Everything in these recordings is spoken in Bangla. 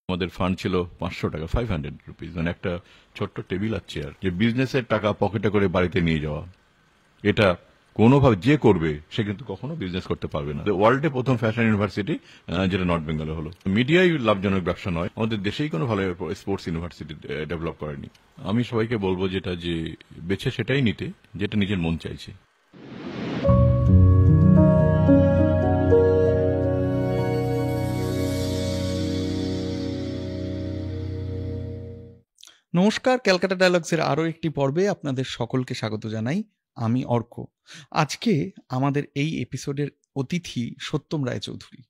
আমাদের ফান্ড ছিল 500 টাকা, 500 রুপিস, মানে একটা ছোট্ট টেবিল আর চেয়ার। যে বিজনেসের টাকা পকেটে করে বাড়িতে নিয়ে যাওয়া, এটা কোনোভাবে যে করবে সে কিন্তু কখনো বিজনেস করতে পারবে না। ওয়ার্ল্ডে প্রথম ফ্যাশন ইউনিভার্সিটি যেটা নর্থ বেঙ্গলে হলো। মিডিয়াই লাভজনক ব্যবসা নয়, আমাদের দেশেই কোনো ভালো স্পোর্টস ইউনিভার্সিটি ডেভেলপ করেনি। আমি সবাইকে বলবো যেটা যে বেছে সেটাই নিতে যেটা নিজের মন চাইছে। নমস্কার, ক্যালকাটা ডায়ালগসের আরও একটি পর্বে আপনাদের সকলকে স্বাগত জানাই। আমি অর্ক। আজকে আমাদের এই এপিসোডের অতিথি সত্যম রায়চৌধুরী।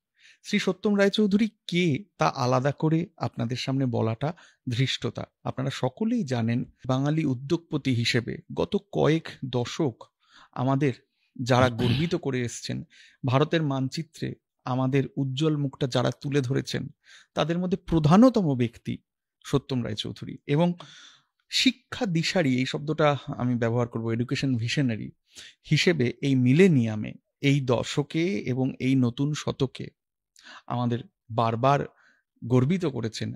শ্রী সত্যম রায়চৌধুরী কে তা আলাদা করে আপনাদের সামনে বলাটা ধৃষ্টতা। আপনারা সকলেই জানেন, বাঙালি উদ্যোগপতি হিসেবে গত কয়েক দশক আমাদের যারা গর্বিত করে এসছেন, ভারতের মানচিত্রে আমাদের উজ্জ্বল মুখটা যারা তুলে ধরেছেন, তাদের মধ্যে প্রধানতম ব্যক্তি সত্যম রায়চৌধুরী। এবং শিক্ষা দিশারি, এই শব্দটা আমি ব্যবহার করব, এডুকেশন ভিশনারি হিসেবে এই মিলেনিয়ামে, এই দশকে এবং এই নতুন শতকে আমাদের বারবার গর্বিত করেছেন।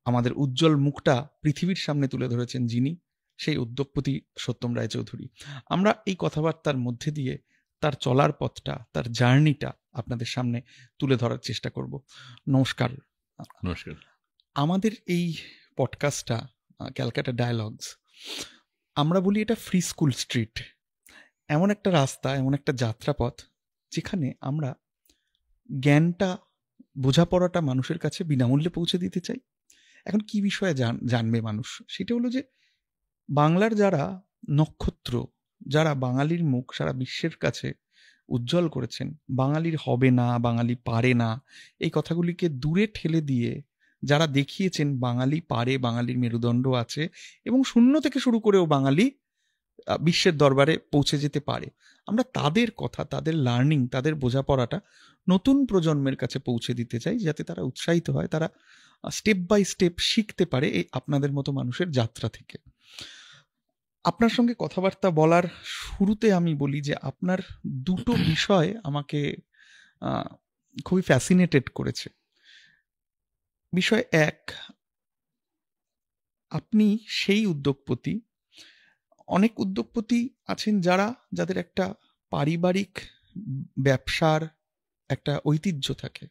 আমাদের উজ্জ্বল মুখটা পৃথিবীর সামনে তুলে ধরেছেন যিনি, সেই উদ্যোগপতি সত্যম রায়চৌধুরী। আমরা এই কথাবার্তার মধ্যে দিয়ে তার চলার পথটা, তার জার্নিটা আপনাদের সামনে তুলে ধরার চেষ্টা করব। নমস্কার। নমস্কার। আমাদের এই পডকাস্টটা ক্যালকাটা ডায়ালগস, আমরা বলি এটা ফ্রি স্কুল স্ট্রিট। এমন একটা রাস্তা, এমন একটা যাত্রাপথ যেখানে আমরা জ্ঞানটা, বোঝাপড়াটা মানুষের কাছে বিনামূল্যে পৌঁছে দিতে চাই। এখন কি বিষয়ে জানবে মানুষ? সেটা হলো যে বাংলার যারা নক্ষত্র, যারা বাঙালির মুখ সারা বিশ্বের কাছে উজ্জ্বল করেছেন, বাঙালির হবে না, বাঙালি পারে না, এই কথাগুলিকে দূরে ঠেলে দিয়ে যারা দেখিয়েছেন বাঙালি পারে, বাঙালির মেরুদণ্ড আছে এবং শূন্য থেকে শুরু করেও বাঙালি বিশ্বের দরবারে পৌঁছে যেতে পারে, আমরা তাদের কথা, তাদের লার্নিং, তাদের বোঝাপড়াটা নতুন প্রজন্মের কাছে পৌঁছে দিতে চাই, যাতে তারা উৎসাহিত হয়, তারা স্টেপ বাই স্টেপ শিখতে পারে এই আপনাদের মতো মানুষের যাত্রা থেকে। আপনার সঙ্গে কথাবার্তা বলার শুরুতে আমি বলি যে আপনার দুটো বিষয় আমাকে খুবই ফ্যাসিনেটেড করেছে। বিষয় এক, আপনি সেই উদ্যোগপতি, অনেক উদ্যোগপতি আছেন যাদের একটা পারিবারিক ব্যবসার একটা ঐতিহ্য থাকে।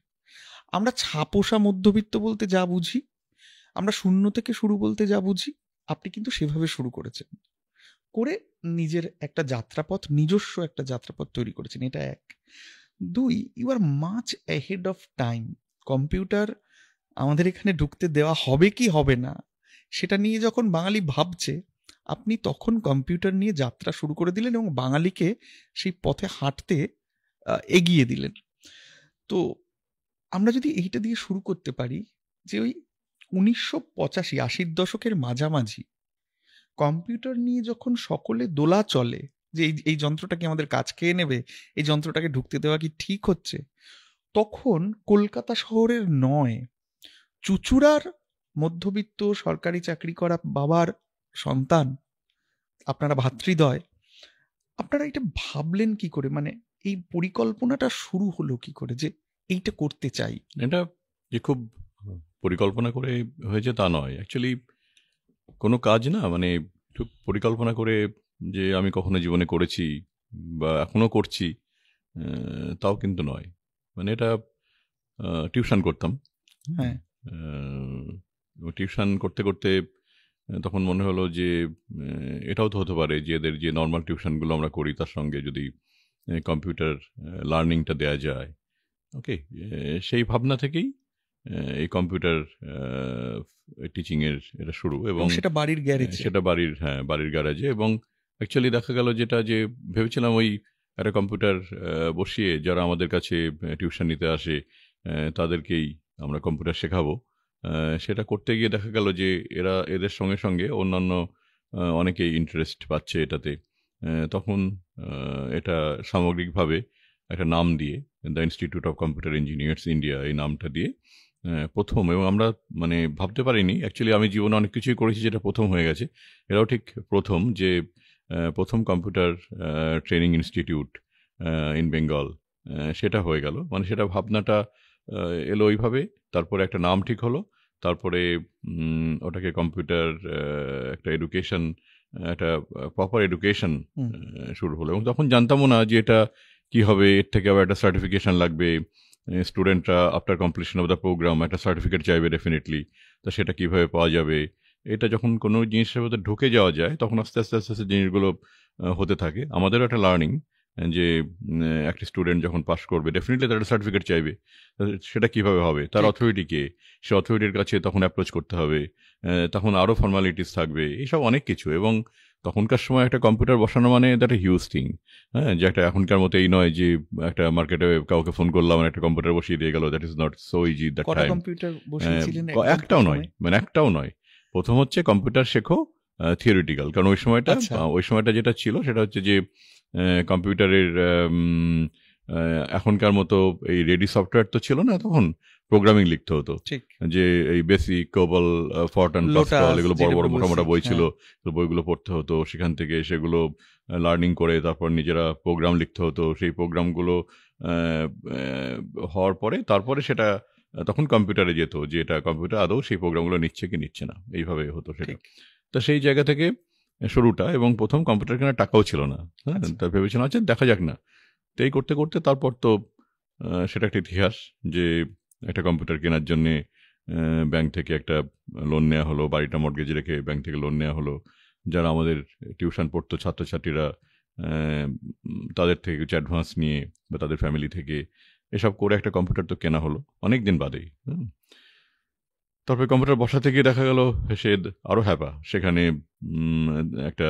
আমরা ছাপোষা মধ্যবিত্ত বলতে যা বুঝি, আমরা শূন্য থেকে শুরু বলতে যা বুঝি, আপনি কিন্তু সেভাবে শুরু করেছেন, করে নিজের একটা যাত্রাপথ, নিজস্ব একটা যাত্রাপথ তৈরি করেছেন। এটা এক। দুই, you are much ahead of time. Computer আমাদের এখানে ঢুকতে দেওয়া হবে কি হবে না সেটা নিয়ে যখন বাঙালি ভাবছে, আপনি তখন কম্পিউটার নিয়ে যাত্রা শুরু করে দিলেন এবং বাঙালিকে সেই পথে হাঁটতে এগিয়ে দিলেন। তো আমরা যদি এইটা দিয়ে শুরু করতে পারি যে ওই 1985-80 দশকের মাঝামাঝি কম্পিউটার নিয়ে যখন সকলে দোলা চলে যে এই যন্ত্রটা কি আমাদের কাজ খেয়ে নেবে, এই যন্ত্রটাকে ঢুকতে দেওয়া কি ঠিক হচ্ছে, তখন কলকাতা শহরের নয়, চুচুড়ার মধ্যবিত্ত সরকারি চাকরি করা বাবার সন্তান, আপনারা ভাতৃদ্বয়, আপনারা এটা ভাবলেন কি করে? মানে এই পরিকল্পনাটা শুরু হলো কি করে যে এইটা করতে চাই? এটা যে খুব পরিকল্পনা করে হয়েছে তা নয়, অ্যাকচুয়ালি কোনো কাজ না, মানে একটু পরিকল্পনা করে যে আমি কখনো জীবনে করেছি বা এখনো করছি তাও কিন্তু নয়। মানে এটা টিউশন করতাম। হ্যাঁ, টিউশন করতে করতে তখন মনে হলো যে এটাও তো হতে পারে যে এদের যে নর্মাল টিউশনগুলো আমরা করি তার সঙ্গে যদি কম্পিউটার লার্নিংটা দেয়া যায়। ওকে, সেই ভাবনা থেকেই এই কম্পিউটার টিচিংয়ের এটা শুরু। এবং সেটা বাড়ির গ্যারেজে, সেটা বাড়ির গ্যারেজে। এবং অ্যাকচুয়ালি দেখা গেল যেটা যে ভেবেছিলাম ওই একটা কম্পিউটার বসিয়ে যারা আমাদের কাছে টিউশন নিতে আসে তাদেরকেই আমরা কম্পিউটার শেখাবো, সেটা করতে গিয়ে দেখা গেল যে এদের সঙ্গে সঙ্গে অন্যান্য অনেকেই ইন্টারেস্ট পাচ্ছে এটাতে। তখন এটা সামগ্রিকভাবে একটা নাম দিয়ে, the institute of computer engineers India, এই নামটা দিয়ে প্রথম। এবং আমরা মানে ভাবতে পারিনি, অ্যাকচুয়ালি আমি জীবনে অনেক কিছুই করেছি যেটা প্রথম হয়ে গেছে, এটাও ঠিক প্রথম, যে প্রথম computer training institute in Bengal সেটা হয়ে গেল। মানে সেটা ভাবনাটা এলো ওইভাবে, তারপরে একটা নাম ঠিক হলো, তারপরে ওটাকে কম্পিউটার একটা এডুকেশন, একটা প্রপার এডুকেশন শুরু হলো। এবং তখন জানতামও না যে এটা কি হবে, এর থেকে আবার একটা সার্টিফিকেশন লাগবে, স্টুডেন্টরা after completion of the program একটা সার্টিফিকেট চাইবে ডেফিনেটলি, তো সেটা কিভাবে পাওয়া যাবে। এটা যখন কোনো জিনিসের মধ্যে ঢুকে যাওয়া যায় তখন আস্তে আস্তে আস্তে আস্তে জিনিসগুলো হতে থাকে। আমাদেরও একটা লার্নিং যে একটা স্টুডেন্ট যখন পাস করবে ডেফিনেটলি তার একটা সার্টিফিকেট চাইবে, সেটা কিভাবে হবে, তার অথরিটি কে, সে অথরিটির কাছে তখন অ্যাপ্রোচ করতে হবে, তখন আরও ফর্মালিটিস থাকবে, এইসব অনেক কিছু। এবং তখনকার সময় একটা কম্পিউটার বসানো মানে দ্যাট এ হিউজ থিং। হ্যাঁ, যে একটা এখনকার মতো এই নয় যে একটা মার্কেটে কাউকে ফোন করলাম আর একটা কম্পিউটার বসিয়ে দিয়ে গেল, that is not so easy that time. Computer বসিয়েছিলেন? একটাও নয়। প্রথম হচ্ছে কম্পিউটার শেখো থিওরিটিক্যাল, কারণ ওই সময়টা যেটা ছিল সেটা হচ্ছে যে কম্পিউটারের এখনকার মতো এই রেডি সফটওয়্যার তো ছিল না, তখন প্রোগ্রামিং লিখতে হতো। যে এই বেসিক কোবল, ফরটন, পাস্কাল, এগুলো বড় বড় মোটা বই ছিল, বইগুলো পড়তে হতো, সেখান থেকে সেগুলো লার্নিং করে তারপর নিজেরা প্রোগ্রাম লিখতে হতো। সেই প্রোগ্রামগুলো হওয়ার পরে তারপরে সেটা তখন কম্পিউটারে যেত, যে এটা কম্পিউটার আদৌ সেই প্রোগ্রামগুলো নিচ্ছে কি নিচ্ছে না, এইভাবে হতো সেটা। তো সেই জায়গা থেকে শুরুটা, এবং প্রথম কম্পিউটার কেনার টাকাও ছিল না। হ্যাঁ, তা ভেবেছিলাম আচ্ছা দেখা যাক না। তো এই করতে করতে তারপর তো সেটা একটা ইতিহাস যে একটা কম্পিউটার কেনার জন্যে ব্যাংক থেকে একটা লোন নেওয়া হলো, বাড়িটা মর্টগেজ রেখে ব্যাংক থেকে লোন নেওয়া হলো। যারা আমাদের টিউশন পড়তো ছাত্রছাত্রীরা তাদের থেকে কিছু অ্যাডভান্স নিয়ে বা তাদের ফ্যামিলি থেকে এসব করে একটা কম্পিউটার তো কেনা হলো অনেক দিন বাদেই। তারপরে কম্পিউটার বসা থেকে দেখা গেল সে আরও হ্যাপা, সেখানে একটা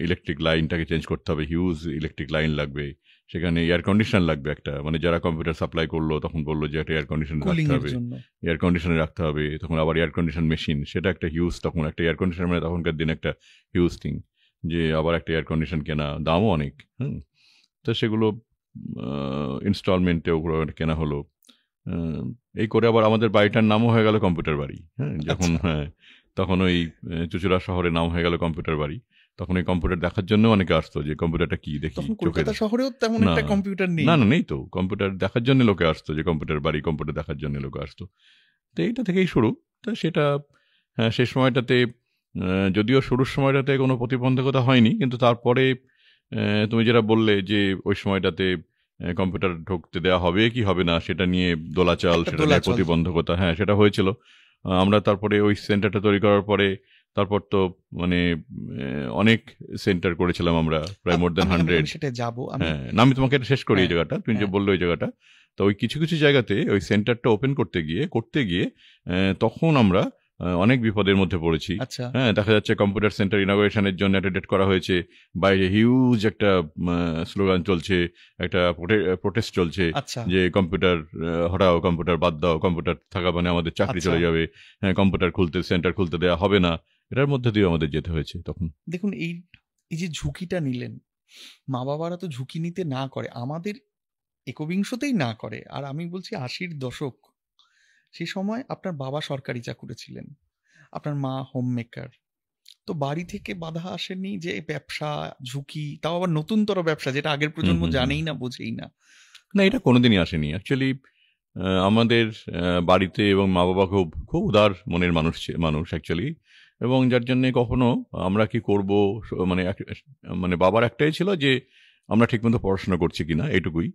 ইলেকট্রিক লাইনটাকে চেঞ্জ করতে হবে, হিউজ ইলেকট্রিক লাইন লাগবে, সেখানে এয়ার কন্ডিশন লাগবে একটা, মানে যারা কম্পিউটার সাপ্লাই করলো তখন বললো যে একটা এয়ার কন্ডিশন রাখতে হবে, এয়ার কন্ডিশনে রাখতে হবে, তখন আবার এয়ার কন্ডিশন মেশিন, সেটা একটা হিউজ, তখন একটা এয়ার কন্ডিশন মানে তখনকার দিনে একটা হিউজ থিং, যে আবার একটা এয়ার কন্ডিশন কেনা, দামও অনেক। তো সেগুলো ইনস্টলমেন্টে ওগুলো কেনা হলো। এই করে আবার আমাদের বাড়িটার নামও হয়ে গেল কম্পিউটার বাড়ি। হ্যাঁ, যখন তখন ওই চুঁচুড়া শহরে নাম হয়ে গেল কম্পিউটার বাড়ি। তখন এই কম্পিউটার দেখার জন্য অনেকে আসতো, যে কম্পিউটারটা কি দেখি। কলকাতা শহরেও তেমন একটা কম্পিউটার নেই। না, নেই তো। কম্পিউটার দেখার জন্য লোকে আসতো, যে কম্পিউটার বাড়ি, কম্পিউটার দেখার জন্য লোকে আসতো। তো এইটা থেকেই শুরু। তো সেটা সেই সময়টাতে যদিও শুরুর সময়টাতে কোনো প্রতিবন্ধকতা হয়নি, কিন্তু তারপরে তুমি যেটা বললে যে ওই সময়টাতে কম্পিউটার ঢুকতে দেওয়া হবে কি হবে না সেটা নিয়ে দোলাচাল, সেটা নিয়ে প্রতিবন্ধকতা, হ্যাঁ সেটা হয়েছিল। আমরা তারপরে ওই সেন্টারটা তৈরি করার পরে তারপর তো মানে অনেক সেন্টার করেছিলাম আমরা, প্রায় মোর দ্যান 100। সেটা যাবো। হ্যাঁ, আমি তোমাকে এটা শেষ করি এই জায়গাটা, তুমি যে বললো ওই জায়গাটা। তো ওই কিছু কিছু জায়গাতে ওই সেন্টারটা ওপেন করতে গিয়ে তখন আমরা অনেক বিপদের মধ্যে পড়েছি। হ্যাঁ, দেখা যাচ্ছে কম্পিউটার সেন্টার ইনগরেশনের জন্য একটা ডেট করা হয়েছে, বাইরে হিউজ একটা স্লোগান চলছে, একটা প্রোটেস্ট চলছে, যে কম্পিউটার হটাও, কম্পিউটার বাদ দাও, কম্পিউটার থাকা মানে আমাদের চাকরি চলে যাবে, হ্যাঁ কম্পিউটার সেন্টার খুলতে দেওয়া হবে না। এটার মধ্যে দিয়ে আমাদের যেতে হয়েছে তখন। দেখুন, এই যে ঝুঁকিটা নিলেন, মা বাবারা তো ঝুঁকি নিতে না করে, আমাদের একবিংশতেই না করে। আর আমি বলছি 80-র দশক, সেই সময় আপনার বাবা সরকারি চাকুরে ছিলেন, আপনার মা হোম মেকার। তো বাড়ি থেকে বাধা আসেনি যে ব্যবসা, ঝুঁকি, তাও আবার নতুনতর ব্যবসা, যেটা আগের প্রজন্ম জানেই না, বোঝেই না? না, এটা কোনোদিনই আসেনি। অ্যাকচুয়ালি আমাদের বাড়িতে এবং মা বাবা খুব উদার মনের মানুষ অ্যাকচুয়ালি, এবং যার জন্যে কখনো আমরা কি করব, মানে বাবার একটাই ছিল যে আমরা ঠিকমতো পড়াশোনা করছি কিনা, এইটুকুই।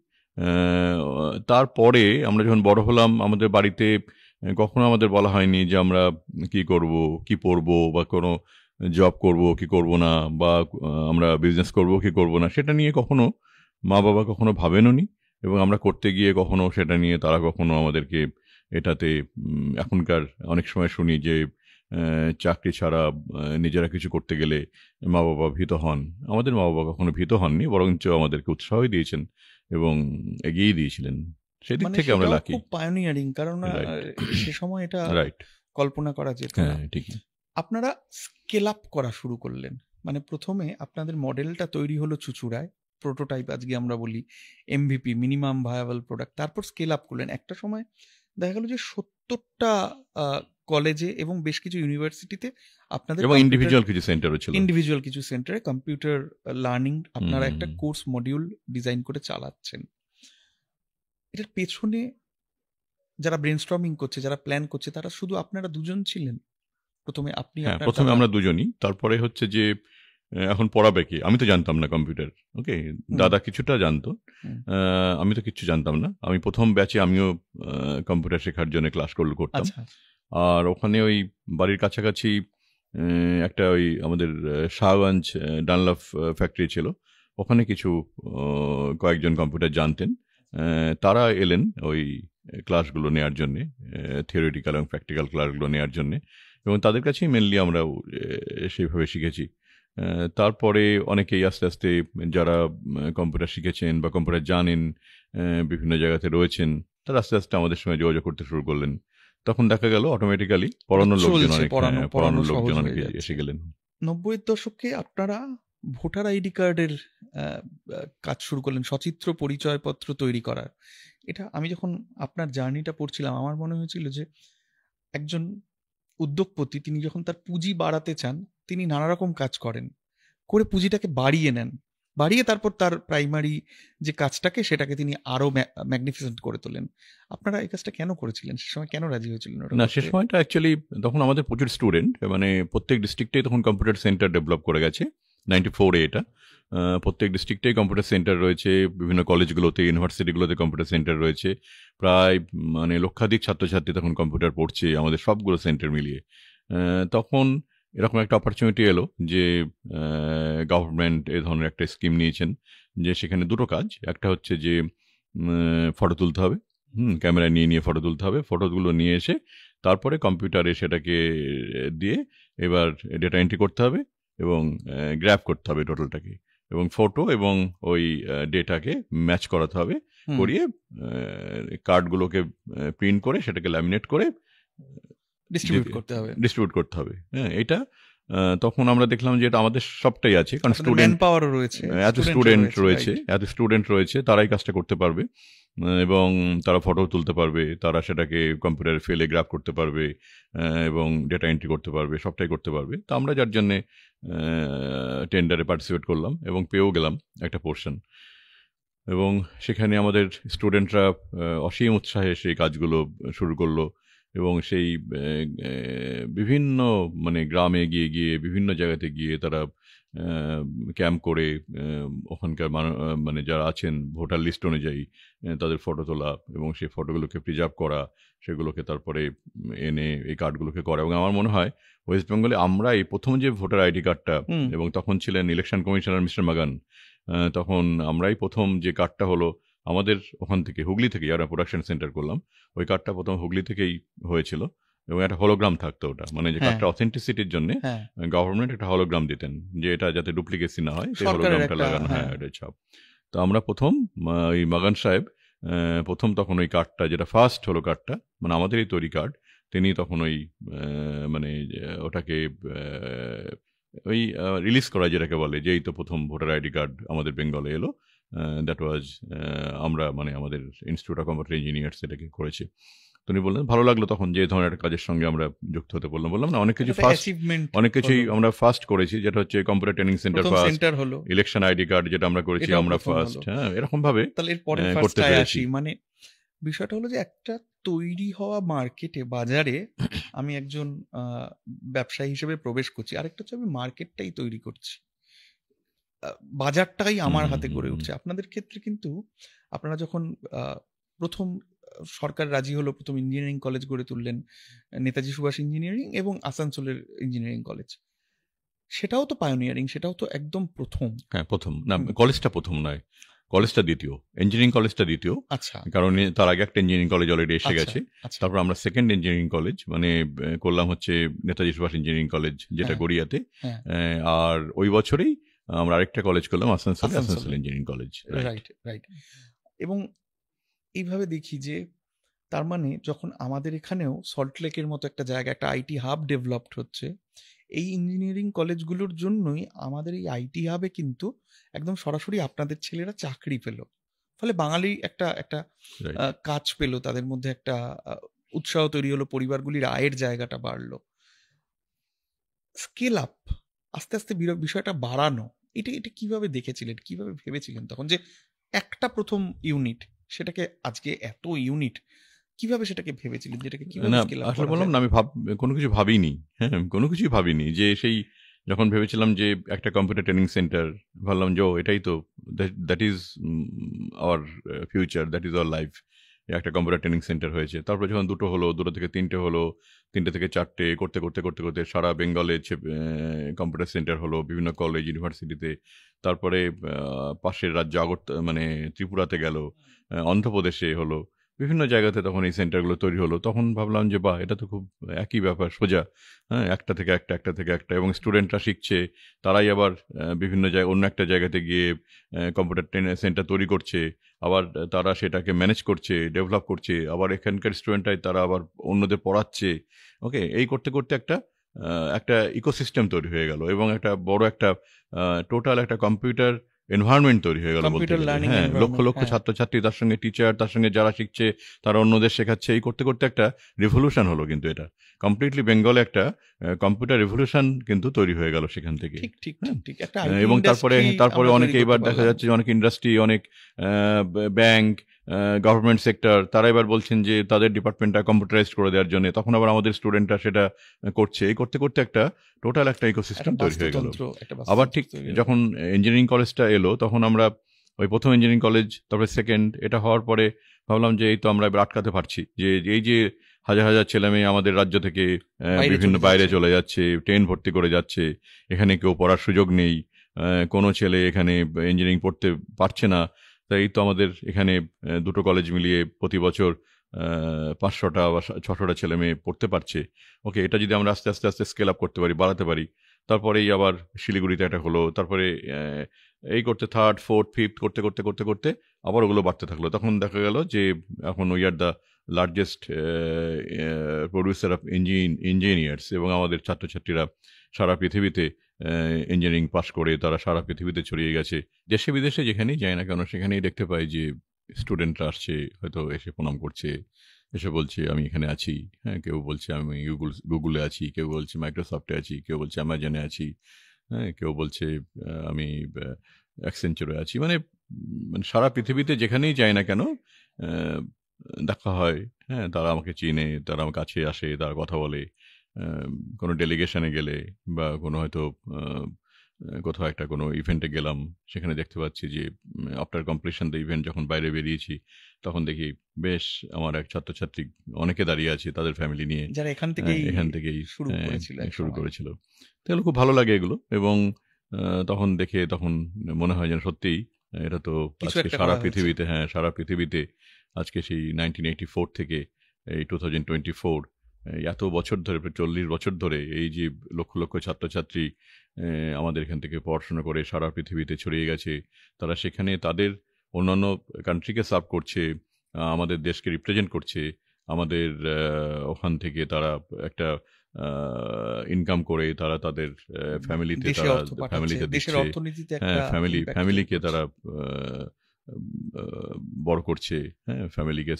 তারপরে আমরা যখন বড় হলাম, আমাদের বাড়িতে কখনো আমাদের বলা হয়নি যে আমরা কি করব, কি পড়বো, বা কোনো জব করব কি করব না, বা আমরা বিজনেস করব কি করব না, সেটা নিয়ে কখনো মা বাবা কখনো ভাবেননি। এবং আমরা করতে গিয়ে কখনো সেটা নিয়ে তারা কখনো আমাদেরকে এটাতে, এখনকার অনেক সময় শুনি যে চাকরি ছাড়া নিজেরা কিছু করতে গেলে মা বাবা ভীত হন। আমাদের মা বাবা কখনো ভীত হননি, বরঞ্চ আমাদেরকে উৎসাহই দিয়েছেন এবং এগিয়ে দিয়েছিলেন। সেদিক থেকে আমরা লাকি। খুব পায়োনিয়ারিং, কারণ সে সময় এটা কল্পনা করা যেত না। ঠিকই। আপনারা স্কেল আপ করা শুরু করলেন, মানে প্রথমে আপনাদের মডেলটা তৈরি হলো চুঁচুড়ায়, প্রোটোটাইপ আজকে আমরা বলি, এমভিপি, মিনিমাম ভায়াবল প্রোডাক্ট। তারপর স্কেল আপ করলেন। একটা সময় দেখা গেল যে 70টা কলেজে এবং বেশ কিছু ইউনিভার্সিটিতে আপনাদের, এবং ইন্ডিভিজুয়াল কিছু সেন্টারে কম্পিউটার লার্নিং আপনারা একটা কোর্স মডিউল ডিজাইন করে চালাচ্ছেন। এটার পেছনে যারা ব্রেনস্টর্মিং করছে, যারা প্ল্যান করছে, তারা শুধু আপনারা দুজন ছিলেন প্রথমে? আপনি, হ্যাঁ, আপনার প্রথমে দাদা? আমরা দুজনই। তারপরে হচ্ছে যে এখন পড়াবে কি? আমি তো জানতাম না কম্পিউটার। ওকে, হুম, দাদা কিছুটা জানতো। হুম। আমি তো কিচ্ছু জানতাম না। আমি প্রথম ব্যাচে আমিও কম্পিউটার শেখার জন্য ক্লাস করতাম। আচ্ছা। আর ওখানে ওই বাড়ির কাছাকাছি একটা ওই আমাদের শাহগঞ্জ ডানলপ ফ্যাক্টরি ছিল। ওখানে কিছু কয়েকজন কম্পিউটার জানতেন। তারা এলেন ওই ক্লাসগুলো নেওয়ার জন্যে, থিওরিটিক্যাল এবং প্র্যাকটিক্যাল ক্লাসগুলো নেওয়ার জন্যে, এবং তাদের কাছেই মেনলি আমরা সেইভাবে শিখেছি। তারপরে অনেকেই আস্তে আস্তে যারা কম্পিউটার শিখেছেন বা কম্পিউটার জানেন, বিভিন্ন জায়গাতে রয়েছেন, তারা আস্তে আস্তে আমাদের সঙ্গে যোগাযোগ করতে শুরু করলেন। তখন দেখা গেল অটোমেটিক্যালি পড়ানোর লোকজন চলছে, অনেক, পড়ানো পড়ানোর সহজ লোকজন হয়ে অনেকে যাচ্ছে। এসে গেলেন। 90-এর দশকে আপনারা ভোটার আইডি কার্ডের কাজ শুরু করলেন, সচিত্র পরিচয়পত্র তৈরি করার। এটা আমি যখন আপনার জার্নিটা পড়ছিলাম, আমার মনে হয়েছিল যে একজন উদ্যোগপতি, তিনি যখন তার পুঁজি বাড়াতে চান, তিনি নানা রকম কাজ করেন, করে পুঁজিটাকে বাড়িয়ে নেন, বাড়িয়ে তারপর তার প্রাইমারি যে কাজটাকে, সেটাকে তিনি আরো ম্যাগনিফিসেন্ট করে তোলেন। আপনারা এই কাজটা কেন করেছিলেন? সে সময় কেন রাজি হয়েছিলেন ওটা না, সে করতে? সময়টা অ্যাকচুয়ালি তখন আমাদের প্রচুর স্টুডেন্ট, মানে প্রত্যেক ডিস্ট্রিক্টেই তখন কম্পিউটার সেন্টার ডেভেলপ করে গেছে 94-এ এটা। প্রত্যেক ডিস্ট্রিক্টেই কম্পিউটার সেন্টার রয়েছে, বিভিন্ন কলেজগুলোতে, ইউনিভার্সিটিগুলোতে কম্পিউটার সেন্টার রয়েছে। প্রায় মানে লক্ষাধিক ছাত্রছাত্রী তখন কম্পিউটার পড়ছে আমাদের সবগুলো সেন্টার মিলিয়ে। তখন এরকম একটা অপরচুনিটি এলো যে গভর্নমেন্ট এ ধরনের একটা স্কিম নিয়েছেন, যে সেখানে দুটো কাজ। একটা হচ্ছে যে ফটো তুলতে হবে, ক্যামেরা নিয়ে ফটো তুলতে হবে, ফটোগুলো নিয়ে এসে তারপরে কম্পিউটারে সেটাকে দিয়ে এবার ডেটা এন্ট্রি করতে হবে এবং গ্র্যাব করতে হবে টোটালটাকে, এবং ফটো এবং ওই ডেটাকে ম্যাচ করাতে হবে, হুম। করিয়ে কার্ডগুলোকে প্রিন্ট করে সেটাকে ল্যামিনেট করে ডিস্ট্রিবিউট করতে হবে। ডিস্ট্রিবিউট করতে হবে। হ্যাঁ, এটা তখন আমরা দেখলাম যে এটা আমাদের সবটাই আছে, কারণ ম্যান স্টুডেন্ট, পাওয়ারও রয়েছে, এত স্টুডেন্ট রয়েছে, তারাই কাজটা করতে পারবে, এবং তারা ফটো তুলতে পারবে, তারা সেটাকে কম্পিউটারে ফেলে গ্রাফ করতে পারবে, এবং ডেটা এন্ট্রি করতে পারবে, সবটাই করতে পারবে। তো আমরা যার জন্যে টেন্ডারে পার্টিসিপেট করলাম এবং পেয়েও গেলাম একটা পোর্শন, এবং সেখানে আমাদের স্টুডেন্টরা অসীম উৎসাহে সেই কাজগুলো শুরু করলো, এবং সেই বিভিন্ন মানে গ্রামে গিয়ে বিভিন্ন জায়গাতে গিয়ে তারা ক্যাম্প করে ওখানকার মানে যারা আছেন ভোটার লিস্ট অনুযায়ী তাদের ফটো তোলা এবং সেই ফটোগুলোকে প্রিজার্ভ করা, সেগুলোকে তারপরে এনে এই কার্ডগুলোকে করা। এবং আমার মনে হয় ওয়েস্ট বেঙ্গলে আমরা এই প্রথম যে ভোটার আইডি কার্ডটা, এবং তখন ছিলেন ইলেকশন কমিশনার মিস্টার মাগান, তখন আমরাই প্রথম যে কার্ডটা হলো আমাদের ওখান থেকে, হুগলি থেকে, যারা প্রোডাকশন সেন্টার করলাম, ওই কার্ডটা প্রথম হুগলি থেকেই হয়েছিল, এবং একটা হলোগ্রাম থাকতো ওটা, মানে যে কার্ডটা অথেন্টিসিটির জন্য গভর্নমেন্ট একটা হলোগ্রাম দিতেন, যে এটা যাতে ডুপ্লিকেসি না হয়, সেই হলোগ্রামটা লাগানো। হ্যাঁ, এটা ছাপ। তো আমরা প্রথম ওই মাগান সাহেব প্রথম তখন ওই কার্ডটা, যেটা ফার্স্ট হলো কার্ডটা, মানে আমাদেরই তৈরি কার্ড, তিনি তখন ওই মানে ওটাকে ওই রিলিজ করা, যেটাকে বলে যে এই তো প্রথম ভোটার আইডি কার্ড আমাদের বেঙ্গলে এলো, দ্যাট ওয়াজ আমরা মানে আমাদের ইনস্টিটিউট অফ কম্পিউটার ইঞ্জিনিয়ার্স এটাকে করেছে। তিনি বললেন ভালো লাগলো তখন যে এই ধরনের একটা কাজের সঙ্গে আমরা যুক্ত হতে বললাম না, অনেক কিছুই আমরা ফার্স্ট করেছি, যেটা হচ্ছে computer training centre first, election ID card যেটা আমরা করেছি আমরা ফার্স্ট। হ্যাঁ, এরকম ভাবে করতে পেরেছি। মানে বিষয়টা হলো যে একটা তৈরি হওয়া মার্কেটে, বাজারে আমি একজন ব্যবসায়ী হিসেবে প্রবেশ করছি, আরেকটা হচ্ছে আমি মার্কেটটাই তৈরি করছি, বাজারটাই আমার হাতে গড়ে উঠছে। আপনাদের ক্ষেত্রে কিন্তু আপনারা যখন প্রথম সরকার রাজি হলো, প্রথম ইঞ্জিনিয়ারিং কলেজ গড়ে তুললেন, নেতাজি সুভাষ ইঞ্জিনিয়ারিং এবং আসানসোলের ইঞ্জিনিয়ারিং কলেজ, সেটাও তো পায়োনিয়ারিং, সেটাও তো একদম প্রথম। হ্যাঁ, প্রথম না, কলেজটা প্রথম নয়, কলেজটা দ্বিতীয়, ইঞ্জিনিয়ারিং কলেজটা দ্বিতীয়। আচ্ছা, কারণ তার আগে একটা ইঞ্জিনিয়ারিং কলেজ অলরেডি এসে গেছে। তারপর আমরা সেকেন্ড ইঞ্জিনিয়ারিং কলেজ মানে করলাম হচ্ছে নেতাজি সুভাষ ইঞ্জিনিয়ারিং কলেজ, যেটা গড়িয়াতে। আর ওই বছরেই আমরা আরেকটা কলেজ করলাম আসানসোল ইঞ্জিনিয়ারিং কলেজ। রাইট। এবং এইভাবে দেখি যে তার মানে যখন আমাদের এখানেও সল্টলেকের মতো একটা জায়গা, একটা আইটি হাব ডেভেলপড হচ্ছে, এই ইঞ্জিনিয়ারিং কলেজগুলোর জন্যই আমাদের এই আইটি হাবে কিন্তু একদম সরাসরি আপনাদের ছেলেরা চাকরি পেল, ফলে বাঙালি একটা কাজ পেল, তাদের মধ্যে একটা উৎসাহ তৈরি হলো, পরিবারগুলির আয়ের জায়গাটা বাড়লো, স্কেল আপ, আস্তে আস্তে বিষয়টা বাড়ানো, এটা কিভাবে দেখেছিলেন, কিভাবে ভেবেছিলেন তখন যে একটা প্রথম ইউনিট, সেটাকে আজকে এত ইউনিট কিভাবে সেটাকে ভেবেছিলেন, যেটাকে কিভাবে না স্কেল আপ আসলে করা বললাম যায়? না, আমি কোনো কিছু ভাবিনি। হ্যাঁ, কোনো কিছুই ভাবিনি যে সেই যখন ভেবেছিলাম যে একটা কম্পিউটার ট্রেনিং সেন্টার, ভাবলাম যে ও এটাই তো, that is our future, that is our life. একটা কম্পিউটার ট্রেনিং সেন্টার হয়েছে, তারপর যখন দুটো হলো, দুটো থেকে তিনটে হলো, তিনটে থেকে চারটে, করতে করতে করতে করতে সারা বেঙ্গলে কম্পিউটার সেন্টার হলো বিভিন্ন কলেজ ইউনিভার্সিটিতে। তারপরে পাশের রাজ্য মানে ত্রিপুরাতে গেল, অন্ধ্রপ্রদেশে হলো, বিভিন্ন জায়গাতে তখন এই সেন্টারগুলো তৈরি হলো। তখন ভাবলাম যে বাহ, এটা তো খুব একই ব্যাপার, সোজা। হ্যাঁ, একটা থেকে একটা, একটা থেকে একটা, এবং স্টুডেন্টরা শিখছে, তারাই আবার বিভিন্ন জায়গায় অন্য একটা জায়গাতে গিয়ে কম্পিউটার সেন্টার তৈরি করছে, আবার তারা সেটাকে ম্যানেজ করছে, ডেভেলপ করছে, আবার এখানকার স্টুডেন্টরাই তারা আবার অন্যদের পড়াচ্ছে। ওকে, এই করতে করতে একটা ইকোসিস্টেম তৈরি হয়ে গেল, এবং একটা বড় একটা টোটাল একটা কম্পিউটার এনভায়রনমেন্ট তৈরি হয়ে গেল বলতে কম্পিউটার গেলে। লার্নিং হ্যাঁ, লক্ষ এনভায়রনমেন্ট, লক্ষ হ্যাঁ। ছাত্রছাত্রী, তার সঙ্গে টিচার, তার সঙ্গে যারা শিখছে তারা অন্যদের শেখাচ্ছে, এই করতে করতে একটা রিভলিউশন হলো। কিন্তু এটা কমপ্লিটলি বেঙ্গলে একটা কম্পিউটার রিভলিউশন কিন্তু তৈরি হয়ে গেল সেখান থেকে। ঠিক ঠিক হ্যাঁ, ঠিক ঠিক, একটা আইটি এবং তারপরে ইন্ডাস্ট্রি তারপরে আমরা তৈরি অনেকে করতে এবার দেখা পারলাম। যাচ্ছে যে অনেক ইন্ডাস্ট্রি, অনেক ব্যাংক, গভর্নমেন্ট সেক্টর, তারা এবার বলছেন যে তাদের ডিপার্টমেন্টটা কম্পিউটারাইজড করে দেওয়ার জন্য। তখন আবার আমাদের স্টুডেন্টরা সেটা করছে। এই করতে করতে একটা টোটাল একটা ইকোসিস্টেম একটা তৈরি হয়ে গেল। বাস্তুতন্ত্র, একটা আবার বাস্তুতন্ত্র ঠিক তৈরি হলো। যখন ইঞ্জিনিয়ারিং কলেজটা এলো, তখন আমরা ওই প্রথম ইঞ্জিনিয়ারিং কলেজ, তারপরে সেকেন্ড, এটা হওয়ার পরে ভাবলাম যে এই তো আমরা এবার আটকাতে পারছি, যে এই যে হাজার হাজার ছেলে মেয়ে আমাদের রাজ্য থেকে বিভিন্ন বাইরে চলে যাচ্ছে, ট্রেন ভর্তি করে যাচ্ছে, এখানে কেউ পড়ার সুযোগ নেই, কোনো ছেলে এখানে ইঞ্জিনিয়ারিং পড়তে পারছে না। তাই তো আমাদের এখানে দুটো কলেজ মিলিয়ে প্রতি বছর 500টা বা 600টা ছেলে মেয়ে পড়তে পারছে। ওকে, এটা যদি আমরা আস্তে আস্তে আস্তে স্কেল আপ করতে পারি, বাড়াতে পারি, তারপরেই আবার শিলিগুড়িতে একটা হলো, তারপরে এই করতে থার্ড ফোর্থ ফিফথ করতে করতে করতে করতে আবার ওগুলো বাড়তে থাকলো। তখন দেখা গেল যে এখন we are the largest producer of engineers, এবং আমাদের ছাত্রছাত্রীরা সারা পৃথিবীতে ইঞ্জিনিয়ারিং পাশ করে তারা সারা পৃথিবীতে ছড়িয়ে গেছে। দেশে বিদেশে যেখানেই যায় না কেন, সেখানেই দেখতে পাই যে স্টুডেন্টরা আসছে, হয়তো এসে প্রণাম করছে, এসে বলছে আমি এখানে আছি। হ্যাঁ, কেউ বলছে আমি গুগলে আছি, কেউ বলছে মাইক্রোসফটে আছি, কেউ বলছে অ্যামাজনে আছি, হ্যাঁ, কেউ বলছে আমি অ্যাকসেঞ্চারে আছি। মানে সারা পৃথিবীতে যেখানেই যাই না কেন আহ, দেখা হয়। হ্যাঁ, তারা আমাকে চিনে, তারা আমার কাছে আসে, তারা কথা বলে। কোনো ডেলিগেশনে গেলে বা কোনো হয়তো কোথাও একটা কোনো ইভেন্টে গেলাম, সেখানে দেখতে পাচ্ছি যে আফটার কমপ্লিশন দ্য ইভেন্ট যখন বাইরে বেরিয়েছি, তখন দেখি বেশ আমার এক ছাত্রছাত্রী অনেকে দাঁড়িয়ে আছে তাদের ফ্যামিলি নিয়ে, যারা এখান থেকেই শুরু করেছিল এক শুরু সময়। করেছিল। তাহলে খুব ভালো লাগে এগুলো, এবং তখন দেখে তখন মনে হয় যেন সত্যিই এটা তো কিছু আজকে একটা সারা করা হয়েছে। পৃথিবীতে, হ্যাঁ সারা পৃথিবীতে আজকে সেই 1984 থেকে এই 2024, এত বছর ধরে, প্রায় 40 বছর ধরে এই যে লক্ষ লক্ষ ছাত্রছাত্রী আমাদের এখান থেকে পড়াশোনা করে সারা পৃথিবীতে ছড়িয়ে গেছে। তারা সেখানে তাদের অন্যান্য কান্ট্রিকে সার্ভ করছে, আমাদের দেশকে রিপ্রেজেন্ট করছে। আমাদের ওখান থেকে তারা একটা ইনকাম করে তারা তাদের ফ্যামিলিতে দেশে তারা অর্থ পাঠাচ্ছে, ফ্যামিলিতে দেশের দিচ্ছে। অর্থনীতিতে হ্যাঁ, একটা impact ফ্যামিলিকে create তারা করছে। বড় করছে, হ্যাঁ, ফ্যামিলিকে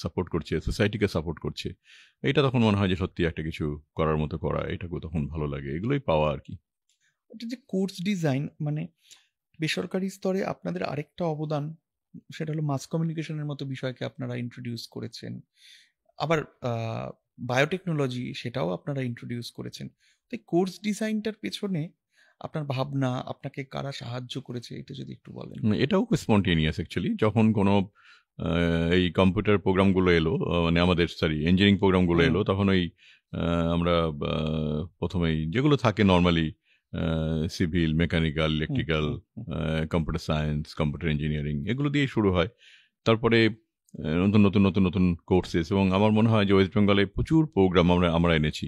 সাপোর্ট করছে, সোসাইটিকে সাপোর্ট করছে। এটা তখন মনে হয় যে সত্যি একটা কিছু করার মতো করা, এটাকে তখন ভালো লাগে, এগুলোই পাওয়া আর কি। এটা যে কোর্স ডিজাইন, মানে বেসরকারি স্তরে আপনাদের আরেকটা অবদান, সেটা হলো মাস কমিউনিকেশনের মতো বিষয়কে আপনারা ইন্ট্রোডিউস করেছেন। আবার বায়োটেকনোলজি, সেটাও আপনারা ইন্ট্রোডিউস করেছেন। তো কোর্স ডিজাইনটার পেছনে আপনার ভাবনা, আপনাকে কারা সাহায্য করেছে, এটা যদি একটু বলেন। এটাও খুব স্পন্টেনিয়াস অ্যাকচুয়ালি। যখন কোনো এই কম্পিউটার প্রোগ্রামগুলো এলো, মানে আমাদের ইঞ্জিনিয়ারিং প্রোগ্রামগুলো এলো, তখন ওই আমরা প্রথমেই যেগুলো থাকে normally civil, mechanical, electrical, computer science, computer engineering, এগুলো দিয়েই শুরু হয়। তারপরে নতুন নতুন নতুন নতুন কোর্সেস, এবং আমার মনে হয় যে ওয়েস্ট বেঙ্গলে প্রচুর প্রোগ্রাম আমরা এনেছি,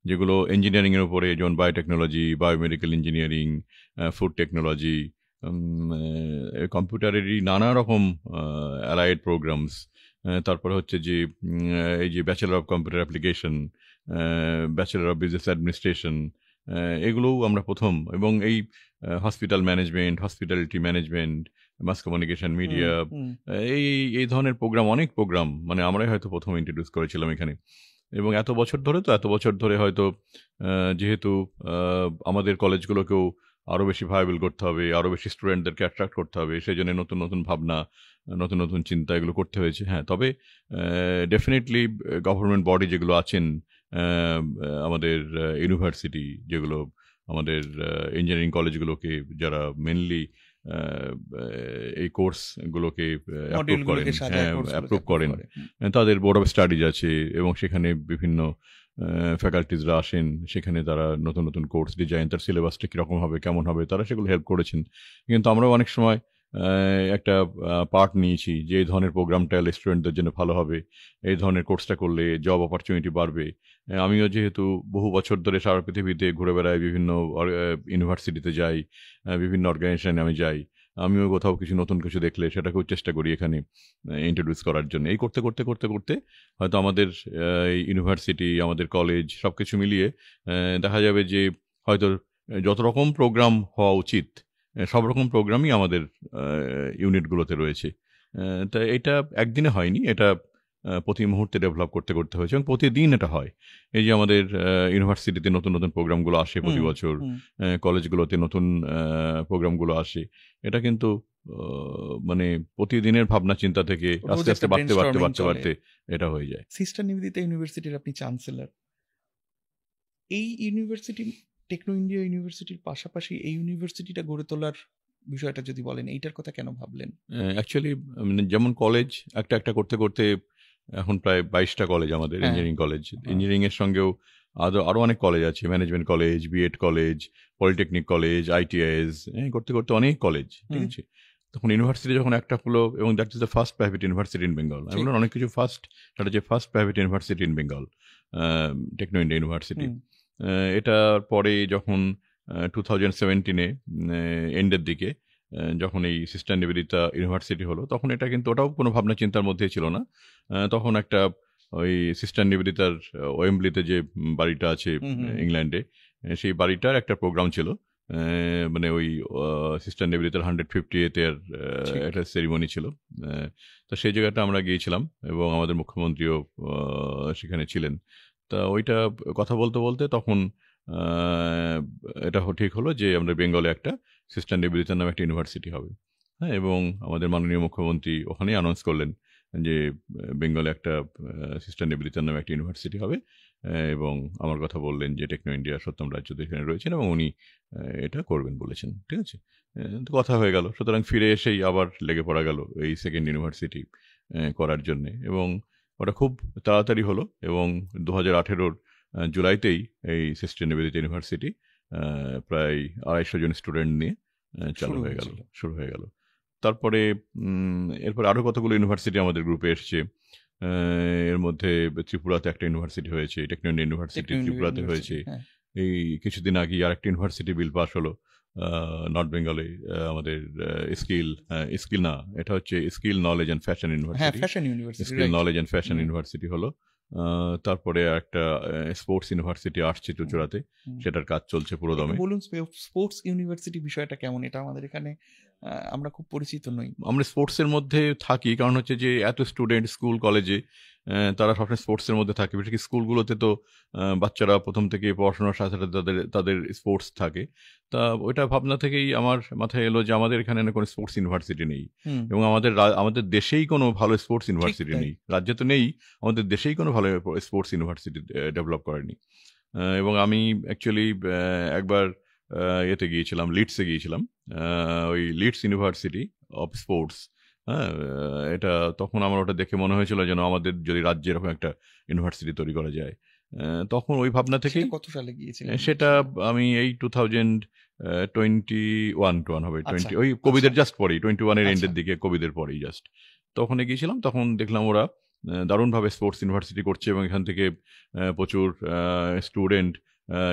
যেগুলো ইঞ্জিনিয়ারিংয়ের উপরে, যেমন biotechnology, biomedical engineering, food technology, কম্পিউটারেরই নানা রকম অ্যালাইড প্রোগ্রামস। তারপরে হচ্ছে যে এই যে bachelor of computer application, bachelor of business administration, এগুলোও আমরা প্রথম। এবং এই hospital management, hospitality management, mass communication, media, এই এই ধরনের প্রোগ্রাম, অনেক প্রোগ্রাম মানে আমরাই হয়তো প্রথম ইন্ট্রোডিউস করেছিলাম এখানে। এবং এত বছর ধরে হয়তো যেহেতু আমাদের কলেজগুলোকেও আরও বেশি ভায়াবল করতে হবে, আরও বেশি স্টুডেন্টদেরকে অ্যাট্রাক্ট করতে হবে, সেই জন্য নতুন নতুন ভাবনা, নতুন নতুন চিন্তা এগুলো করতে হয়েছে। হ্যাঁ, তবে ডেফিনেটলি গভর্নমেন্ট বডি যেগুলো আছেন, আমাদের ইউনিভার্সিটি যেগুলো, আমাদের ইঞ্জিনিয়ারিং কলেজগুলোকে যারা মেনলি এই কোর্সগুলোকে অ্যাপ্রুভ করেন, মডিউলগুলোকে সাজায়, হ্যাঁ কোর্সগুলোকে অ্যাপ্রুভ অ্যাপ্রুভ করেন, করে। তাদের বোর্ড অফ স্টাডিজ আছে এবং সেখানে বিভিন্ন ফ্যাকাল্টিজরা আসেন, সেখানে তারা নতুন নতুন কোর্স ডিজাইন, তার সিলেবাসটা কীরকম হবে, কেমন হবে, তারা সেগুলো হেল্প করেছেন। কিন্তু আমরাও অনেক সময় একটা পার্ট নিয়েছি যে এই ধরনের প্রোগ্রামটা এলে স্টুডেন্টদের জন্য ভালো হবে, এই ধরনের কোর্সটা করলে জব অপরচুনিটি বাড়বে। আমিও যেহেতু বহু বছর ধরে সারা পৃথিবীতে ঘুরে বেড়াই, বিভিন্ন ইউনিভার্সিটিতে যাই, বিভিন্ন অর্গানাইজেশনে আমি যাই, আমিও কোথাও কিছু নতুন কিছু দেখলে সেটাকেও চেষ্টা করি এখানে ইন্ট্রোডিউস করার জন্য। এই করতে করতে করতে করতে হয়তো আমাদের ইউনিভার্সিটি, আমাদের কলেজ সব কিছু মিলিয়ে দেখা যাবে যে হয়তো যত রকম প্রোগ্রাম হওয়া উচিত সব রকম প্রোগ্রামই আমাদের ইউনিটগুলোতে রয়েছে। তা এটা একদিনে হয়নি, এটা প্রতি মুহূর্তে ডেভেলপ করতে করতে হয়েছে এবং প্রতিদিন এটা হয়। এই যে আমাদের ইউনিভার্সিটিতে নতুন নতুন প্রোগ্রামগুলো আসে প্রতি বছর, কলেজগুলোতে নতুন প্রোগ্রামগুলো আসে, এটা কিন্তু মানে প্রতিদিনের ভাবনা চিন্তা থেকে আস্তে আস্তে বাড়তে বাড়তে বাড়তে বাড়তে এটা হয়ে যায়। সিস্টার নিবেদিতা ইউনিভার্সিটির আপনি চ্যান্সেলর। এই ইউনিভার্সিটি, টেকনো ইন্ডিয়া ইউনিভার্সিটির পাশাপাশি এই ইউনিভার্সিটিটা গড়ে তোলার বিষয়টা যদি বলেন, এইটার কথা কেন ভাবলেন? অ্যাকচুয়ালি যেমন কলেজ একটা একটা করতে করতে এখন প্রায় 22টা কলেজ আমাদের, ইঞ্জিনিয়ারিং কলেজ। ইঞ্জিনিয়ারিংয়ের সঙ্গেও আরও অনেক কলেজ আছে, management college, BEd college, polytechnic college, ITIs, করতে করতে অনেক কলেজ, ঠিক আছে। তখন ইউনিভার্সিটি যখন একটা হলো, এবং that is the first private university in Bengal. আমি বললাম অনেক কিছু ফার্স্ট, সেটা হচ্ছে first private university in Bengal, techno India university. এটার পরে যখন 2017 এন্ডের দিকে যখন এই সিস্টার নিবেদিতা ইউনিভার্সিটি হলো, তখন এটা কিন্তু ওটাও কোনো ভাবনা চিন্তার মধ্যে ছিল না। তখন একটা ওই সিস্টার নিবেদিতার ওয়েম্বলিতে যে বাড়িটা আছে ইংল্যান্ডে, সেই বাড়িটার একটা প্রোগ্রাম ছিল, মানে ওই সিস্টার নিবেদিতার 150th একটা সেরিমনি ছিল। তো সেই জায়গাটা আমরা গিয়েছিলাম এবং আমাদের মুখ্যমন্ত্রীও সেখানে ছিলেন। তা ওইটা কথা বলতে বলতে তখন এটা ঠিক হলো যে আমরা বেঙ্গলে একটা সিস্টার নিবেদিতা নামে একটা ইউনিভার্সিটি হবে। হ্যাঁ, এবং আমাদের মাননীয় মুখ্যমন্ত্রী ওখানেই অ্যানাউন্স করলেন যে বেঙ্গলে একটা সিস্টার নিবেদিতা নামে একটা ইউনিভার্সিটি হবে, এবং আমার কথা বললেন যে টেকনো ইন্ডিয়া সত্যম রাজ্য এখানে রয়েছেন এবং উনি এটা করবেন বলেছেন, ঠিক আছে। তো কথা হয়ে গেল, সুতরাং ফিরে এসেই আবার লেগে পড়া গেল এই সেকেন্ড ইউনিভার্সিটি করার জন্যে, এবং ওটা খুব তাড়াতাড়ি হলো এবং 2018 জুলাইতেই এই সিস্টার নিবেদিতা ইউনিভার্সিটি প্রায় 250 জন স্টুডেন্ট নিয়ে শুরু হয়ে গেল। তারপরে এরপর আরও কতগুলো ইউনিভার্সিটি আমাদের গ্রুপে এসছে। এর মধ্যে ত্রিপুরাতে একটা ইউনিভার্সিটি হয়েছে, টেকনো ইন্ডিয়া ইউনিভার্সিটি ত্রিপুরাতে হয়েছে। এই কিছুদিন আগে আর একটা ইউনিভার্সিটি বিল পাস হলো নর্থ বেঙ্গলে, আমাদের স্কিল না, এটা হচ্ছে skill knowledge and fashion university, skill knowledge and fashion university হলো। তারপরে একটা স্পোর্টস ইউনিভার্সিটি আসছে চুচুড়াতে, সেটার কাজ চলছে পুরোদমে। বলুন স্পোর্টস ইউনিভার্সিটি বিষয়টা কেমন? এটা আমাদের এখানে আমরা খুব পরিচিত নই। আমরা স্পোর্টসের মধ্যে থাকি, কারণ হচ্ছে যে এত স্টুডেন্ট স্কুল কলেজে, তারা সবসময় স্পোর্টসের মধ্যে থাকে। বিশেষ করে স্কুলগুলোতে তো বাচ্চারা প্রথম থেকে পড়াশোনার সাথে সাথে তাদের স্পোর্টস থাকে। তা ওইটা ভাবনা থেকেই আমার মাথায় এলো যে আমাদের এখানে কোনো স্পোর্টস ইউনিভার্সিটি নেই, এবং আমাদের দেশেই কোনো ভালো স্পোর্টস ইউনিভার্সিটি নেই। রাজ্যে তো নেই, আমাদের দেশেই কোনো ভালো স্পোর্টস ইউনিভার্সিটি ডেভেলপ করেনি। এবং আমি অ্যাকচুয়ালি একবার এতে গিয়েছিলাম, লিডসে গিয়েছিলাম, ওই লিডস ইউনিভার্সিটি অফ স্পোর্টস। হ্যাঁ, এটা তখন আমার ওটা দেখে মনে হয়েছিল যেন আমাদের যদি রাজ্যে এরকম একটা ইউনিভার্সিটি তৈরি করা যায়। তখন ওই ভাবনা থেকেই। কত সালে গিয়েছিলেন? সেটা আমি এই 2021 হবে, 20 ওই কোভিডের জাস্ট পরেই, 21-এর এন্ডের দিকে, কোভিডের পরেই জাস্ট তখন গিয়েছিলাম। তখন দেখলাম ওরা দারুণভাবে স্পোর্টস ইউনিভার্সিটি করছে এবং এখান থেকে প্রচুর স্টুডেন্ট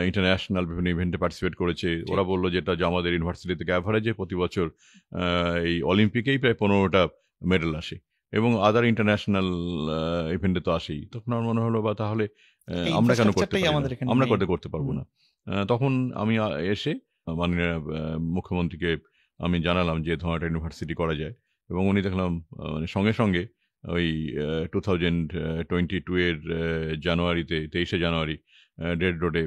ইন্টারন্যাশনাল বিভিন্ন ইভেন্টে পার্টিসিপেট করেছে। ওরা বললো যেটা যে আমাদের ইউনিভার্সিটি থেকে অ্যাভারেজে প্রতি বছর এই অলিম্পিকেই প্রায় 15টা মেডেল আসে এবং আদার ইন্টারন্যাশনাল ইভেন্টে তো আসেই। তখন আমার মনে হলো বা তাহলে আমরা কেন করতে পারবো না। তখন আমি এসে মাননীয় মুখ্যমন্ত্রীকে আমি জানালাম যে ধরনের ইউনিভার্সিটি করা যায়, এবং উনি দেখলাম সঙ্গে সঙ্গে ওই 2022-এর জানুয়ারিতে, 23শে জানুয়ারি রেড রোডে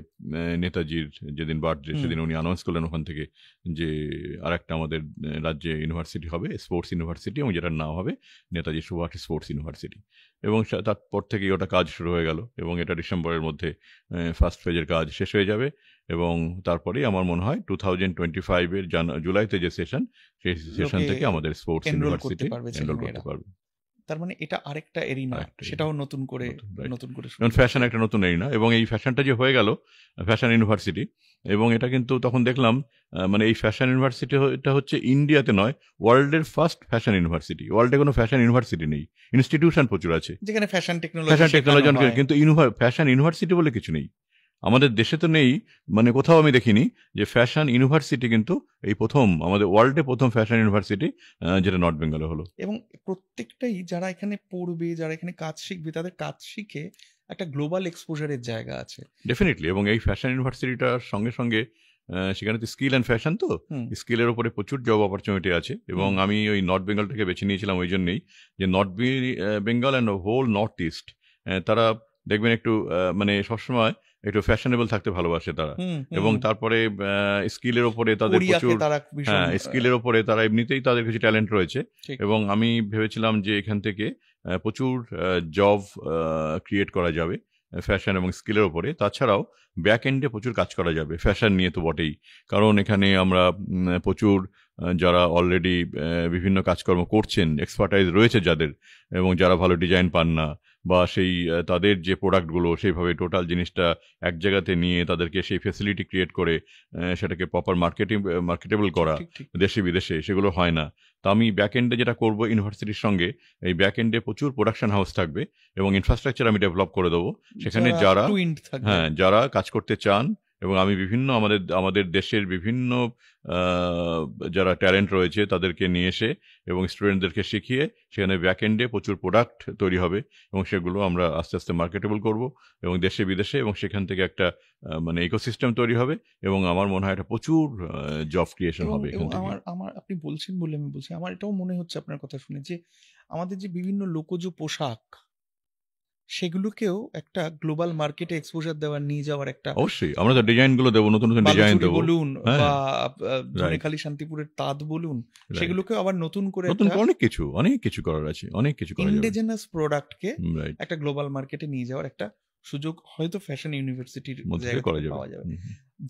নেতাজির যেদিন বার্থডে সেদিন উনি অ্যানাউন্স করলেন ওখান থেকে যে আরেকটা আমাদের রাজ্যে ইউনিভার্সিটি হবে, স্পোর্টস ইউনিভার্সিটি, এবং যেটার নাম হবে নেতাজি সুভাষ স্পোর্টস ইউনিভার্সিটি। এবং তারপর থেকেই ওটা কাজ শুরু হয়ে গেল, এবং এটা ডিসেম্বরের মধ্যে ফার্স্ট ফেজের কাজ শেষ হয়ে যাবে। এবং তারেই আমার মনে হয় 2025-এর জুলাইতে যে সেশন, সেই সেশন থেকে আমাদের স্পোর্টস ইউনিভার্সিটি এনরোল করতে পারবে। তার মানে এটা আরেকটা এরিনা, সেটাও নতুন করে ফ্যাশন একটা নতুন এরিনা। এবং এই ফ্যাশনটা যে হয়ে গেল ফ্যাশন ইউনিভার্সিটি, এবং এটা কিন্তু তখন দেখলাম মানে এই ফ্যাশন ইউনিভার্সিটিটা হচ্ছে ইন্ডিয়াতে নয়, ওয়ার্ল্ডের ফার্স্ট ফ্যাশন ইউনিভার্সিটি। ওয়ার্ল্ডে কোনো ফ্যাশন ইউনিভার্সিটি নেই, ইনস্টিটিউশন প্রচুর আছে যেখানে ফ্যাশন টেকনোলজি, কিন্তু ফ্যাশন ইউনিভার্সিটি বলে কিছু নেই। আমাদের দেশে তো নেই, মানে কোথাও আমি দেখিনি যে ফ্যাশন ইউনিভার্সিটি, কিন্তু এই প্রথম আমাদের ওয়ার্ল্ডে প্রথম ফ্যাশন ইউনিভার্সিটি যেটা নর্থ বেঙ্গলে হলো। এবং প্রত্যেকটাই যারা এখানে পড়বে, যারা এখানে কাজ শিখবে, তাদের কাজ শিখে একটা গ্লোবাল এক্সপোজারের জায়গা আছে ডেফিনেটলি। এবং এই ফ্যাশন ইউনিভার্সিটিটার সঙ্গে সঙ্গে সেখানে তো স্কিল অ্যান্ড ফ্যাশন, তো স্কিলের উপরে প্রচুর জব অপরচুনিটি আছে। এবং আমি ওই নর্থ বেঙ্গলটাকে বেছে নিয়েছিলাম ওই জন্যই যে north Bengal and whole north east, তারা দেখবেন একটু মানে সবসময় একটু ফ্যাশনেবল থাকতে ভালোবাসে তারা। এবং তারপরে স্কিলের ওপরে তাদের প্রচুর, স্কিলের ওপরে তারা এমনিতেই তাদের কিছু ট্যালেন্ট রয়েছে। এবং আমি ভেবেছিলাম যে এখান থেকে প্রচুর জব ক্রিয়েট করা যাবে ফ্যাশন এবং স্কিলের ওপরে। তাছাড়াও ব্যাক এন্ডে প্রচুর কাজ করা যাবে, ফ্যাশন নিয়ে তো বটেই, কারণ এখানে আমরা প্রচুর যারা অলরেডি বিভিন্ন কাজকর্ম করছেন, এক্সপার্টাইজ রয়েছে যাদের, এবং যারা ভালো ডিজাইন পান না, বা সেই তাদের যে প্রোডাক্টগুলো সেইভাবে টোটাল জিনিসটা এক জায়গাতে নিয়ে তাদেরকে সেই ফ্যাসিলিটি ক্রিয়েট করে সেটাকে প্রপার মার্কেটেবল করা দেশে বিদেশে, সেগুলো হয় না। তো আমি ব্যাক এন্ডে যেটা করবো ইউনিভার্সিটির সঙ্গে, এই ব্যাক এন্ডে প্রচুর প্রোডাকশন হাউস থাকবে এবং ইনফ্রাস্ট্রাকচার আমি ডেভেলপ করে দেবো সেখানে, যারা কাজ করতে চান। এবং আমি বিভিন্ন আমাদের দেশের বিভিন্ন যারা ট্যালেন্ট রয়েছে তাদেরকে নিয়ে এসে এবং স্টুডেন্টদেরকে শিখিয়ে সেখানে ব্যাকএন্ডে প্রচুর প্রোডাক্ট তৈরি হবে, এবং সেগুলো আমরা আস্তে আস্তে মার্কেটেবল করব এবং দেশে বিদেশে, এবং সেখান থেকে একটা মানে ইকোসিস্টেম তৈরি হবে। এবং আমার মনে হয় এটা প্রচুর জব ক্রিয়েশন হবে। আমার আপনি বলছেন বলে আমি বলছি, আমার এটাও মনে হচ্ছে আপনার কথা শুনে যে আমাদের যে বিভিন্ন লোকজ পোশাক, সেগুলোকেও একটা গ্লোবাল মার্কেটে এক্সপোজার দেওয়ার, নিয়ে যাওয়ার একটা, অবশ্যই আমরা তো ডিজাইনগুলো দেবো, নতুন নতুন ডিজাইন দেবো বলুন, বা ধনেখালি শান্তিপুরের তাঁত বলুন, সেগুলোকে আবার নতুন করে অনেক কিছু করার আছে, অনেক কিছু করা যাবে। ইন্ডিজিনাস প্রোডাক্টকে একটা গ্লোবাল মার্কেটে নিয়ে যাওয়ার একটা সুযোগ হয়তো ফ্যাশন ইউনিভার্সিটির জায়গা থেকে পাওয়া যাবে।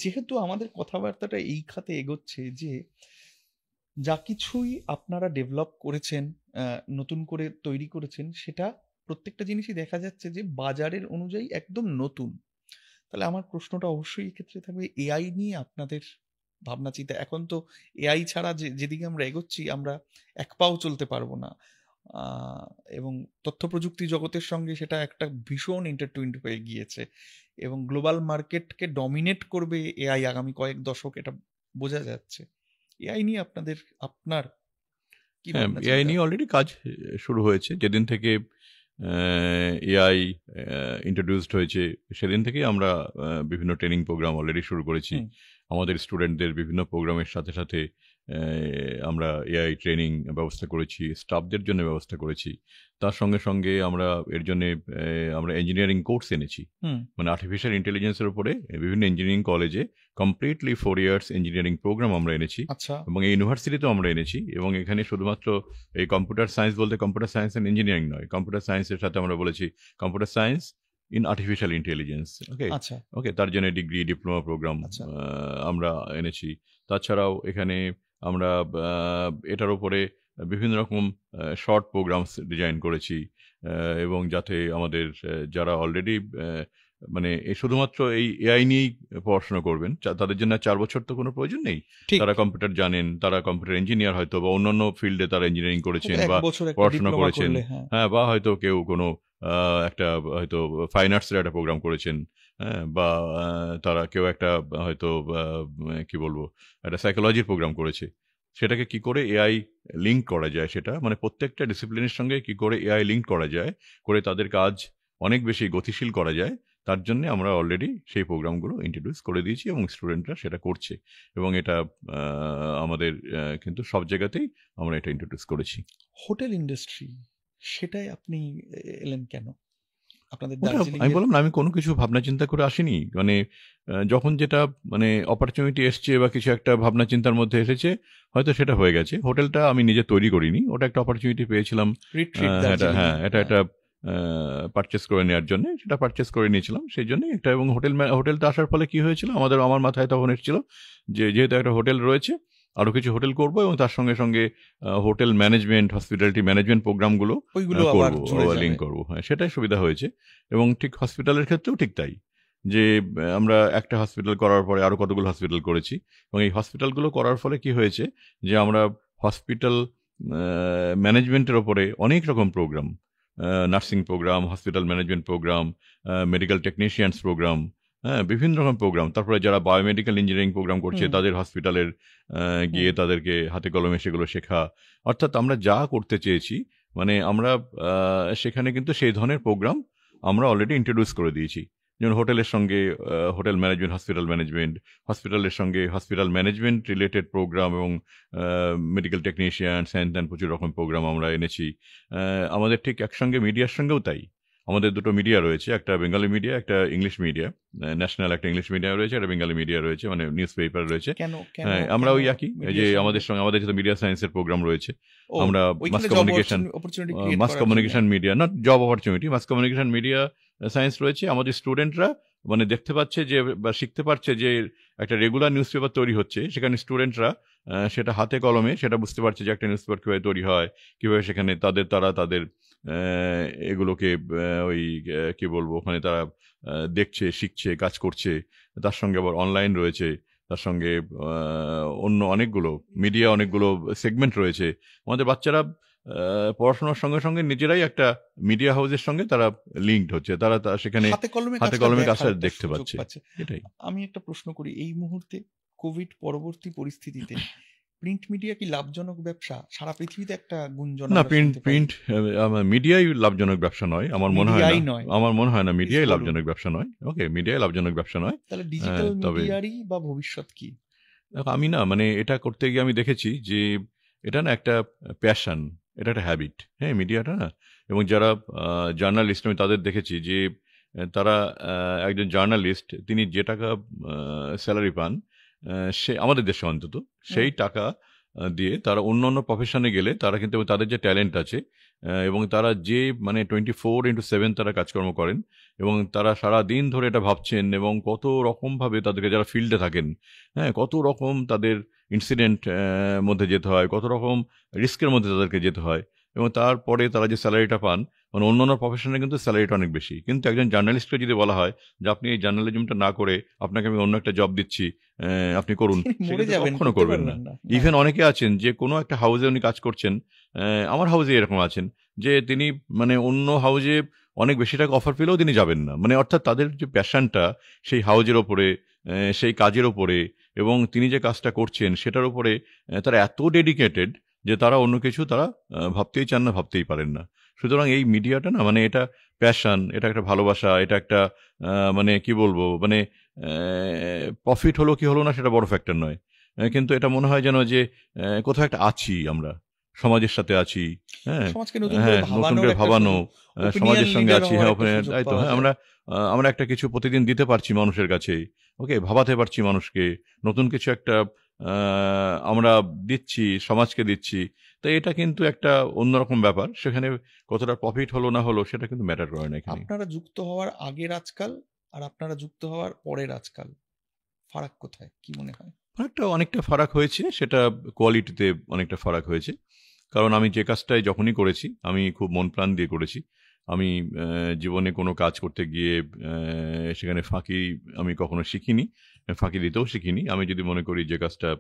যেহেতু আমাদের কথাবার্তাটা এই খাতে এগোচ্ছে যে যা কিছুই আপনারা ডেভেলপ করেছেন, নতুন করে তৈরি করেছেন, সেটা প্রত্যেকটা জিনিসই দেখা যাচ্ছে যে বাজারের অনুযায়ী একদম নতুন। তাহলে আমার প্রশ্নটা অবশ্যই এক্ষেত্রে থাকবে, এআই নিয়ে আপনাদের ভাবনা চিন্তা। এখন তো এআই ছাড়া যেদিকে আমরা এগোচ্ছি, আমরা এক পাও চলতে পারবো না, এবং তথ্য প্রযুক্তি জগতের সঙ্গে সেটা একটা ভীষণ ইন্টারটুইন্ড হয়ে গিয়েছে, এবং গ্লোবাল মার্কেটকে ডমিনেট করবে এআই আগামী কয়েক দশক, এটা বোঝা যাচ্ছে। এআই নিয়ে আপনার কি? এআই নিয়ে অলরেডি কাজ শুরু হয়েছে। যেদিন থেকে এআই ইন্ট্রোডিউসড হয়েছে সেদিন থেকেই আমরা বিভিন্ন ট্রেনিং প্রোগ্রাম অলরেডি শুরু করেছি। আমাদের স্টুডেন্টদের বিভিন্ন প্রোগ্রামের সাথে সাথে আমরা এআই ট্রেনিং ব্যবস্থা করেছি, স্টাফদের জন্য ব্যবস্থা করেছি। তার সঙ্গে সঙ্গে আমরা এর জন্য আমরা ইঞ্জিনিয়ারিং কোর্স এনেছি, মানে আর্টিফিশিয়াল ইন্টেলিজেন্সের উপরে বিভিন্ন ইঞ্জিনিয়ারিং কলেজে কমপ্লিটলি 4 years ইঞ্জিনিয়ারিং প্রোগ্রাম আমরা এনেছি, এবং এই ইউনিভার্সিটিতেও আমরা এনেছি। এবং এখানে শুধুমাত্র এই কম্পিউটার সায়েন্স বলতে কম্পিউটার সায়েন্স অ্যান্ড ইঞ্জিনিয়ারিং নয়, কম্পিউটার সায়েন্সের সাথে আমরা বলেছি computer science in artificial intelligence. Okay, তার জন্য ডিগ্রি ডিপ্লোমা প্রোগ্রাম আমরা এনেছি। তাছাড়াও এখানে আমরা এটার উপরে বিভিন্ন রকম শর্ট প্রোগ্রামস ডিজাইন করেছি, এবং যাতে আমাদের যারা অলরেডি মানে শুধুমাত্র এই এআই নিয়েই পড়াশোনা করবেন তাদের জন্য 4 বছর তো কোনো প্রয়োজন নেই। তারা কম্পিউটার জানেন, তারা কম্পিউটার ইঞ্জিনিয়ার হয়তো, বা অন্যান্য ফিল্ডে তারা ইঞ্জিনিয়ারিং করেছেন বা পড়াশোনা করেছেন, হ্যাঁ, বা হয়তো কেউ কোনো একটা হয়তো ফাইন আর্টসের একটা প্রোগ্রাম করেছেন, হ্যাঁ, বা তারা কেউ একটা হয়তো কি বলবো একটা সাইকোলজির প্রোগ্রাম করেছে। সেটাকে কি করে এআই লিঙ্ক করা যায়, সেটা মানে প্রত্যেকটা ডিসিপ্লিনের সঙ্গে কি করে এআই লিঙ্ক করা যায়, করে তাদের কাজ অনেক বেশি গতিশীল করা যায়, তার জন্য আমরা অলরেডি সেই প্রোগ্রামগুলো ইন্ট্রোডিউস করে দিয়েছি এবং স্টুডেন্টরা সেটা করছে। এবং এটা আমাদের কিন্তু সব জায়গাতেই আমরা এটা ইন্ট্রোডিউস করেছি। হোটেল ইন্ডাস্ট্রি, সেটাই আপনি এলেন কেন? আপনাদের ওটা দার্জিলিং আমি বললাম না, আমি কোনো কিছু ভাবনা চিন্তা করে আসিনি। মানে যখন যেটা মানে অপরচুনিটি এসছে বা কিছু একটা ভাবনা চিন্তার মধ্যে এসেছে, হয়তো সেটা হয়ে গেছে। হোটেলটা আমি নিজে তৈরি করিনি, ওটা একটা অপরচুনিটি পেয়েছিলাম। রিট্রিট এটা দার্জিলিং হ্যাঁ, এটা একটা পারচেস করে নেওয়ার জন্য, সেটা পারচেস করে নিয়েছিলাম সেই জন্যই একটা। এবং হোটেলটা আসার ফলে কি হয়েছিল, আমার মাথায় তখন এসেছিল যে যেহেতু একটা হোটেল রয়েছে, আরও কিছু হোটেল করব এবং তার সঙ্গে সঙ্গে হোটেল ম্যানেজমেন্ট, হসপিটালিটি ম্যানেজমেন্ট প্রোগ্রামগুলো ওইগুলো আবার করবো, জুড়ে যাবে। লিঙ্ক করবো। হ্যাঁ, সেটাই সুবিধা হয়েছে। এবং ঠিক হসপিটালের ক্ষেত্রেও ঠিক তাই, যে আমরা একটা হসপিটাল করার পরে আরও কতগুলো হসপিটাল করেছি। এবং এই হসপিটালগুলো করার ফলে কি হয়েছে, যে আমরা হসপিটাল ম্যানেজমেন্টের ওপরে অনেক রকম program, nursing program, hospital management program, medical technicians program, হ্যাঁ, বিভিন্ন রকম প্রোগ্রাম। তারপরে যারা বায়োমেডিক্যাল ইঞ্জিনিয়ারিং প্রোগ্রাম করছে তাদের হসপিটালের গিয়ে তাদেরকে হাতে কলমে সেগুলো শেখা। অর্থাৎ আমরা যা করতে চেয়েছি, মানে আমরা সেখানে কিন্তু সেই ধরনের প্রোগ্রাম আমরা অলরেডি ইন্ট্রোডিউস করে দিয়েছি। যেমন হোটেলের সঙ্গে হোটেল ম্যানেজমেন্ট, হসপিটাল ম্যানেজমেন্ট, হসপিটালের সঙ্গে হসপিটাল ম্যানেজমেন্ট রিলেটেড প্রোগ্রাম এবং মেডিকেল টেকনিশিয়ান, স্যান প্রচুর রকম প্রোগ্রাম আমরা এনেছি। আমাদের ঠিক একসঙ্গে মিডিয়ার সঙ্গেও তাই। আমাদের দুটো মিডিয়া রয়েছে, একটা বেঙ্গলি মিডিয়া, একটা ইংলিশ মিডিয়া। ন্যাশনাল একটা ইংলিশ মিডিয়া রয়েছে, একটা বেঙ্গলি মিডিয়া রয়েছে, মানে নিউজ পেপার রয়েছে। কেন হ্যাঁ, আমরা ওই একই, যে আমাদের যেহেতু মিডিয়া সায়েন্সের প্রোগ্রাম রয়েছে, আমরা mass communication media, not job opportunity, mass communication media science রয়েছে। আমাদের স্টুডেন্টরা মানে দেখতে পাচ্ছে যে, বা শিখতে পারছে যে একটা রেগুলার নিউজ পেপার তৈরি হচ্ছে, সেখানে স্টুডেন্টরা সেটা হাতে কলমে সেটা বুঝতে পারছে যে একটা নিউজ পেপার কীভাবে তৈরি হয়, কীভাবে সেখানে তাদের এগুলোকে ওই কি বলবো, ওখানে তারা দেখছে, শিখছে, কাজ করছে। তার সঙ্গে আবার অনলাইন রয়েছে, তার সঙ্গে অন্য অনেকগুলো সেগমেন্ট রয়েছে। আমাদের বাচ্চারা পড়াশোনার সঙ্গে সঙ্গে নিজেরাই একটা মিডিয়া হাউসের সঙ্গে তারা লিঙ্কড হচ্ছে, তারা সেখানে হাতে কলমে কাজটা দেখতে পাচ্ছে। এটাই আমি একটা প্রশ্ন করি, এই মুহূর্তে কোভিড পরবর্তী পরিস্থিতিতে প্রিন্ট মিডিয়া কি লাভজনক ব্যবসা? সারা পৃথিবীতে একটা গুঞ্জন। না, প্রিন্ট মিডিয়াই লাভজনক ব্যবসা নয়, আমার মনে হয় না মিডিয়াই লাভজনক ব্যবসা নয়। ওকে, মিডিয়াই লাভজনক ব্যবসা নয়। তাহলে ডিজিটাল মিডিয়ারই বা ভবিষ্যৎ কি? আমি না, মানে এটা করতে গিয়ে আমি দেখেছি যে এটা না একটা প্যাশন, এটা একটা হ্যাবিট। হ্যাঁ, মিডিয়াটা না। এবং যারা জার্নালিস্ট, আমি তাদের দেখেছি যে তারা একজন জার্নালিস্ট, তিনি যে টাকা স্যালারি পান, সে আমাদের দেশে অন্তত সেই টাকা দিয়ে তারা অন্য প্রফেশনে গেলে তারা কিন্তু তাদের যে ট্যালেন্ট আছে এবং তারা যে মানে 24/7 তারা কাজকর্ম করেন এবং তারা সারা দিন ধরে এটা ভাবছেন এবং কত রকমভাবে তাদেরকে, যারা ফিল্ডে থাকেন, হ্যাঁ, কত রকম তাদের ইনসিডেন্ট মধ্যে যেতে হয়, কত রকম রিস্কের মধ্যে তাদেরকে যেতে হয়, এবং তারপরে তারা যে স্যালারিটা পান, মানে অন্য প্রফেশনে কিন্তু স্যালারিটা অনেক বেশি। কিন্তু একজন জার্নালিস্টকে যদি বলা হয় যে আপনি এই জার্নালিজমটা না করে আপনাকে আমি অন্য একটা জব দিচ্ছি, আপনি করুন, কখনো করবেন না। ইভেন অনেকে আছেন যে কোনো একটা হাউসে উনি কাজ করছেন, আমার হাউসে এরকম আছেন যে তিনি মানে অন্য হাউসে অনেক বেশি টাকা অফার পেলেও তিনি যাবেন না। মানে অর্থাৎ তাদের যে প্যাশনটা সেই হাউজের ওপরে, সেই কাজের ওপরে, এবং তিনি যে কাজটা করছেন সেটার উপরে তারা এত ডেডিকেটেড যে তারা অন্য কিছু তারা ভাবতেই চান না, ভাবতেই পারেন না। সুতরাং এই মিডিয়াটা না, মানে এটা প্যাশন, এটা একটা ভালোবাসা, এটা একটা মানে কি বলবো, মানে প্রফিট হলো কি হলো না সেটা বড় ফ্যাক্টর নয়, কিন্তু এটা মনে হয় যেন যে কোথাও একটা আছি, আমরা সমাজের সাথে আছি, হ্যাঁ, নতুন করে ভাবানো, সমাজের সঙ্গে আছি, হ্যাঁ, তাই তো। হ্যাঁ, আমরা একটা কিছু প্রতিদিন দিতে পারছি মানুষের কাছে, ওকে, ভাবাতে পারছি মানুষকে, নতুন কিছু একটা আমরা দিচ্ছি, সমাজকে দিচ্ছি। তো এটা কিন্তু একটা অন্যরকম ব্যাপার। সেখানে কতটা প্রফিট হলো না হলো সেটা কিন্তু ম্যাটার করে না এখানে। আপনারা যুক্ত হওয়ার আগের আজকাল আর আপনারা যুক্ত হওয়ার পরের আজকাল ফারাক কোথায়, কি মনে হয়? অনেকটা ফারাক হয়েছে, সেটা কোয়ালিটিতে অনেকটা ফারাক হয়েছে। কারণ আমি যে কাজটাই যখনই করেছি আমি খুব মন প্রাণ দিয়ে করেছি। আমি জীবনে কোনো কাজ করতে গিয়ে সেখানে ফাঁকি আমি কখনো শিখিনি, ফাঁকি দিতেও শিখিনি। আমি যদি মনে করি যে কাজটা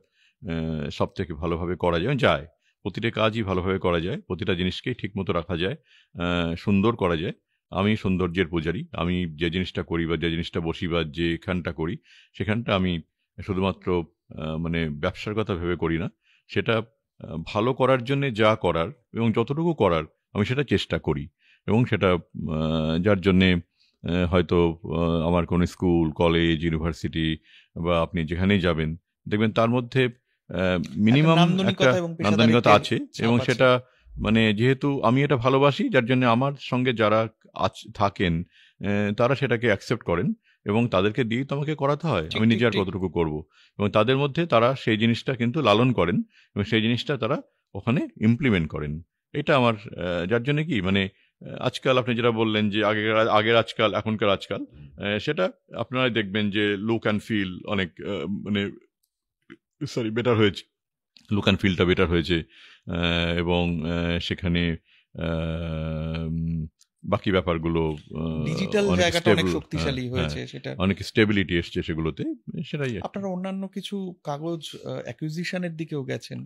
সব থেকে ভালোভাবে করা যায়, প্রতিটা কাজই ভালোভাবে করা যায়, প্রতিটা জিনিসকেই ঠিকমতো রাখা যায়, সুন্দর করা যায়। আমি সৌন্দর্যের পূজারী। আমি যে জিনিসটা করি বা যে জিনিসটা বসি বা যেখানটা করি সেখানটা আমি শুধুমাত্র মানে ব্যবসার কথা ভেবে করি না, সেটা ভালো করার জন্যে যা করার এবং যতটুকু করার আমি সেটা চেষ্টা করি। এবং সেটা যার জন্যে হয়তো আমার কোনো স্কুল, কলেজ, ইউনিভার্সিটি বা আপনি যেখানেই যাবেন দেখবেন তার মধ্যে মিনিমাম একটা নান্দনিকতা আছে। এবং সেটা মানে যেহেতু আমি এটা ভালোবাসি, যার জন্য আমার সঙ্গে যারা থাকেন তারা সেটাকে অ্যাকসেপ্ট করেন এবং তাদেরকে দিয়েই তো আমাকে করাতে হয়, ঠিক আমি ঠিক নিজে আর ঠিক কতটুকু করব। এবং তাদের মধ্যে তারা সেই জিনিসটা কিন্তু লালন করেন এবং সেই জিনিসটা তারা ওখানে ইমপ্লিমেন্ট করেন। এটা আমার যার জন্য কি মানে আজকাল আপনি যেটা বললেন যে আগের আজকাল এখনকার আজকাল, সেটা আপনারা দেখবেন যে লুক অ্যান্ড ফিল অনেক মানে বেটার হয়েছে, লুক অ্যান্ড ফিলটা বেটার হয়েছে। এবং সেখানে বাকি ব্যাপারগুলো ডিজিটাল অনেক জায়গাটা অনেক স্টেবল, শক্তিশালী হ্যাঁ হয়েছে সেটা। অনেক স্টেবিলিটি এসছে সেগুলোতে, সেটাই আর কি। আপনারা অন্যান্য কিছু কাগজ অ্যাকুইজিশনের দিকেও গেছেন,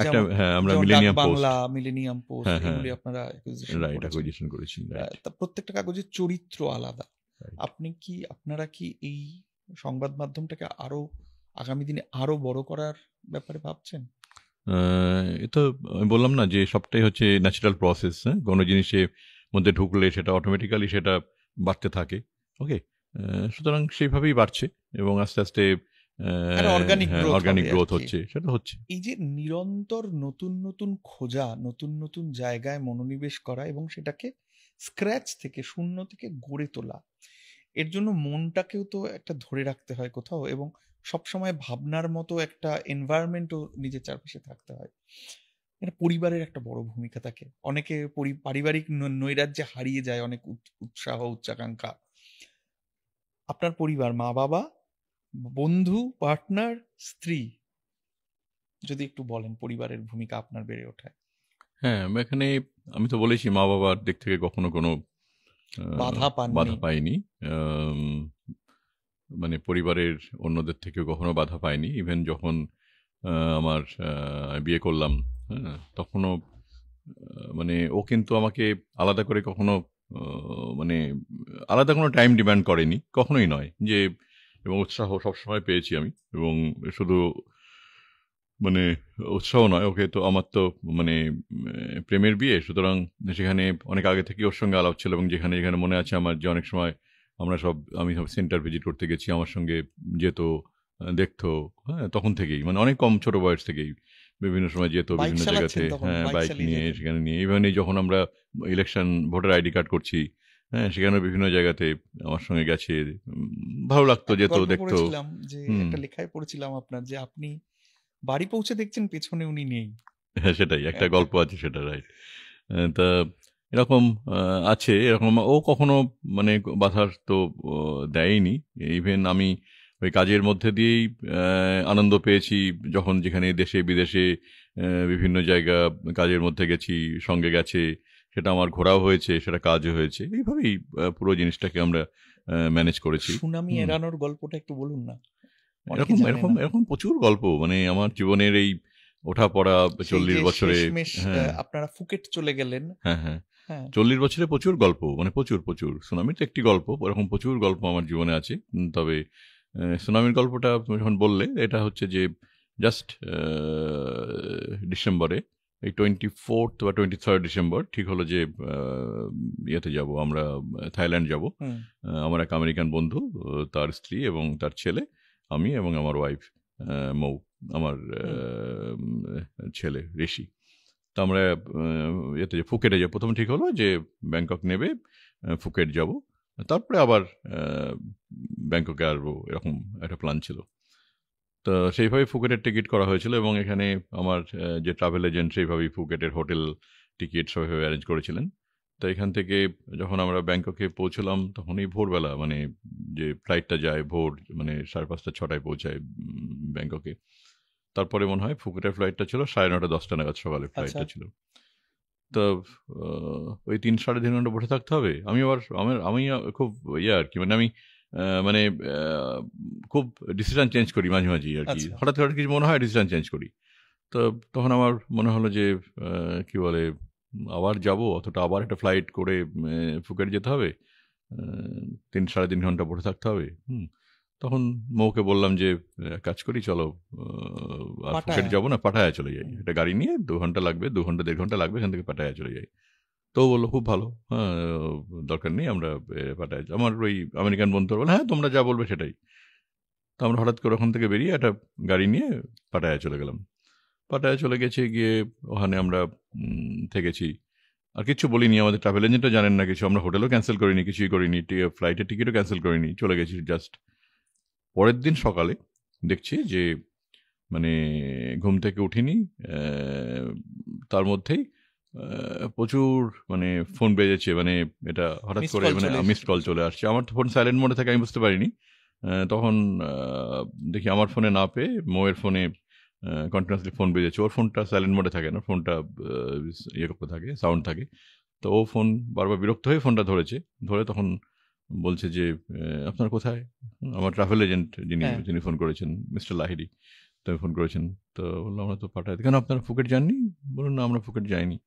একটা যেমন হ্যাঁ আমরা যেমন ডাক millennium post, Bangla, millennium post, হ্যাঁ হ্যাঁ এগুলি আপনারা অ্যাকুইজিশন রাইট করেছেন। অ্যাকুইজিশন করেছি, রাইট তা প্রত্যেকটা কাগজের চরিত্র আলাদা। রাইট। আপনারা কি এই সংবাদ মাধ্যমটাকে আরো আগামী দিনে আরো বড় করার ব্যাপারে ভাবছেন? এ তো আমি বললাম না যে সবটাই হচ্ছে ন্যাচারাল প্রসেস, হ্যাঁ কোনো জিনিসের মধ্যে ঢুকলে সেটা অটোমেটিক্যালি সেটা বাড়তে থাকে। ওকে, সুতরাং সেইভাবেই বাড়ছে এবং আস্তে আস্তে একটা অর্গানিক হ্যাঁ গ্রোথ অর্গানিক হবে আর গ্রোথ কি। হচ্ছে, সেটা হচ্ছে। এই যে নিরন্তর নতুন নতুন খোঁজা, নতুন নতুন জায়গায় মনোনিবেশ করা এবং সেটাকে স্ক্র্যাচ থেকে, শূন্য থেকে গড়ে তোলা, এর জন্য মনটাকেও তো একটা ধরে রাখতে হয় কোথাও, এবং সবসময় ভাবনার মতো একটা এনভায়রনমেন্টও নিজের চারপাশে থাকতে হয়। এটা পরিবারের একটা বড় ভূমিকা থাকে। অনেকে পারিবারিক নৈরাজ্যে হারিয়ে যায় অনেক উৎসাহ, উচ্চাকাঙ্ক্ষা। আপনার পরিবার, মা বাবা, বন্ধু, পার্টনার, স্ত্রী, যদি একটু বলেন পরিবারের ভূমিকা আপনার বেড়ে ওঠায়। হ্যাঁ এখানে আমি তো বলেছি মা বাবার দিক থেকে কখনো কোনো বাধা বাধা পাননি? পাইনি, মানে পরিবারের অন্যদের থেকেও কখনো বাধা পাইনি। ইভেন যখন আমার বিয়ে করলাম, হ্যাঁ তখনও মানে ও কিন্তু আমাকে আলাদা করে কখনো মানে আলাদা কোনো টাইম ডিমান্ড করেনি, কখনোই নয় যে। এবং উৎসাহ সবসময় পেয়েছি আমি, এবং শুধু মানে উৎসাহ নয়, ওকে তো আমার তো মানে প্রেমের বিয়ে, সুতরাং সেখানে অনেক আগে থেকে ওর সঙ্গে আলাপ ছিল। এবং যেখানে যেখানে মনে আছে আমার যে অনেক সময় আমি সব সেন্টার ভিজিট করতে গেছি, আমার সঙ্গে যেত, দেখতো, হ্যাঁ তখন থেকেই মানে অনেক কম ছোট বয়স থেকেই বিভিন্ন সময় যেত বাইক বিভিন্ন জায়গাতে, চালাচ্ছেন তখন, হ্যাঁ বাইক বাইক চালিয়ে নিয়ে যেতেন? সেখানে নিয়ে। ইভেন এই যখন আমরা ইলেকশন ভোটার আইডি কার্ড করছি, হ্যাঁ সেখানে বিভিন্ন জায়গাতে আমার সঙ্গে গেছে, ভালো লাগতো, একটা যেত, গল্প দেখতো। পড়েছিলাম যে, হুম, একটা লেখায় পড়েছিলাম আপনার, যে আপনি বাড়ি পৌঁছে দেখছেন পেছনে উনি নেই। হ্যাঁ সেটাই একটা গল্প আছে, সেটা রাইট। তা এরকম আছে, এরকম ও কখনো মানে বাধার তো দেয়নি। ইভেন আমি ওই কাজের মধ্যে দিয়েই আনন্দ পেয়েছি, যখন যেখানে দেশে বিদেশে বিভিন্ন জায়গা কাজের মধ্যে গেছি, সঙ্গে গেছে, সেটা আমার ঘোরাও হয়েছে, সেটা কাজও হয়েছে। এইভাবেই পুরো জিনিসটাকে আমরা ম্যানেজ করেছি। সুনামি হুম, এড়ানোর গল্পটা একটু বলুন না, অনেকে এরকম জানে এরকম না। এরকম প্রচুর গল্প মানে আমার জীবনের এই ওঠাপড়া সেই 40 যে বছরে। শেষমেশ হ্যাঁ আপনারা ফুকেট চলে গেলেন। হ্যাঁ হ্যাঁ হ্যাঁ, 40 বছরে প্রচুর গল্প, মানে প্রচুর প্রচুর। সুনামির তো একটি গল্প, ওরকম প্রচুর গল্প আমার জীবনে আছে। তবে সুনামির গল্পটা তুমি যখন বললে, এটা হচ্ছে যে জাস্ট ডিসেম্বরে এই 24th বা 23rd ডিসেম্বর ঠিক হলো যে ইয়েতে যাব আমরা, থাইল্যান্ড যাব। হুম, আমার এক আমেরিকান বন্ধু, তার স্ত্রী এবং তার ছেলে, আমি এবং আমার ওয়াইফ মৌ, আমার হুম। ছেলে ঋষি। তো আমরা ইয়েতে ফুকেটে যাব, প্রথমে ঠিক হলো যে ব্যাংকক নেবে, ফুকেট যাব, তারপরে আবার ব্যাংককে আসবো, এরকম একটা প্ল্যান ছিল। তো সেইভাবে ফুকেটের টিকিট করা হয়েছিল এবং এখানে আমার যে ট্রাভেল এজেন্ট সেইভাবেই ফুকেটের হোটেল টিকিট সবভাবে অ্যারেঞ্জ করেছিলেন। তো এখান থেকে যখন আমরা ব্যাংককে পৌঁছলাম তখনই ভোরবেলা, মানে যে ফ্লাইটটা যায় ভোর মানে 5:30 6টায় পৌঁছায় ব্যাংককে। তারপরে মনে হয় ফুকেটের ফ্লাইটটা ছিল 9:30 10টা নাগাদ সকালে আচ্ছা, ফ্লাইটটা ছিল। তো ওই 3 সাড়ে 3 ঘন্টা বসে থাকতে হবে। আমি আবার আমি খুব আর কি মানে আমি মানে খুব ডিসিশন চেঞ্জ করি মাঝে মাঝেই আর কি, আচ্ছা। হঠাৎ হঠাৎ কিছু মনে হয় ডিসিশন চেঞ্জ করি। তো তখন আমার মনে হলো যে কি বলে আবার যাব, অতটা আবার একটা ফ্লাইট করে ফুকেট যেতে হবে, 3 সাড়ে 3 ঘন্টা বসে থাকতে হবে। তখন মৌকে বললাম যে এক কাজ করি, চলো আর ফুকেট পাটায়া। যাবো না, পাটায়া চলে যাই, হুম। একটা গাড়ি নিয়ে 2 ঘন্টা লাগবে, 2 ঘন্টা 1.5 ঘন্টা লাগবে, এখান থেকে পাটায়া চলে যাই। তো ও বললো খুব ভালো, হ্যাঁ দরকার নেই, আমরা পাটায়া আমার ওই আমেরিকান বন্ধু বলে হ্যাঁ তোমরা যা বলবে সেটাই। তো আমরা হঠাৎ করে ওখান থেকে বেরিয়ে একটা গাড়ি নিয়ে পাটায়া চলে গেলাম। পাটায়া চলে গেছে, গিয়ে ওখানে আমরা থেকেছি। আর কিছু বলিনি, আমাদের ট্রাভেল এজেন্টও জানেন না কিছু, আমরা হোটেলও ক্যান্সেল করিনি, কিছুই করিনি, ফ্লাইটের টিকিটও ক্যান্সেল করিনি, চলে গেছি জাস্ট। পরের দিন সকালে দেখছি যে মানে ঘুম থেকে উঠিনি, তার মধ্যেই প্রচুর মানে ফোন বেজেছে, মানে এটা হঠাৎ Missed করে call মানে চলে মিসড এসেছে কল প্রচুর। চলে আসছে। আমার তো ফোন সাইলেন্ট মোডে থাকে, আমি বুঝতে পারিনি। তখন দেখি আমার ফোনে না পেয়ে মোয়ের ফোনে কন্টিনিউসলি ফোন বেজেছে। ওর ফোনটা সাইলেন্ট মোডে থাকে না, ফোনটা ইয়ে করতে থাকে, সাউন্ড থাকে। তো ও ফোন বারবার বিরক্ত হয়ে ফোনটা ধরেছে, ধরে তখন বলছে যে আপনার কোথায়? আমার ট্রাভেল এজেন্ট যিনি হ্যাঁ, যিনি ফোন করেছেন, মিস্টার লাহিড়ী, তো ফোন করেছেন। তো বললাম আমরা তো পাঠাই, কেন আপনারা ফুকেট যাননি? বলুন না আমরা ফুকেট যাইনি।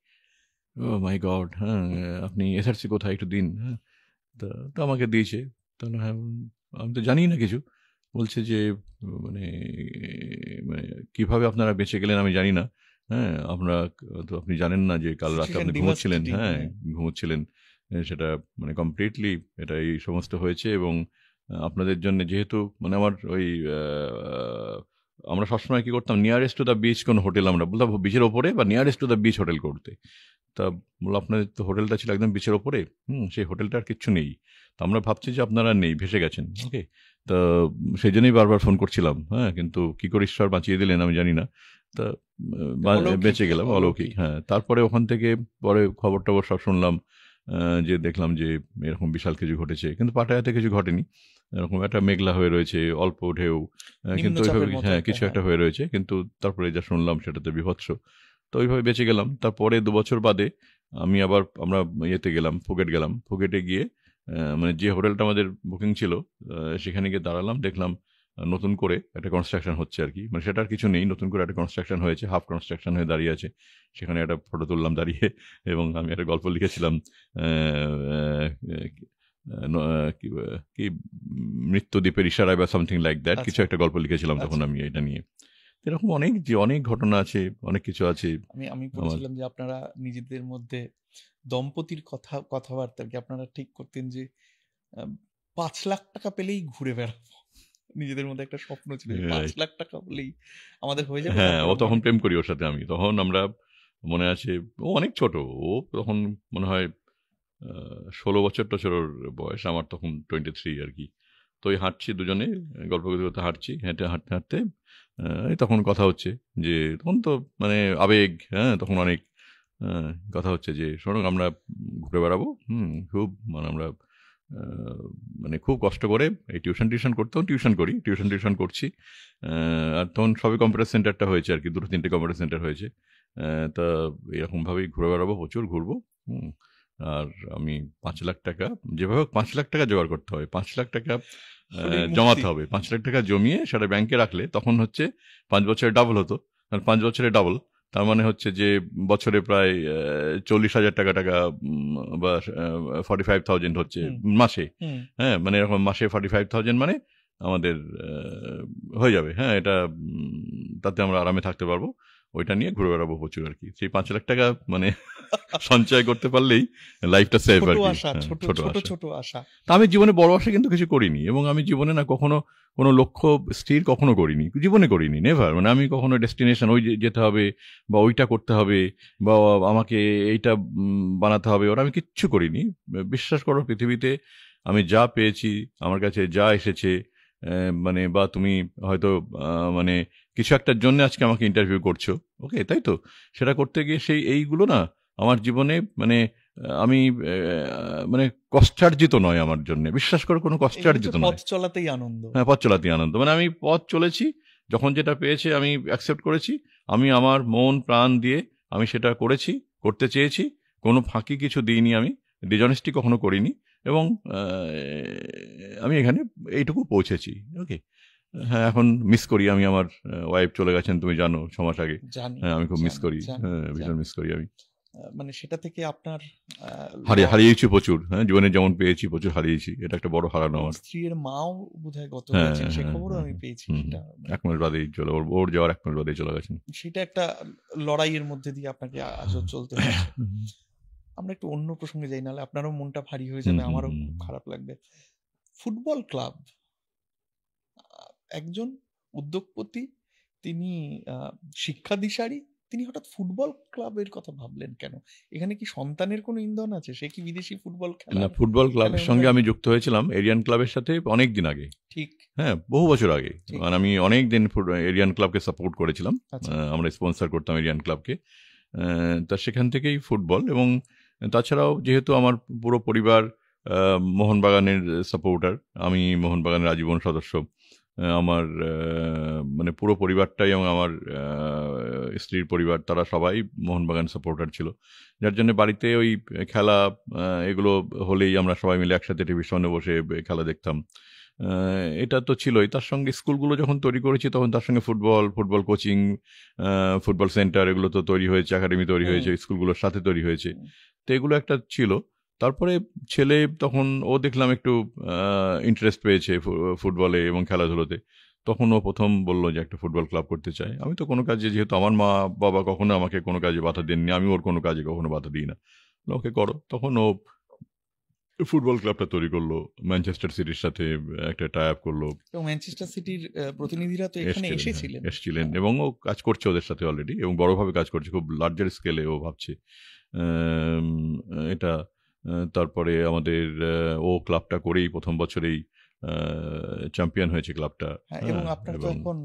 ও মাই গড, হ্যাঁ আপনি এসআরসি কোথায় একটু দিন। হ্যাঁ, তো তো আমাকে দিয়েছে। তাহলে হ্যাঁ, আমি তো জানি না কিছু। বলছে যে মানে মানে কিভাবে আপনারা বেঁচে গেলেন আমি জানি না। হ্যাঁ, আমরা তো আপনি জানেন না যে কাল রাতে সিচুয়েশন আপনি ঘুমোচ্ছিলেন, ডিভাস্টেটিং। হ্যাঁ, হ্যাঁ, ঘুমোচ্ছিলেন। সেটা মানে কমপ্লিটলি এটা এই সমস্ত হয়েছে এবং আপনাদের জন্য যেহেতু মানে আমার ওই আ আমরা সবসময় কি করতাম নিয়ারেস্ট টু দ্য বিচ কোন হোটেল আমরা বলতাম বিচের ওপরে বা nearest to the beach hotel করতে। তা বললাম আপনাদের তো হোটেলটা ছিল একদম বিচের ওপরে, সেই হোটেলটা আর কিচ্ছু নেই। তো আমরা ভাবছি যে আপনারা নেই, ভেসে গেছেন। ওকে? তো সেই জন্যই বারবার ফোন করছিলাম। হ্যাঁ? কিন্তু কি করে ঈশ্বর বাঁচিয়ে দিলেন আমি জানি না। তা অলৌকিক, বেঁচে গেলাম, অলৌকিক। অলৌকিক। হ্যাঁ, তারপরে ওখান থেকে পরে খবর-টবর সব শুনলাম। যে দেখলাম যে এরকম বিশাল কিছু ঘটেছে। কিন্তু পাটায়াতে কিছু ঘটেনি। এরকম একটা মেঘলা হয়ে রয়েছে, অল্প ঢেউ। কিন্তু ওইভাবে নিম্নচাপের মতো হ্যাঁ, একটা, কিছু হ্যাঁ। একটা হয়ে রয়েছে। কিন্তু তারপরে যা শুনলাম সেটাতে বীভৎস। তো ওইভাবে বেঁচে গেলাম। তারপরে ২ বছর বাদে আমরা ইয়েতে গেলাম, ফুকেট গেলাম। ফুকেটে গিয়ে মানে যে হোটেলটা আমাদের বুকিং ছিল, সেখানে গিয়ে দাঁড়ালাম। দেখলাম নতুন করে একটা কনস্ট্রাকশন হচ্ছে আরকি। মানে সেটা আর কিছু নেই। নতুন করে একটা কনস্ট্রাকশন হয়েছে। হাফ কনস্ট্রাকশন হয়ে দাঁড়িয়ে আছে। সেখানে একটা ফটো তুললাম দাঁড়িয়ে এবং আমি একটা গল্প লিখেছিলাম। অ্যা অ্যা ন কি কি মৃত্যুদ্বীপের ইশারায় বা সামথিং লাইক দ্যাট কিছু আচ্ছা, একটা গল্প লিখেছিলাম তখন আচ্ছা। আমি এটা নিয়ে। এরকম অনেক ঘটনা আছে, অনেক কিছু আছে আমি আমার। পড়েছিলাম যে আপনারা নিজেদের মধ্যে দম্পতির কথাবার্তা কি আপনারা ঠিক করতেন যে আ ৫,০০,০০০ টাকা পেলেই ঘুরে বেড়াবো। নিজেদের মধ্যে একটা স্বপ্ন ছিল যে রাইট। ৫,০০,০০০ টাকা হলেই আমাদের হয়ে যাবে, হ্যাঁ, ও তারপরে তখন মনে প্রেম করি ওর সাথে আমি। তখন আমরা মনে আছে ও অনেক ছোট। ও তখন মনে হয় ১৬ বছর-টছর ওর বয়স। আমার তখন 23 আরকি। তো ওই হাঁটছি দুজনে, গল্প করতে হাঁটছি। হাঁটতে এই তখন কথা হচ্ছে যে তখন তো মানে আবেগ, হ্যাঁ? তখন অনেক আ কথা হচ্ছে যে, "শোনো আমরা ঘুরে বেড়াবো। খুব মানে আমরা আ মানে খুব কষ্ট করে এই টিউশন করতেও টিউশন করি। টিউশন করছি। আ আর তখন সবে কম্পিউটার সেন্টারটা হয়েছে আরকি। ২ ৩ টে কম্পিউটার সেন্টার হয়েছে। তা এরকমভাবেই ঘুরে বেড়াবো, প্রচুর ঘুরবো। হুম? আর আমি ৳৫,০০,০০০ যেভাবে হোক ৳৫,০০,০০০ জোগাড় করতে হবে। ৳৫,০০,০০০ হলেই মুক্তি। জমাতে হবে। ৳৫,০০,০০০ জমিয়ে সেটা ব্যাংকে রাখলে তখন হচ্ছে ৫ বছরে ডাবল হতো। আর ৫ বছরে ডাবল। তার মানে হচ্ছে যে বছরে প্রায় ৳৪০,০০০ টাকা বা 45,000 হচ্ছে হুম, মাসে। হুম। হ্যাঁ? মানে এরকম মাসে 45,000 মানে আমাদের হয়ে যাবে। হ্যাঁ? এটা তাতে আমরা আরামে থাকতে পারবো। ওইটা নিয়ে ঘুরে বেড়াবো প্রচুর আরকি। সেই ৳৫,০০,০০০ মানে সঞ্চয় করতে পারলেই লাইফটা সেভ ছোট আরকি। আশা, হ্যাঁ, ছোট, ছোট ছোট, আশা। ছোট আশা। তা আমি জীবনে বড় আশা কিন্তু কিছু করিনি এবং আমি জীবনে না কখনো কোনো লক্ষ্য স্থির কখনো করিনি। জীবনে করিনি, নেভার। মানে আমি কখনো ডেস্টিনেশন ওই যে যেতে হবে বা ওইটা করতে হবে বা আমাকে এইটা বানাতে হবে ওরা আমি কিচ্ছু করিনি। বিশ্বাস করো পৃথিবীতে আমি যা পেয়েছি, আমার কাছে যা এসেছে মানে বা তুমি হয়তো আ মানে কিছু একটার জন্য আজকে আমাকে ইন্টারভিউ করছো। ওকে? তাই তো? সেটা করতে গিয়ে সেই এইগুলো না আমার জীবনে মানে আমি মানে কষ্টার্জিত নয় আমার জন্যে। বিশ্বাস করো কোনো এগুলো হচ্ছে কষ্টার্জিত পথ নয়। চলাতেই আনন্দ। হ্যাঁ, পথ চলাতেই আনন্দ। মানে আমি পথ চলেছি, যখন যেটা পেয়েছি আমি অ্যাকসেপ্ট করেছি। আমি আমার মন প্রাণ দিয়ে আমি সেটা করেছি, করতে চেয়েছি। কোনো ফাঁকি কিছু দিইনি আমি। ডিসঅনেস্টি কখনো করিনি এবং আ আমি এখানে এইটুকু পৌঁছেছি। ওকে? হ্যাঁ, এখন মিস করি আমি আমার ওয়াইফ চলে গেছেন তুমি জানো ৬ মাস আগে। জানি, হ্যাঁ, আমি খুব মিস জানি, করি। জানি, হ্যাঁ, ভীষণ জানি। মিস করি আমি। মানে সেটা থেকে আপনার আ ল হারিয়েছি প্রচুর। হ্যাঁ, জীবনে যেমন পেয়েছি প্রচুর হারিয়েছি। এটা একটা বড় হারানো এবং আমার। স্ত্রীর মাও বোধহয় গত হ্যাঁ, হয়েছেন। সে হ্যাঁ, খবরও হ্যাঁ, আমি হ্যাঁ। পেয়েছি। হুম, হুম। সেটা মানে ১ মাস বাদেই চলে ওর যাওয়ার ১ মাস বাদেই চলে গেছেন। সেটা একটা লড়াইয়ের মধ্যে দিয়ে আপনাকে আজও চলতে হয়েছে। আমরা একটু অন্য প্রসঙ্গে যাই, নাহলে আপনারও মনটা ভারী হয়ে হুম, যাবে, হুম, আমারও হুম। খুব খারাপ লাগবে। ফুটবল ক্লাব, একজন উদ্যোগপতি, তিনি আ শিক্ষাদিশারি, তিনি হঠাৎ ফুটবল ক্লাবের কথা ভাবলেন কেন? এখানে কি সন্তানের কোনো ইন্ধন আছে? সে কি বিদেশি ফুটবল না, খেলার ফুটবল ক্লাবের খেলায় সঙ্গে অনুরাগী? আমি যুক্ত হয়েছিলাম এরিয়ান ক্লাবের সাথে অনেক দিন আগে, ঠিক হ্যাঁ, বহু বছর আগে। ঠিক মানে আমি অনেক দিন এরিয়ান ক্লাবকে সাপোর্ট করেছিলাম। আচ্ছা আমরা স্পন্সর করতাম এরিয়ান ক্লাবকে। তা সেখান থেকেই ফুটবল, এবং তাছাড়াও যেহেতু আমার পুরো পরিবার মোহনবাগানের সাপোর্টার, আমি মোহনবাগানের আজীবন সদস্য। আমার মানে পুরো পরিবারটাই, এবং আমার স্ত্রীর পরিবার, তারা সবাই মোহনবাগান সাপোর্টার ছিল, যার জন্য বাড়িতে ওই খেলা এগুলো হলেই আমরা সবাই মিলে একসাথে টিভির সামনে বসে খেলা দেখতাম। এটা তো ছিলই, তার সঙ্গে স্কুলগুলো যখন তৈরি করেছি তখন তার সঙ্গে ফুটবল কোচিং, ফুটবল সেন্টার, এগুলো তো তৈরি হয়েছে, একাডেমি তৈরি হুম হয়েছে, স্কুলগুলোর সাথে তৈরি হয়েছে। হুম। তো এগুলো একটা ছিল। তারপরে ছেলে তখন ও দেখলাম একটু ইন্টারেস্ট পেয়েছে ফুটবলে এবং খেলাধুলোতে, তখন ও প্রথম বললো যে একটা ফুটবল ক্লাব করতে চায়। আমি তো কোনো কাজে, যেহেতু আমার মা বাবা কখনো আমাকে কোনো কাজে বাধা দেননি, আমি ওর কোনো কাজে কখনো বাধা দিই না, ওকে করো। তখন ও ফুটবল ক্লাবটা তৈরি করলো, ম্যানচেস্টার সিটির সাথে একটা টাই আপ করলো। এবং ম্যানচেস্টার সিটির প্রতিনিধিরা তো এখানে এসেছিলেন। এসেছিলেন, হ্যাঁ। এবং ও কাজ করছে ওদের সাথে অলরেডি, এবং বড়ভাবে কাজ করছে, খুব লার্জার স্কেলে ও ভাবছে এটা। তারপরে আমাদের ও ক্লাবটা করেই প্রথম বছরেই চ্যাম্পিয়ন হয়েছে ক্লাবটা। হ্যাঁ, এবং হ্যাঁ, আপনারা তো এবং এখন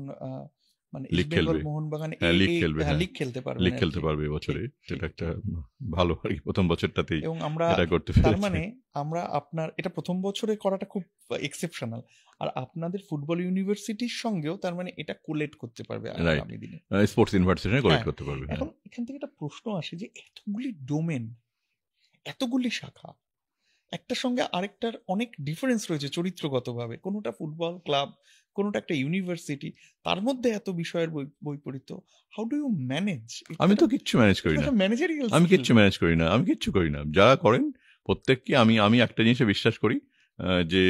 মানে লিগ ইস্ট বেঙ্গল খেলবে। মোহনবাগান হ্যাঁ, লিগ খেলবে। হ্যাঁ, লিগ খেলতে পারবেন লিগ আর খেলতে কি। পারবে এবছরে, ঠিক ঠিক সেটা একটা ঠিক। ভালো আর কি, প্রথম বছরটাতেই এবং আমরা এটা করতে তার পেরেছে। মানে আমরা আপনার এটা প্রথম বছরে করাটা খুব এক্সেপশনাল, আর আপনাদের ফুটবল ইউনিভার্সিটির সঙ্গেও তার মানে এটা কোলেট করতে পারবে রাইট, আগামী দিনে। স্পোর্টস ইউনিভার্সিটি কালেক্ট হ্যাঁ, করতে পারবে। হ্যাঁ, এখন এখান থেকে একটা প্রশ্ন আসে যে এতগুলি ডোমেন, এতগুলি শাখা, একটার সঙ্গে আরেকটার অনেক ডিফারেন্স রয়েছে চরিত্রগতভাবে, কোনোটা ফুটবল ক্লাব, কোনোটা একটা ইউনিভার্সিটি, তার মধ্যে এত বিষয়ের বৈপরীত্য। How do you manage? আমি তো কিচ্ছু ম্যানেজ করি না, ম্যানেজারিয়াল আমি কিচ্ছু ম্যানেজ করি না, আমি কিচ্ছু করি না। যারা করেন প্রত্যেককে আমি একটা জিনিসে বিশ্বাস করি, যে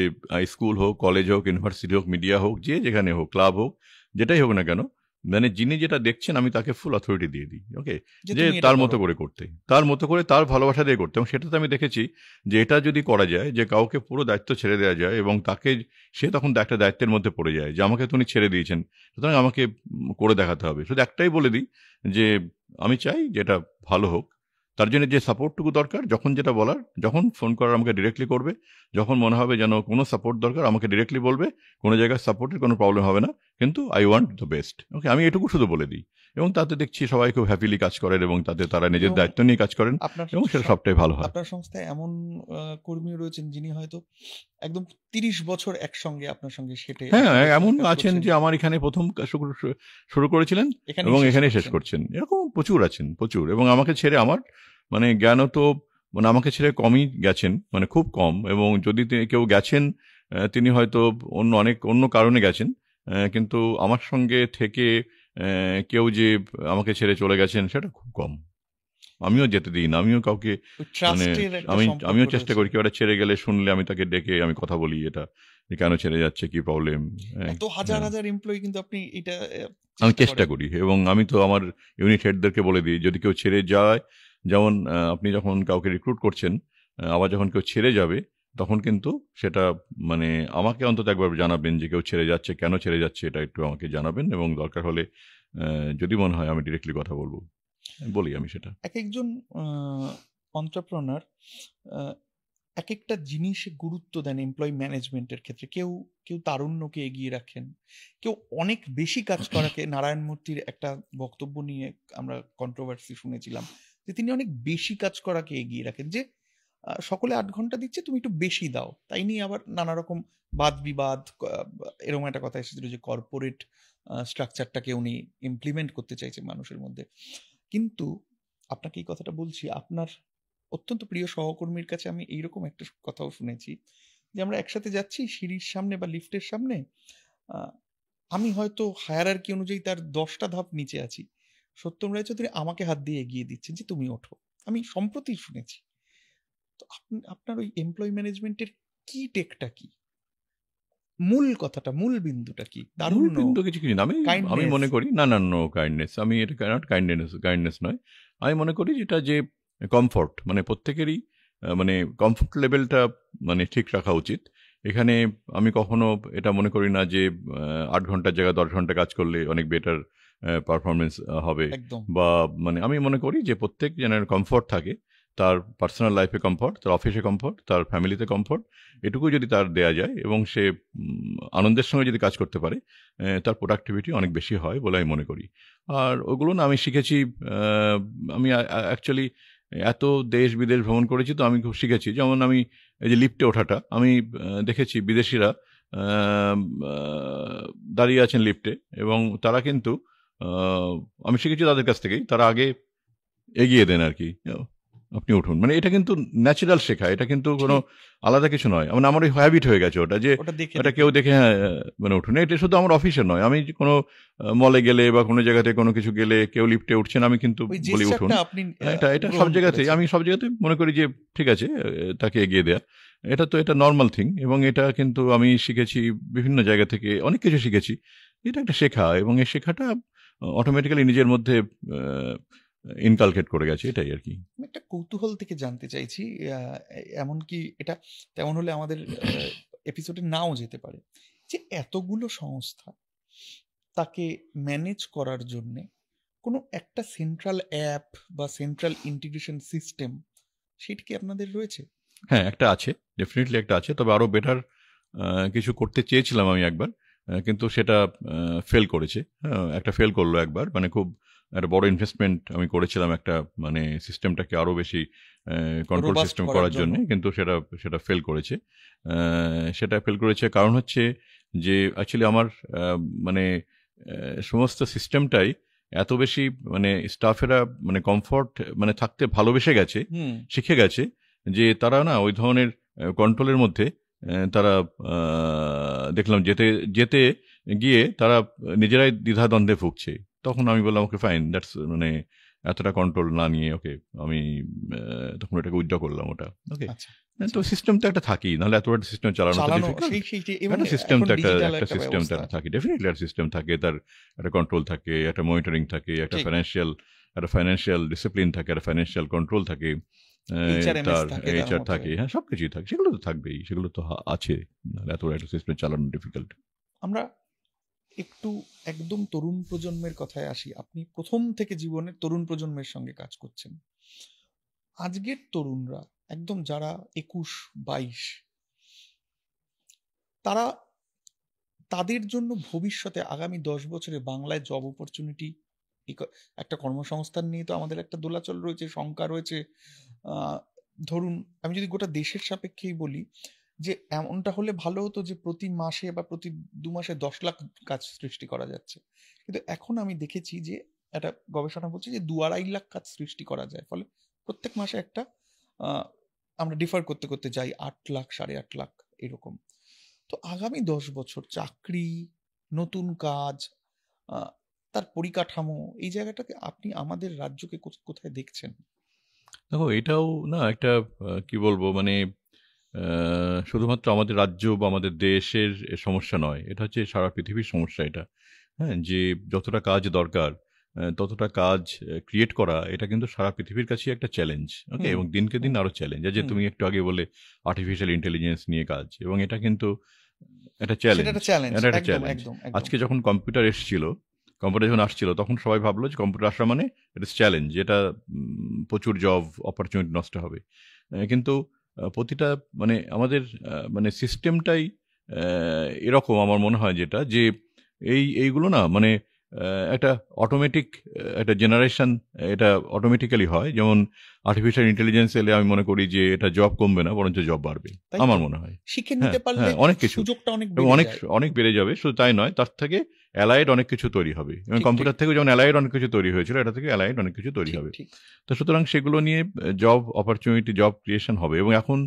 স্কুল হোক, কলেজ হোক, ইউনিভার্সিটি হোক, মিডিয়া হোক, যে যেখানে হোক, ক্লাব হোক, যেটাই হোক না কেন, মানে যিনি যেটা দেখছেন আমি তাকে ফুল অথরিটি দিয়ে দিই, ওকে, যে যে তুমি এটা তার মতো করো। করে করতে, তার মতো করে, তার ভালোবাসা দিয়ে করতে। এবং সেটাতে আমি দেখেছি যে এটা যদি করা যায়, যে কাউকে পুরো দায়িত্ব ছেড়ে দেওয়া যায়, এবং তাকে, সে তখন একটা দায়িত্বের মধ্যে পড়ে যায় যে আমাকে তো উনি ছেড়ে দিয়েছেন, সুতরাং আমাকে করে দেখাতে হবে। শুধু একটাই বলে দিই যে আমি চাই যেটা ভালো হোক, তার জন্য যে সাপোর্টটুকু দরকার, যখন যেটা বলার, যখন ফোন করার আমাকে ডিরেক্টলি করবে, যখন মনে হবে যেন কোনো সাপোর্ট দরকার আমাকে ডিরেক্টলি বলবে, কোনো জায়গায় সাপোর্টের কোনো প্রবলেম হবে না, কিন্তু আই ওয়ান্ট দ্য বেস্ট, ওকে, আমি এটুকু শুধু বলে দিই। এবং তাতে দেখছি সবাই খুব হ্যাপিলি কাজ করেন, এবং তাতে তারা নিজের এবং দায়িত্ব নিয়ে কাজ করেন, আপনার এবং সেটা সবটাই ভালো হয়। আপনার সংস্থায় এমন কর্মী রয়েছেন যিনি হয়তো একদম 30 বছর একসঙ্গে আপনার সঙ্গে সেটে হ্যাঁ, একসাথে এমন কাজ আছেন করছেন, যে আমার এখানে প্রথম শুরু করেছিলেন এখানেই এবং শেষ এখানেই শেষ করছেন। করছেন, এরকম প্রচুর আছেন, প্রচুর। এবং আমাকে ছেড়ে, আমার মানে জ্ঞানও তো, মানে আমাকে ছেড়ে কমই গেছেন, মানে খুব কম। এবং যদি কেউ গেছেন, তিনি হয়তো অন্য কারণে গেছেন, কিন্তু আমার সঙ্গে থেকে কেউ যে আমাকে ছেড়ে চলে গেছেন সেটা খুব কম। আমিও যেতে দিই না, আমিও কাউকে, ওই মানে ট্রাস্টের একটা সম্পর্ক আমিও চেষ্টা রয়েছে। করি, কেউ একটা ছেড়ে গেলে শুনলে আমি তাকে ডেকে আমি কথা বলি, এটা যে কেন ছেড়ে যাচ্ছে, কি প্রবলেম। এত হাজার হাজার এমপ্লয়ি, কিন্তু আপনি এটা আমি চেষ্টা চেষ্টা করেন। করি, এবং আমি তো আমার ইউনিট হেডদেরকে বলে দিই, যদি কেউ ছেড়ে যায়, যেমন আপনি যখন কাউকে রিক্রুট করছেন, আবার যখন কেউ ছেড়ে যাবে, তখন কিন্তু সেটা, মানে আমাকে অন্তত একবার জানাবেন যে কেউ ছেড়ে যাচ্ছে, কেন ছেড়ে যাচ্ছে, এটা একটু আমাকে জানাবেন। এবং দরকার হলে যদি মনে হয় আমি ডিরেক্টলি কথা বলবো, বলি আমি সেটা। এক একজন অন্ত্রপ্রনার এক একটা জিনিসে গুরুত্ব দেন এমপ্লয়ি ম্যানেজমেন্টের ক্ষেত্রে। কেউ কেউ তারুণ্যকে এগিয়ে রাখেন, কেউ অনেক বেশি কাজ করাকে। নারায়ণ মূর্তির একটা বক্তব্য নিয়ে আমরা কন্ট্রোভার্সি শুনেছিলাম যে তিনি অনেক বেশি কাজ করাকে এগিয়ে রাখেন, যে সকলে 8 ঘন্টা দিচ্ছে, তুমি একটু বেশি দাও। তাই নিয়ে আবার নানা রকম বাদ বিবাদ, এরকম একটা কথা এসেছিল যে কর্পোরেট স্ট্রাকচারটাকে উনি ইমপ্লিমেন্ট করতে চাইছে মানুষের মধ্যে। কিন্তু আপনাকে এই কথাটা বলছি, আপনার অত্যন্ত প্রিয় সহকর্মীর কাছে আমি এইরকম একটা কথাও শুনেছি যে আমরা একসাথে যাচ্ছি সিঁড়ির সামনে বা লিফটের সামনে, আমি হয়তো হায়ারার্কি অনুযায়ী তার 10টা ধাপ নিচে আছি, সত্যম রায়চৌধুরী আমাকে হাত দিয়ে এগিয়ে দিচ্ছেন যে তুমি ওঠো। আমি সম্প্রতি শুনেছি। তো আপনার ওই এমপ্লয়ি ম্যানেজমেন্টের কি টেকটা কি, মূল কথাটা, মূল বিন্দুটা কি? তারুণ্য, কিন্তু কিছু কিছু না, আমি কাইন্ডনেস? মনে করি, না না, নো কাইন্ডনেস, আমি এটা নট কাইন্ডনেস নয়। আমি মনে করি যেটা যে কমফর্ট, মানে প্রত্যেকেরই মানে কমফর্ট লেভেলটা মানে ঠিক রাখা উচিত। এখানে আমি কখনো এটা মনে করি না যে 8 ঘন্টার জায়গায় 10 ঘন্টা কাজ করলে অনেক বেটার পারফরমেন্স হবে, একদম বা মানে আমি মনে করি যে প্রত্যেক জনের কমফর্ট থাকে, তার পার্সোনাল লাইফে কমফর্ট, তার অফিসে কমফর্ট, তার ফ্যামিলিতে কমফর্ট, এটুকু যদি তার দেয়া যায় এবং সে আনন্দের সঙ্গে যদি কাজ করতে পারে, তার প্রোডাক্টিভিটি অনেক বেশি হয় বলে আমি মনে করি। আর ওগুলো না আমি শিখেছি, আমি অ্যাকচুয়ালি এত দেশ বিদেশ ভ্রমণ করেছি, তো আমি খুব শিখেছি। যেমন আমি এই যে লিফটে ওঠাটা, আমি দেখেছি বিদেশিরা আহ, আহ, দাঁড়িয়ে আছেন লিফটে, এবং তারা কিন্তু আমি শিখেছি তাদের কাছ থেকেই, তারা আগে এগিয়ে দেন আর কি, আপনি উঠুন, মানে এটা কিন্তু ন্যাচারাল শেখা, এটা কিন্তু কোনো ঠিক, আলাদা কিছু নয়। মানে আমার ওই হ্যাবিট হয়ে গেছে ওটা, যে ওটা দেখে এটা দেখে কেউ দেখে হ্যাঁ মানে উঠুন। এটা শুধু আমার অফিসে নয়, আমি কোনো মলে গেলে বা কোনো জায়গাতে কোনো কিছু গেলে কেউ লিফটে উঠছেন, আমি কিন্তু ওই বলি উঠুন। জেস্টারটা আপনি এটা এটা সব গ্রহণ জায়গাতেই, করেছেন। আমি সব জায়গাতেই মনে করি যে ঠিক আছে, তাকে এগিয়ে দেয়া, এটা তো এটা নর্মাল থিং, এবং এটা কিন্তু আমি শিখেছি বিভিন্ন জায়গা থেকে, অনেক কিছু শিখেছি। এটা একটা শেখা, এবং এই শেখাটা অটোমেটিক্যালি নিজের মধ্যে ইনকালকেট করে গেছে, এটাই আর কি। আমি একটা কৌতূহল থেকে জানতে চাইছি, এমনকি এটা তেমন হলে আমাদের এপিসোডে নাও যেতে পারে, যে এতগুলো সংস্থা তাকে ম্যানেজ করার জন্য কোনো একটা সেন্ট্রাল অ্যাপ বা সেন্ট্রাল ইন্টিগ্রেশন সিস্টেম, সেটা কি আপনাদের রয়েছে? হ্যাঁ, একটা আছে, ডেফিনেটলি একটা আছে, তবে আরও বেটার কিছু করতে চেয়েছিলাম আমি একবার, কিন্তু সেটা ফেল করেছে। হ্যাঁ, একটা ফেল করলো একবার, মানে খুব একটা বড় ইনভেস্টমেন্ট আমি করেছিলাম একটা, মানে সিস্টেমটাকে আরও বেশি কন্ট্রোল রোবাস্ট সিস্টেম করার করার জন্য? জন্য, কিন্তু সেটা সেটা ফেল করেছে। সেটা ফেল করেছে কারণ হচ্ছে যে অ্যাকচুয়ালি আমার মানে সমস্ত সিস্টেমটাই এত বেশি, মানে স্টাফেরা মানে কমফর্ট মানে থাকতে ভালোবেসে গেছে, হুম। শিখে গেছে, যে তারা না ওই ধরনের কন্ট্রোলের মধ্যে তারা দেখলাম যেতে যেতে গিয়ে তারা নিজেরাই দ্বিধাদ্বন্দ্বে ভুগছে। তখন আমি বললাম ওকে ফাইন, দ্যাটস মানে এতটা কন্ট্রোল না নিয়ে ওকে আমি তখন ওটাকে উইথড্র করলাম ওটা। ওকে, আচ্ছা, তো আচ্ছা। সিস্টেম তো একটা থাকেই, নাহলে এত একটা সিস্টেম চালানো তো চালানো ডিফিকাল্ট। সেই সেই এবং একটা সিস্টেম এখন তো একটা ডিজিটাল একটা একটা সিস্টেম তো ব্যবস্থা। একটা থাকে, ডেফিনেটলি একটা সিস্টেম থাকে, তার একটা কন্ট্রোল থাকে, একটা মনিটরিং থাকে, একটা ঠিক। ফাইন্যান্সিয়াল ডিসিপ্লিন থাকে, একটা ফাইন্যান্সিয়াল কন্ট্রোল থাকে, HRMS তার থাকে তার এইচআর মধ্যে। থাকে, হ্যাঁ সবকিছুই থাকে, সেগুলো তো থাকবেই, সেগুলো তো আছে, নাহলে এত বড় একটা সিস্টেম চালানো ডিফিকাল্ট। আমরা একটু একদম তরুণ প্রজন্মের কথায় আসি। আপনি প্রথম থেকে জীবনে তরুণ প্রজন্মের সঙ্গে কাজ করছেন। আজকের তরুণরা একদম যারা 21-22, তারা তাদের জন্য ভবিষ্যতে আগামী 10 বছরে বাংলায় জব অপরচুনিটি, একটা কর্মসংস্থান নিয়ে তো আমাদের একটা দোলাচল রয়েছে, শঙ্কা রয়েছে। ধরুন আমি যদি গোটা দেশের সাপেক্ষেই বলি, যে এমনটা হলে ভালো হতো যে প্রতি মাসে বা প্রতি 2 মাসে 10 লাখ কাজ সৃষ্টি করা যাচ্ছে, কিন্তু এখন আমি দেখেছি যে একটা গবেষণা বলছে যে 2-2.5 লাখ কাজ সৃষ্টি করা যায়। ফলে প্রত্যেক মাসে একটা আহ, আমরা ডিফার করতে করতে যাই 8 লাখ, 8.5 লাখ এরকম। তো আগামী 10 বছর চাকরি, নতুন কাজ, আহ, তার পরিকাঠামো, এই জায়গাটাকে আপনি আমাদের রাজ্যকে কোথায় দেখছেন? দেখো, এটাও না একটা কি বলবো, মানে শুধুমাত্র আমাদের রাজ্য বা আমাদের দেশের সমস্যা নয়, এটা হচ্ছে সারা পৃথিবীর সমস্যা এটা। হ্যাঁ, যে যতটা কাজ দরকার ততটা কাজ ক্রিয়েট করা, এটা কিন্তু সারা পৃথিবীর কাছে একটা চ্যালেঞ্জ। ওকে, হুম, এবং দিনকে দিন হুম, আরো চ্যালেঞ্জ, যে হুম। তুমি একটু আগে বলে আর্টিফিশিয়াল ইন্টেলিজেন্স নিয়ে কাজ, এবং এটা কিন্তু একটা সেটা চ্যালেঞ্জ, একটা চ্যালেঞ্জ, এটা একটা একদম চ্যালেঞ্জ। একদম একদম। আজকে যখন কম্পিউটার এসেছিল, কম্পিউটার যখন আসছিল, তখন সবাই ভাবলো যে কম্পিউটার আসা মানে এটা চ্যালেঞ্জ, এটা প্রচুর জব অপরচুনিটি নষ্ট হবে। কিন্তু প্রতিটা মানে আমাদের মানে সিস্টেমটাই এরকম আমার মনে হয়, যেটা যে এইগুলো না মানে একটা অটোমেটিক একটা জেনারেশন, এটা অটোমেটিক্যালি হয়। যেমন আর্টিফিশিয়াল ইন্টেলিজেন্স এলে আমি মনে করি যে এটা জব কমবে না, বরঞ্চ জব বাড়বে, তাই আমার তো, মনে হয়। শিখে হ্যাঁ, নিতে পারলে হ্যাঁ, অনেক কিছু, সুযোগটা অনেক এবং বেড়ে অনেক যায়। অনেক বেড়ে যাবে। শুধু তাই নয়, তার থেকে অ্যালাইড অনেক কিছু তৈরি হবে, এবং ঠিক ঠিক কম্পিউটার থেকে যেমন অ্যালাইড অনেক কিছু তৈরি হয়েছিল, এটা থেকে অ্যালাইড অনেক কিছু তৈরি ঠিক হবে। ঠিক। তো সুতরাং সেগুলো নিয়ে জব অপরচুনিটি, জব ক্রিয়েশন হবে। এবং এখন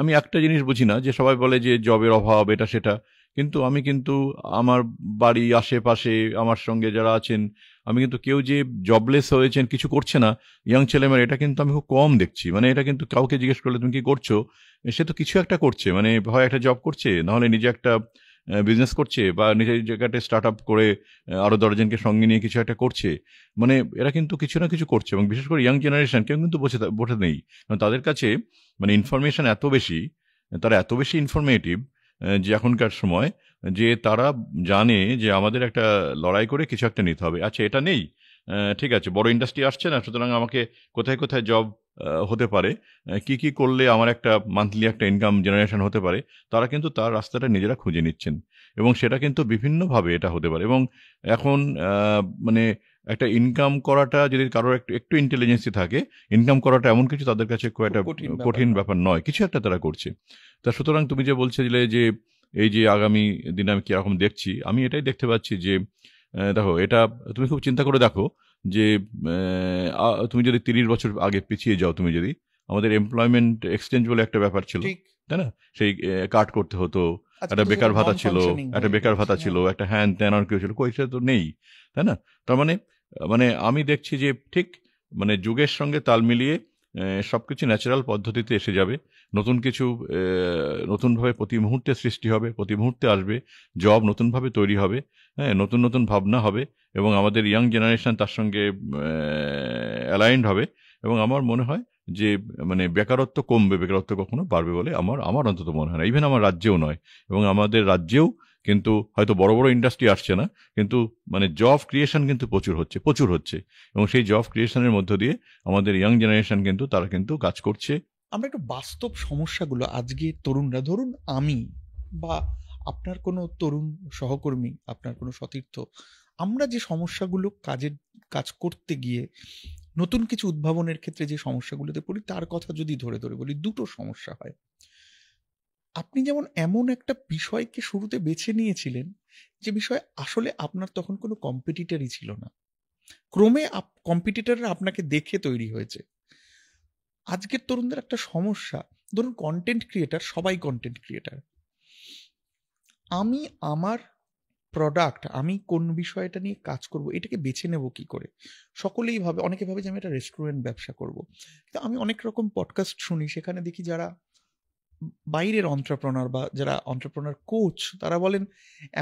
আমি একটা জিনিস বুঝি না, যে সবাই বলে যে জবের অভাব এটা সেটা, কিন্তু আমি কিন্তু আমার বাড়ি আশেপাশে আমার সঙ্গে যারা আছেন, আমি কিন্তু কেউ যে জবলেস হয়েছেন, কিছু করছে না, ইয়াং ছেলেমেয়েরা, এটা কিন্তু আমি খুব কম দেখছি। মানে এটা কিন্তু কাউকে জিজ্ঞেস করলে তুমি কি করছো, সে তো কিছু একটা করছে, মানে হয় একটা জব করছে, নাহলে নিজে একটা বিজনেস করছে, বা নিজের জায়গাটা স্টার্ট আপ করে আরো 10 জনকে সঙ্গে নিয়ে কিছু একটা করছে। মানে এরা কিন্তু কিছু না কিছু করছে, এবং বিশেষ করে ইয়াং জেনারেশন কেউ কিন্তু বসে নেই, কারণ তাদের কাছে মানে ইনফরমেশন এত বেশি, তারা এত বেশি ইনফরমেটিভ, যে এখনকার সময় যে তারা জানে যে আমাদের একটা লড়াই করে কিছু একটা নিতে হবে। আচ্ছা, এটা নেই, ঠিক আছে, বড় ইন্ডাস্ট্রি আসছে না, সুতরাং আমাকে কোথায় কোথায় জব হতে পারে, কি কি করলে আমার একটা মান্থলি একটা ইনকাম জেনারেশন হতে পারে, তারা কিন্তু তার রাস্তাটা নিজেরা খুঁজে নিচ্ছেন। এবং সেটা কিন্তু বিভিন্নভাবে এটা হতে পারে। এবং এখন মানে একটা ইনকাম করাটা যদি কারোর একটু একটু ইন্টেলিজেন্সি থাকে, ইনকাম করাটা এমন কিছু তাদের কাছে খুব একটা কঠিন ব্যাপার নয়, কিছু একটা তারা করছে। তা সুতরাং তুমি যে বলছিলে যে এই যে আগামী দিনে আমি কিরকম দেখছি, আমি এটাই দেখতে পাচ্ছি যে দেখো, এটা তুমি খুব চিন্তা করে দেখো যে তুমি যদি 30 বছর আগে পিছিয়ে যাও, তুমি যদি, আমাদের এমপ্লয়মেন্ট এক্সচেঞ্জ বলে একটা ব্যাপার ছিল, তাই না? সেই কার্ড করতে হতো, একটা বেকার ভাতা ছিল, একটা হ্যান ত্যান আর কেউ ছিল, কইসে তো নেই, তাই না? তার মানে মানে আমি দেখছি যে ঠিক মানে যুগের সঙ্গে তাল মিলিয়ে সবকিছু ন্যাচারাল পদ্ধতিতে এসে যাবে। নতুন কিছু নতুনভাবে প্রতি মুহূর্তে সৃষ্টি হবে, প্রতি মুহূর্তে আসবে, জব নতুনভাবে তৈরি হবে, হ্যাঁ, নতুন নতুন ভাবনা হবে, এবং আমাদের ইয়াং জেনারেশন তার সঙ্গে অ্যালাইন্ড হবে। এবং আমার মনে হয় যে মানে বেকারত্ব কমবে, বেকারত্ব কখনো বাড়বে বলে আমার অন্তত মনে হয় না। ইভেন আমার রাজ্যেও নয়, এবং আমাদের রাজ্যেও কিন্তু হয়তো বড় বড় ইন্ডাস্ট্রি আসছে না, কিন্তু মানে জব ক্রিয়েশন কিন্তু প্রচুর হচ্ছে। এবং সেই জব ক্রিয়েশনের মধ্য দিয়ে আমাদের ইয়াং জেনারেশন কিন্তু তারা কিন্তু কাজ করছে। আমরা একটু বাস্তব সমস্যাগুলো, আজকে তরুণরা, ধরুন আমি বা আপনার কোনো তরুণ সহকর্মী, আপনার কোনো সতীর্থ, আমরা যে সমস্যাগুলো কাজ করতে গিয়ে নতুন কিছু উদ্ভাবনের ক্ষেত্রে যে সমস্যাগুলোতে পড়ি, তার কথা যদি ধরে ধরে বলি, দুটো সমস্যা হয়। আপনি যেমন এমন একটা বিষয়কে শুরুতে বেছে নিয়েছিলেন যে বিষয় আসলে আপনার তখন কোনো কম্পিটিটরই ছিল না, ক্রমে কম্পিটিটররা আপনাকে দেখে তৈরি হয়েছে। আজকের তরুণদের একটা সমস্যা, ধরুন কন্টেন্ট ক্রিয়েটার, সবাই কন্টেন্ট ক্রিয়েটার, আমি আমার প্রোডাক্ট, আমি কোন বিষয়টা নিয়ে কাজ করব, এটাকে বেছে নেব কি করে? সকলেই ভাবে, অনেকে ভাবে যে আমি একটা রেস্টুরেন্ট ব্যবসা করব। কিন্তু আমি অনেক রকম পডকাস্ট শুনি, সেখানে দেখি যারা বাইরের অন্ত্রপ্রনার বা যারা অন্ত্রপ্রনার কোচ, তারা বলেন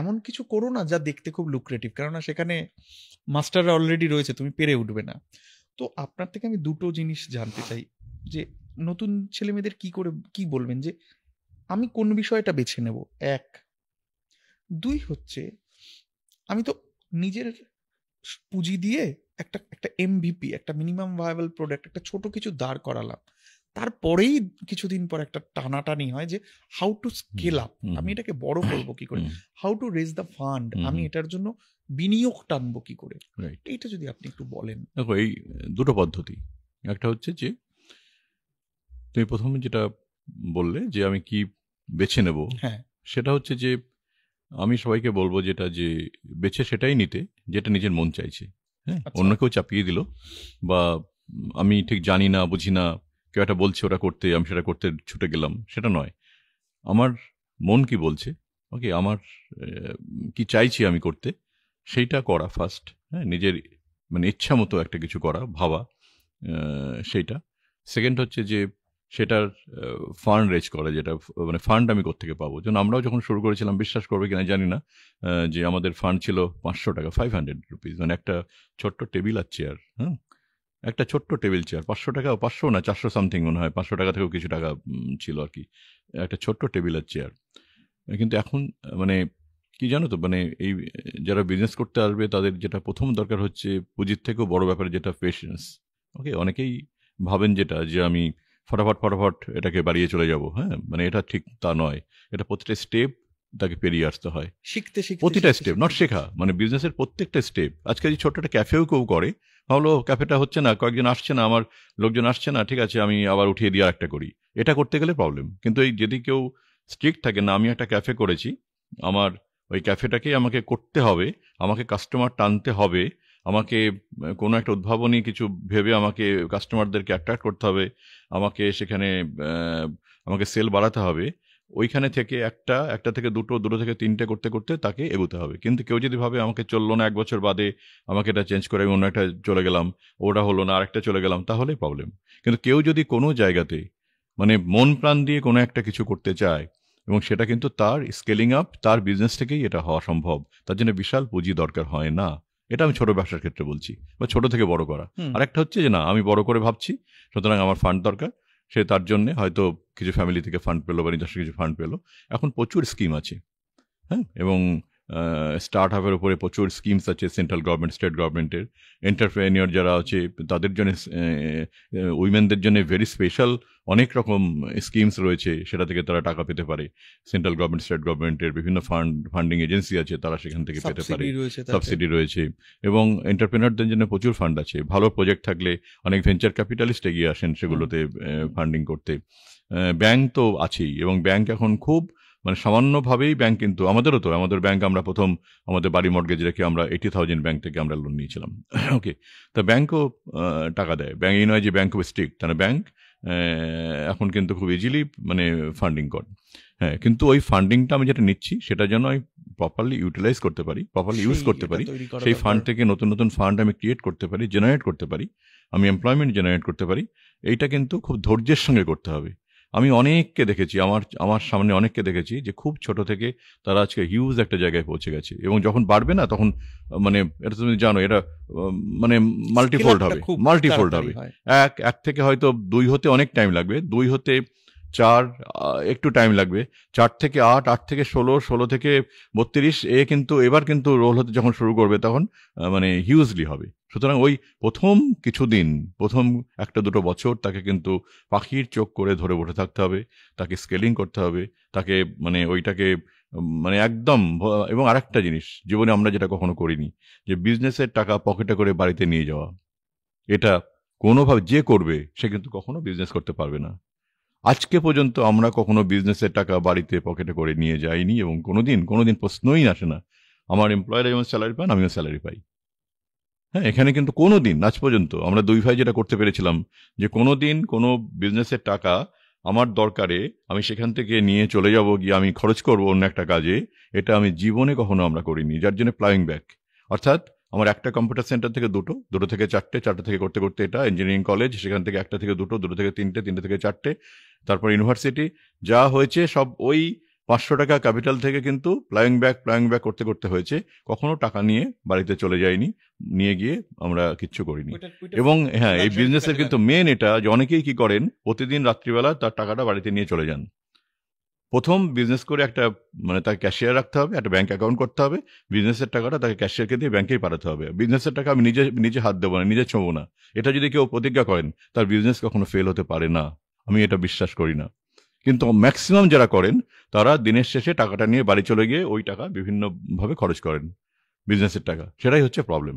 এমন কিছু করো না যা দেখতে খুব লুক্রেটিভ, কেননা সেখানে মাস্টাররা অলরেডি রয়েছে, তুমি পেরে উঠবে না। তো আপনার থেকে আমি দুটো জিনিস জানতে চাই, যে নতুন ছেলে মেয়েদের কি বলবেন যে আমি কোন বিষয়টা বেছে নেব, এক। দুই হচ্ছে, আমি তো নিজের পুঁজি দিয়ে একটা একটা এমভিপি, একটা মিনিমাম ভায়াবল প্রোডাক্ট, একটা ছোট কিছু দাঁড় করালাম, তারপরেই কিছুদিন পর একটা টানাটানি হয় যে হাউ টু স্কেল আপ, আমি এটাকে বড় করব কি করে, how to raise the fund, আমি এটার জন্য বিনিয়োগ টানবো কি করে। এইটা যদি আপনি একটু বলেন। দেখো, এই দুটো পদ্ধতি। একটা হচ্ছে যে তুমি প্রথমে যেটা বললে যে আমি কি বেছে নেব, হ্যাঁ, সেটা হচ্ছে যে আমি সবাইকে বলবো যেটা যে বেছে সেটাই নিতে যেটা নিজের মন চাইছে। হ্যাঁ, অন্য কেউ চাপিয়ে দিল, বা আমি ঠিক জানি না, বুঝি না, কেউ একটা বলছে ওটা করতে, আমি সেটা করতে ছুটে গেলাম, সেটা নয়। আমার মন কি বলছে, ওকে, আমার কি চাইছি আমি করতে, সেইটা করা ফার্স্ট। হ্যাঁ, নিজের মানে ইচ্ছা মতো একটা কিছু করা, ভাবা, সেইটা। সেকেন্ড হচ্ছে যে সেটার ফান্ড রেজ করা, যেটা মানে ফান্ড আমি কোত্থেকে পাবো। যেন আমরাও যখন শুরু করেছিলাম, বিশ্বাস করবে কিনা জানি না, যে আমাদের ফান্ড ছিল 500 টাকা, 500 রুপিস, মানে একটা ছোট্ট টেবিল আর চেয়ার। হ্যাঁ, একটা ছোট্ট টেবিল চেয়ার, 500 টাকা, 500 না 400 সামথিং মনে হয়, 500 টাকা থেকেও কিছু টাকা ছিল আর কি, একটা ছোট্ট টেবিল আর চেয়ার। কিন্তু এখন মানে কি জানো তো, মানে এই যারা বিজনেস করতে আসবে তাদের যেটা প্রথম দরকার হচ্ছে পুঁজির থেকেও বড় ব্যাপার, যেটা পেশেন্স। ওকে, অনেকেই ভাবেন যেটা যে আমি ফটাফট এটাকে বাড়িয়ে চলে যাব। হ্যাঁ, মানে এটা ঠিক তা নয়। এটা প্রতিটা স্টেপ তাকে পেরিয়ে আসতে হয়, শিখতে প্রতিটা স্টেপ, নট শেখা, মানে বিজনেসের প্রত্যেকটা স্টেপ। আজকে যে ছোট্ট একটা ক্যাফেও কেউ করে, ভাবলো ক্যাফেটা হচ্ছে না, কয়েকজন আসছে না, আমার লোকজন আসছে না, ঠিক আছে আমি আবার উঠিয়ে দিয়ে একটা করি, এটা করতে গেলে প্রবলেম। কিন্তু এই যদি কেউ স্ট্রিক্ট থাকে না, আমি একটা ক্যাফে করেছি, আমার ওই ক্যাফেটাকেই আমাকে করতে হবে, আমাকে কাস্টমার টানতে হবে, আমাকে কোনো একটা উদ্ভাবনী কিছু ভেবে আমাকে কাস্টমারদেরকে অ্যাট্রাক্ট করতে হবে, আমাকে সেখানে আমাকে সেল বাড়াতে হবে, ওইখানে থেকে একটা থেকে দুটো থেকে তিনটে করতে করতে তাকে এগোতে হবে। কিন্তু কেউ যদি ভাবে আমাকে চললো না, 1 বছর বাদে আমাকে এটা চেঞ্জ করে আমি অন্য একটা চলে গেলাম, ওটা হলো না, আরেকটা চলে গেলাম, তাহলে প্রবলেম। কিন্তু কেউ যদি কোনো জায়গাতে মানে মন প্রাণ দিয়ে কোনো একটা কিছু করতে চায়, এবং সেটা কিন্তু তার স্কেলিং আপ, তার বিজনেস থেকেই এটা হওয়া সম্ভব, তার জন্য বিশাল পুঁজি দরকার হয় না। এটা আমি ছোট ব্যবসার ক্ষেত্রে বলছি, বা ছোট থেকে বড় করা। আরেকটা হচ্ছে যে না, আমি বড় করে ভাবছি, সুতরাং আমার ফান্ড দরকার, সে তার জন্য হয়তো কিছু ফ্যামিলি থেকে ফান্ড পেলো বা নিজস্ব কিছু ফান্ড পেলো। এখন প্রচুর স্কিম আছে, হ্যাঁ, এবং স্টার্ট আপের উপরে প্রচুর স্কিমস আছে সেন্ট্রাল গভর্নমেন্ট, স্টেট গভর্নমেন্টের। এন্টারপ্রেনিয়র যারা আছে তাদের জন্য, উইমেনদের জন্য ভেরি স্পেশাল অনেক রকম স্কিমস রয়েছে, সেটা থেকে তারা টাকা পেতে পারে। সেন্ট্রাল গভর্নমেন্ট, স্টেট গভর্নমেন্টের বিভিন্ন ফান্ডিং এজেন্সি আছে, তারা সেখান থেকে পেতে পারে, সাবসিডি রয়েছে। এবং এন্টারপ্রেনারদের জন্য প্রচুর ফান্ড আছে। ভালো প্রজেক্ট থাকলে অনেক ভেঞ্চার ক্যাপিটালিস্ট এগিয়ে আসেন সেগুলোতে ফান্ডিং করতে। ব্যাংক তো আছেই, এবং ব্যাংক এখন খুব মানে সামান্যভাবেই ব্যাংক, কিন্তু আমাদের ব্যাংক, আমরা প্রথম আমাদের বাড়ি মর্টগেজ রেখে আমরা 80,000 ব্যাংক থেকে আমরা লোন নিয়েছিলাম। ওকে, তা ব্যাংকও টাকা দেয়। ব্যাংক এই নয় যে ব্যাংক খুব স্ট্রিক্ট, তাহলে ব্যাংক এখন কিন্তু খুব ইজিলি মানে ফান্ডিং করে। হ্যাঁ, কিন্তু ওই ফান্ডিংটা আমি যেটা নিচ্ছি সেটা যেন আমি প্রপারলি ইউটিলাইজ করতে পারি, প্রপারলি ইউজ করতে পারি। সেই ফান্ড থেকে নতুন নতুন ফান্ড আমি ক্রিয়েট করতে পারি, জেনারেট করতে পারি, আমি এমপ্লয়মেন্ট জেনারেট করতে পারি। এইটা কিন্তু খুব ধৈর্যের সঙ্গে করতে হবে। আমি অনেককে দেখেছি, আমার সামনে অনেককে দেখেছি যে খুব ছোট থেকে তারা আজকে হিউজ একটা জায়গায় পৌঁছে গেছে, এবং যখন বাড়বে না তখন মানে এটা তুমি জানো, এটা মানে মাল্টিফোল্ড হবে। এক থেকে হয়তো 2 হতে অনেক টাইম লাগবে, 2 হতে 4 একটু টাইম লাগবে, 4 থেকে 8, 8 থেকে 16, 16 থেকে 32, কিন্তু এবার কিন্তু রোল হতে যখন শুরু করবে তখন মানে হিউজলি হবে। সুতরাং ওই প্রথম কিছুদিন, প্রথম 1-2 বছর তাকে কিন্তু পাখির চোখ করে ধরে বসে থাকতে হবে, তাকে স্কেলিং করতে হবে, তাকে মানে ওইটাকে মানে একদম। এবং আরেকটা জিনিস জীবনে আমরা যেটা কখনো করিনি, যে বিজনেসের টাকা পকেটে করে বাড়িতে নিয়ে যাওয়া, এটা কোনোভাবে যে করবে সে কিন্তু কখনো বিজনেস করতে পারবে না। আজকে পর্যন্ত আমরা কখনো বিজনেসের টাকা বাড়িতে পকেটে করে নিয়ে যাইনি, এবং কোনোদিন প্রশ্নই আসে না। আমার এমপ্লয়াররা যেমন স্যালারি পান, আমিও স্যালারি পাই। হ্যাঁ, এখানে কিন্তু কোনোদিন আজ পর্যন্ত আমরা 2 ভাই যেটা করতে পেরেছিলাম, যে কোনোদিন কোনো বিজনেসের টাকা আমার দরকারে আমি সেখান থেকে নিয়ে চলে যাব, গিয়ে আমি খরচ করব অন্য একটা কাজে, এটা আমি জীবনে কখনো আমরা করিনি। যার জন্য প্লাইং ব্যাক, অর্থাৎ আমার একটা কম্পিউটার সেন্টার থেকে 2 থেকে 4টে, 4টে থেকে করতে করতে এটা ইঞ্জিনিয়ারিং কলেজ, সেখান থেকে 1টা থেকে 2, 2 থেকে 3টে, 3টে থেকে 4টে, তারপর ইউনিভার্সিটি, যা হয়েছে সব ওই 500 টাকা ক্যাপিটাল থেকে কিন্তু প্লাইং ব্যাক করতে করতে হয়েছে। কখনো টাকা নিয়ে বাড়িতে চলে যায়নি, নিয়ে গিয়ে আমরা কিচ্ছু করিনি। এবং হ্যাঁ, এই বিজনেসের কিন্তু মেন এটা যে অনেকেই কি করেন, প্রতিদিন রাত্রিবেলা তার টাকাটা বাড়িতে নিয়ে চলে যান। প্রথম বিজনেস করে একটা মানে তাকে ক্যাশিয়ার রাখতে হবে, একটা ব্যাংক অ্যাকাউন্ট করতে হবে, বিজনেসের টাকাটা তাকে ক্যাশিয়ারকে দিয়ে ব্যাংকেই পাঠাতে হবে। বিজনেসের টাকা আমি নিজে হাত দেবো না, নিজে ছোঁবো না, এটা যদি কেউ প্রতিজ্ঞা করেন তার বিজনেস কখনো ফেল হতে পারে না, আমি এটা বিশ্বাস করি না। কিন্তু ম্যাক্সিমাম যারা করেন তারা দিনের শেষে টাকাটা নিয়ে বাড়ি চলে গিয়ে ওই টাকা বিভিন্নভাবে খরচ করেন, বিজনেসের টাকা। সেটাই হচ্ছে প্রবলেম।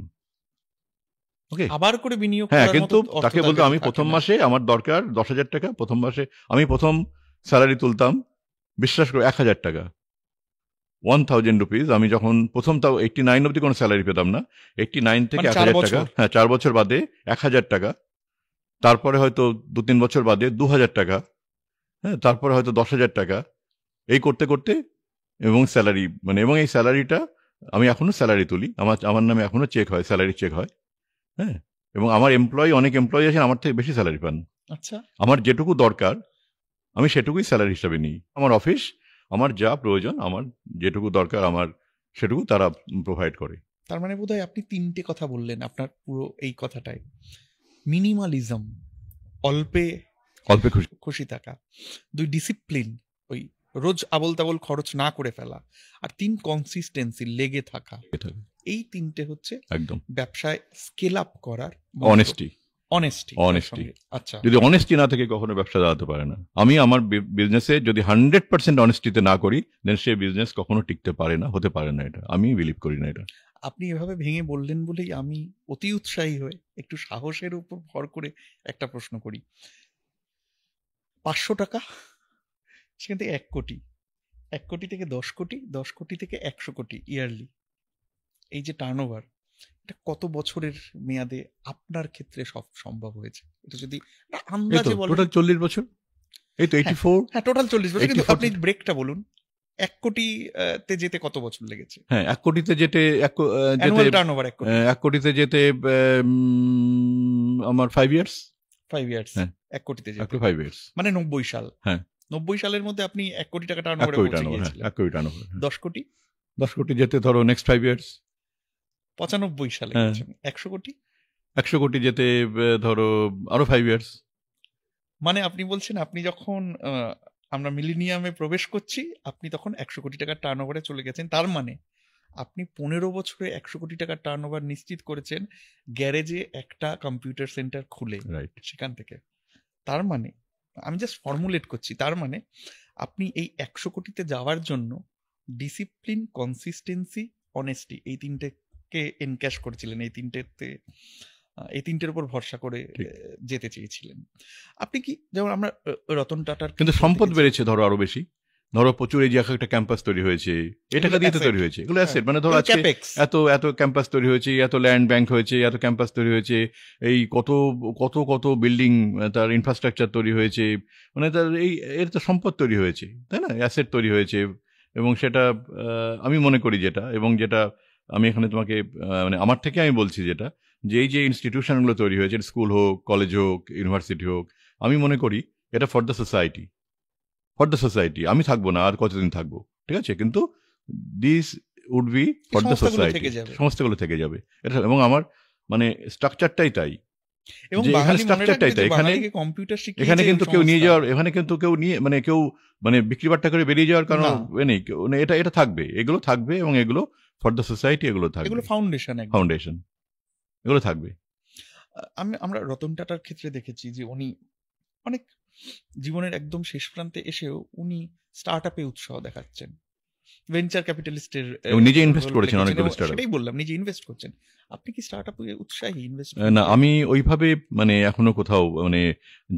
ওকে, আবার করে বিনিয়োগ। হ্যাঁ, কিন্তু তাকে বলতো আমি প্রথম মাসে আমার দরকার 10,000 টাকা, প্রথম মাসে আমি প্রথম স্যালারি তুলতাম, বিশ্বাস করে 1,000 টাকা, 1,000 রুপিস। আমি যখন প্রথম, তাও 89 অব্দি কোনো স্যালারি পেতাম না, 89 থেকে 1,000 টাকা, হ্যাঁ 4 বছর বাদে 1,000 টাকা, তারপরে হয়তো 2-3 বছর বাদে 2,000 টাকা, হ্যাঁ, তারপরে হয়তো 10,000 টাকা, এই করতে করতে, এবং স্যালারি মানে, এবং এই স্যালারিটা আমি এখনো স্যালারি তুলি, আমার নামে এখনো চেক হয়, স্যালারি চেক হয়। হ্যাঁ, এবং আমার অনেক এমপ্লয়ি আছেন আমার থেকে বেশি স্যালারি পান। আচ্ছা, আমার যেটুকু দরকার আমি সেটুকুই স্যালারি হিসাবে নিই। আমার অফিস, আমার যা প্রয়োজন, আমার যেটুকু দরকার আমার সেটুকু তারা প্রোভাইড করে। তার মানে বোধহয় আপনি 3টে কথা বললেন আপনার পুরো এই কথাটাই। মিনিমালিজম, অল্পে খুশি থাকা, 2 ডিসিপ্লিন, ওই রোজ আবল তাবল খরচ না করে ফেলা, আর 3 কনসিস্টেন্সি, লেগে থাকা। এই 3টে হচ্ছে একদম ব্যবসায় স্কেল আপ করার অনেস্টি। আচ্ছা, যদি অনেস্টি না থাকে কখনো ব্যবসা দাঁড়াতে পারে না। আমি আমার বিজনেসে যদি 100% অনেস্টিতে না করি, দেন সে বিজনেস কখনো টিকতে পারে না, হতে পারে না, এটা আমি বিলিভ করি না। এটা আপনি এভাবে ভেঙে বললেন বলেই আমি অতি উৎসাহী হয়ে একটু সাহসের উপর ভর করে একটা প্রশ্ন করি। 500 টাকা, সেখান থেকে 1 কোটি, 1 কোটি থেকে 10 কোটি, 10 কোটি থেকে 100 কোটি ইয়ারলি, এই যে টার্নওভার, এটা কত বছরের মেয়াদে আপনার ক্ষেত্রে সব সম্ভব হয়েছে? এটা যদি আন্দাজে বলেন। টোটাল 40 বছর, এই তো 84। হ্যাঁ, টোটাল 40 বছর। কিন্তু আপনি ব্রেকটা বলুন, 1 কোটি তে যেতে কত বছর লেগেছে? হ্যাঁ, 1 কোটিতে যেতে, 1 কোটিতে যেতে আমার 5 ইয়ার্স। 5 ইয়ার্স, 1 কোটিতে যেতে 5 ইয়ার্স, মানে 90 সাল। হ্যাঁ, 90 সালের মধ্যে আপনি 1 কোটি টাকা টার্নওভারে পৌঁছে গিয়েছিলেন। 1 কোটি টার্নওভার। 10 কোটি যেতে ধরো নেক্সট 5 ইয়ার্স, 95 সালে গেছেন। 100 কোটি যেতে ধরো আরো 5 ইয়ার্স। মানে আপনি বলছেন আপনি যখন আমরা মিলিনিয়ামে প্রবেশ করছি, আপনি তখন 100 কোটি টাকার টার্ন ওভারে চলে গেছেন। তার মানে আপনি 15 বছরে 100 কোটি টাকার টার্ন ওভার নিশ্চিত করেছেন গ্যারেজে একটা কম্পিউটার সেন্টার খুলে, রাইট। সেখান থেকে। তার মানে আমি জাস্ট ফর্মুলেট করছি, তার মানে আপনি এই 100 কোটিতে যাওয়ার জন্য ডিসিপ্লিন, কনসিস্টেন্সি, অনেস্টি, এই তিনটেকে এনক্যাশ করেছিলেন। এই তিনটের উপর ভরসা করে ঠিক। যেতে চেয়েছিলেন। আপনি কি, যেমন আমরা রতন টাটার কিন্তু ক্ষেত্রে সম্পদ দেখেছি, বেড়েছে ধরো আরো বেশি, ধরো প্রচুর, এই যে একটা ক্যাম্পাস তৈরি হয়েছে, এই টাকা এগুলো দিয়ে তো asset। তৈরি হয়েছে, এগুলো অ্যাসেট, হ্যাঁ, মানে ধরো এগুলো আজকে ক্যাপেক্স। এত এত ক্যাম্পাস তৈরি হয়েছে, এত ল্যান্ড ব্যাংক হয়েছে, এত ক্যাম্পাস তৈরি হয়েছে, এই কত কত কত বিল্ডিং, তার ইনফ্রাস্ট্রাকচার তৈরি হয়েছে, মানে তার এর তো সম্পদ তৈরি হয়েছে, তাই না, অ্যাসেট তৈরি হয়েছে। এবং সেটা আমি মনে করি যেটা, এবং যেটা আমি এখানে তোমাকে মানে আমার থেকে আমি বলছি যেটা, যে এই যে ইনস্টিটিউশনগুলো তৈরি হয়েছে, স্কুল হোক, কলেজ হোক, ইউনিভার্সিটি হোক, আমি মনে করি এটা for the society, for the society. আমি থাকবো না, আর কতদিন থাকবো, ঠিক আছে, কিন্তু this would be for the সংস্থাগুলো সোসাইটি, থেকে যাবে। সংস্থাগুলো থেকে যাবে এটা। এবং আমার মানে স্ট্রাকচারটাই তাই, এবং যে এখানে বাঙালি মনে স্ট্রাকচারটাই রাখবে তাই, যে এখানে বাঙালিকে কম্পিউটার শিখিয়েছে এখানে কিন্তু কেউ নিয়ে সংস্থা। যাওয়ার, এখানে কিন্তু কেউ নিয়ে মানে কেউ বিক্রি বাট্টা করে বেরিয়ে যাওয়ার কারণ না। নেই, মানে এটা এটা থাকবে, এগুলো থাকবে, এবং এগুলো ফর দ্য সোসাইটি, এগুলো থাকবে, এগুলো ফাউন্ডেশন, একদম ফাউন্ডেশন, এগুলো থাকবে। আমরা রতন টাটার ক্ষেত্রে দেখেছি যে উনি অনেক জীবনের একদম শেষ প্রান্তে এসেও উনি স্টার্ট আপে উৎসাহ দেখাচ্ছেন, ভেঞ্চার ক্যাপিটালিস্টের এবং নিজে ইনভেস্ট করেছেন অনেকগুলো startup। সেটাই বললাম, নিজে ইনভেস্ট করছেন। আপনি কি স্টার্ট আপে উৎসাহী ইনভেস্ট? না, আমি ওইভাবে মানে এখনো কোথাও মানে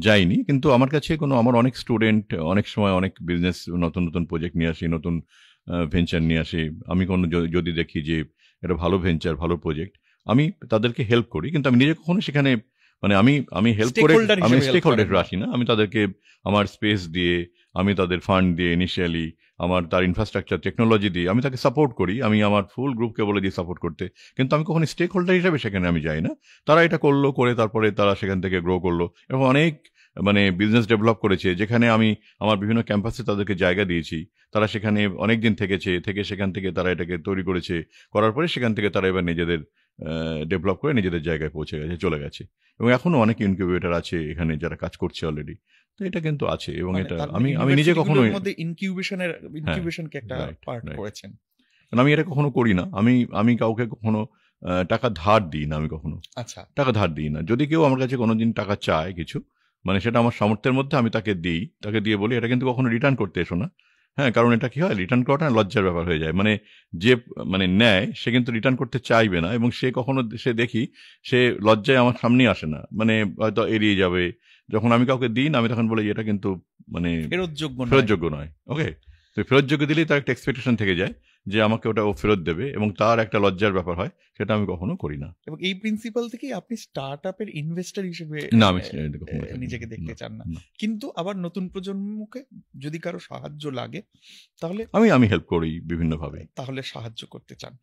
যাইনি, কিন্তু আমার কাছে আমার অনেক স্টুডেন্ট অনেক সময় অনেক বিজনেস, নতুন নতুন প্রজেক্ট নিয়ে আসে, নতুন ভেঞ্চার নিয়ে আসে। আমি যদি দেখি যে এটা ভালো ভেঞ্চার, ভালো প্রজেক্ট, আমি তাদেরকে হেল্প করি, কিন্তু আমি নিজে কখনো সেখানে মানে আমি হেল্প করে, Stakeholder আমি হিসেবে help স্টেক হোল্ডার করেন না। আসি না, আমি তাদেরকে আমার স্পেস দিয়ে, আমি তাদের ফান্ড দিয়ে ইনিশিয়ালি, আমার তার ইনফ্রাস্ট্রাকচার টেকনোলজি দিয়ে আমি তাকে সাপোর্ট করি, আমি আমার ফুল গ্রুপকে বলে দিই সাপোর্ট করতে, কিন্তু আমি কখনো স্টেক হোল্ডার হিসেবে সেখানে আমি যাই না। তারা এটা করলো, করে তারপরে তারা সেখান থেকে গ্রো করলো, এবং অনেক মানে বিজনেস ডেভেলপ করেছে, যেখানে আমি আমার বিভিন্ন ক্যাম্পাসে তাদেরকে জায়গা দিয়েছি, তারা সেখানে অনেক দিন থেকে সেখান থেকে তারা এটাকে তৈরি করেছে, করার পরে সেখান থেকে তারা এবার নিজেদের ডেভেলপ করে নিজেদের জায়গায় পৌঁছে গেছে, চলে গেছে। এবং এখনো অনেক ইনকিউবেটর আছে এখানে যারা কাজ করছে অলরেডি, তো এটা কিন্তু আছে। এবং মানে এটা তার আমি নিজে কখনো, ইউনিভার্সিটিগুলোর মধ্যে ইনকিউবেশনকে একটা রাইট, পার্ট রাইট। করেছেন। কারণ আমি এটা কখনো করি না, আমি কাউকে কখনো টাকা ধার দিই না, আমি কখনো আচ্ছা, টাকা ধার দিই না। যদি কেউ আমার কাছে কোনোদিন টাকা চায় কিছু, মানে সেটা আমার সামর্থ্যের মধ্যে, আমি তাকে দিই, তাকে দিয়ে বলি এটা কিন্তু কখনো রিটার্ন করতে এসো না। হ্যাঁ, কারণ এটা কি হয়, রিটার্ন করাটা না লজ্জার ব্যাপার হয়ে যায়, মানে যে মানে নেয় সে কিন্তু রিটার্ন করতে চাইবে না, এবং সে কখনো দেখি সে লজ্জায় আমার সামনে আসে না, মানে হয়তো এড়িয়ে যাবে। যখন আমি কাউকে দিই না, আমি তখন বলি এটা কিন্তু মানে ফেরতযোগ্য নয়। ওকে, তো ফেরতযোগ্য দিলেই তার একটা এক্সপেকটেশন থেকে যায় যে আমাকে ওটা ও ফেরত দেবে, এবং তার একটা লজ্জার ব্যাপার হয়, সেটা আমি কখনো করি না। এবং এই প্রিন্সিপাল থেকেই আপনি স্টার্ট আপের ইনভেস্টর হিসেবে না, আমি এটা কখনো থাকি না। নিজেকে দেখতে চান না। না। কিন্তু আবার নতুন প্রজন্মকে যদি কারো সাহায্য লাগে তাহলে আমি হেল্প করি বিভিন্নভাবে। সাহায্য করতে চান।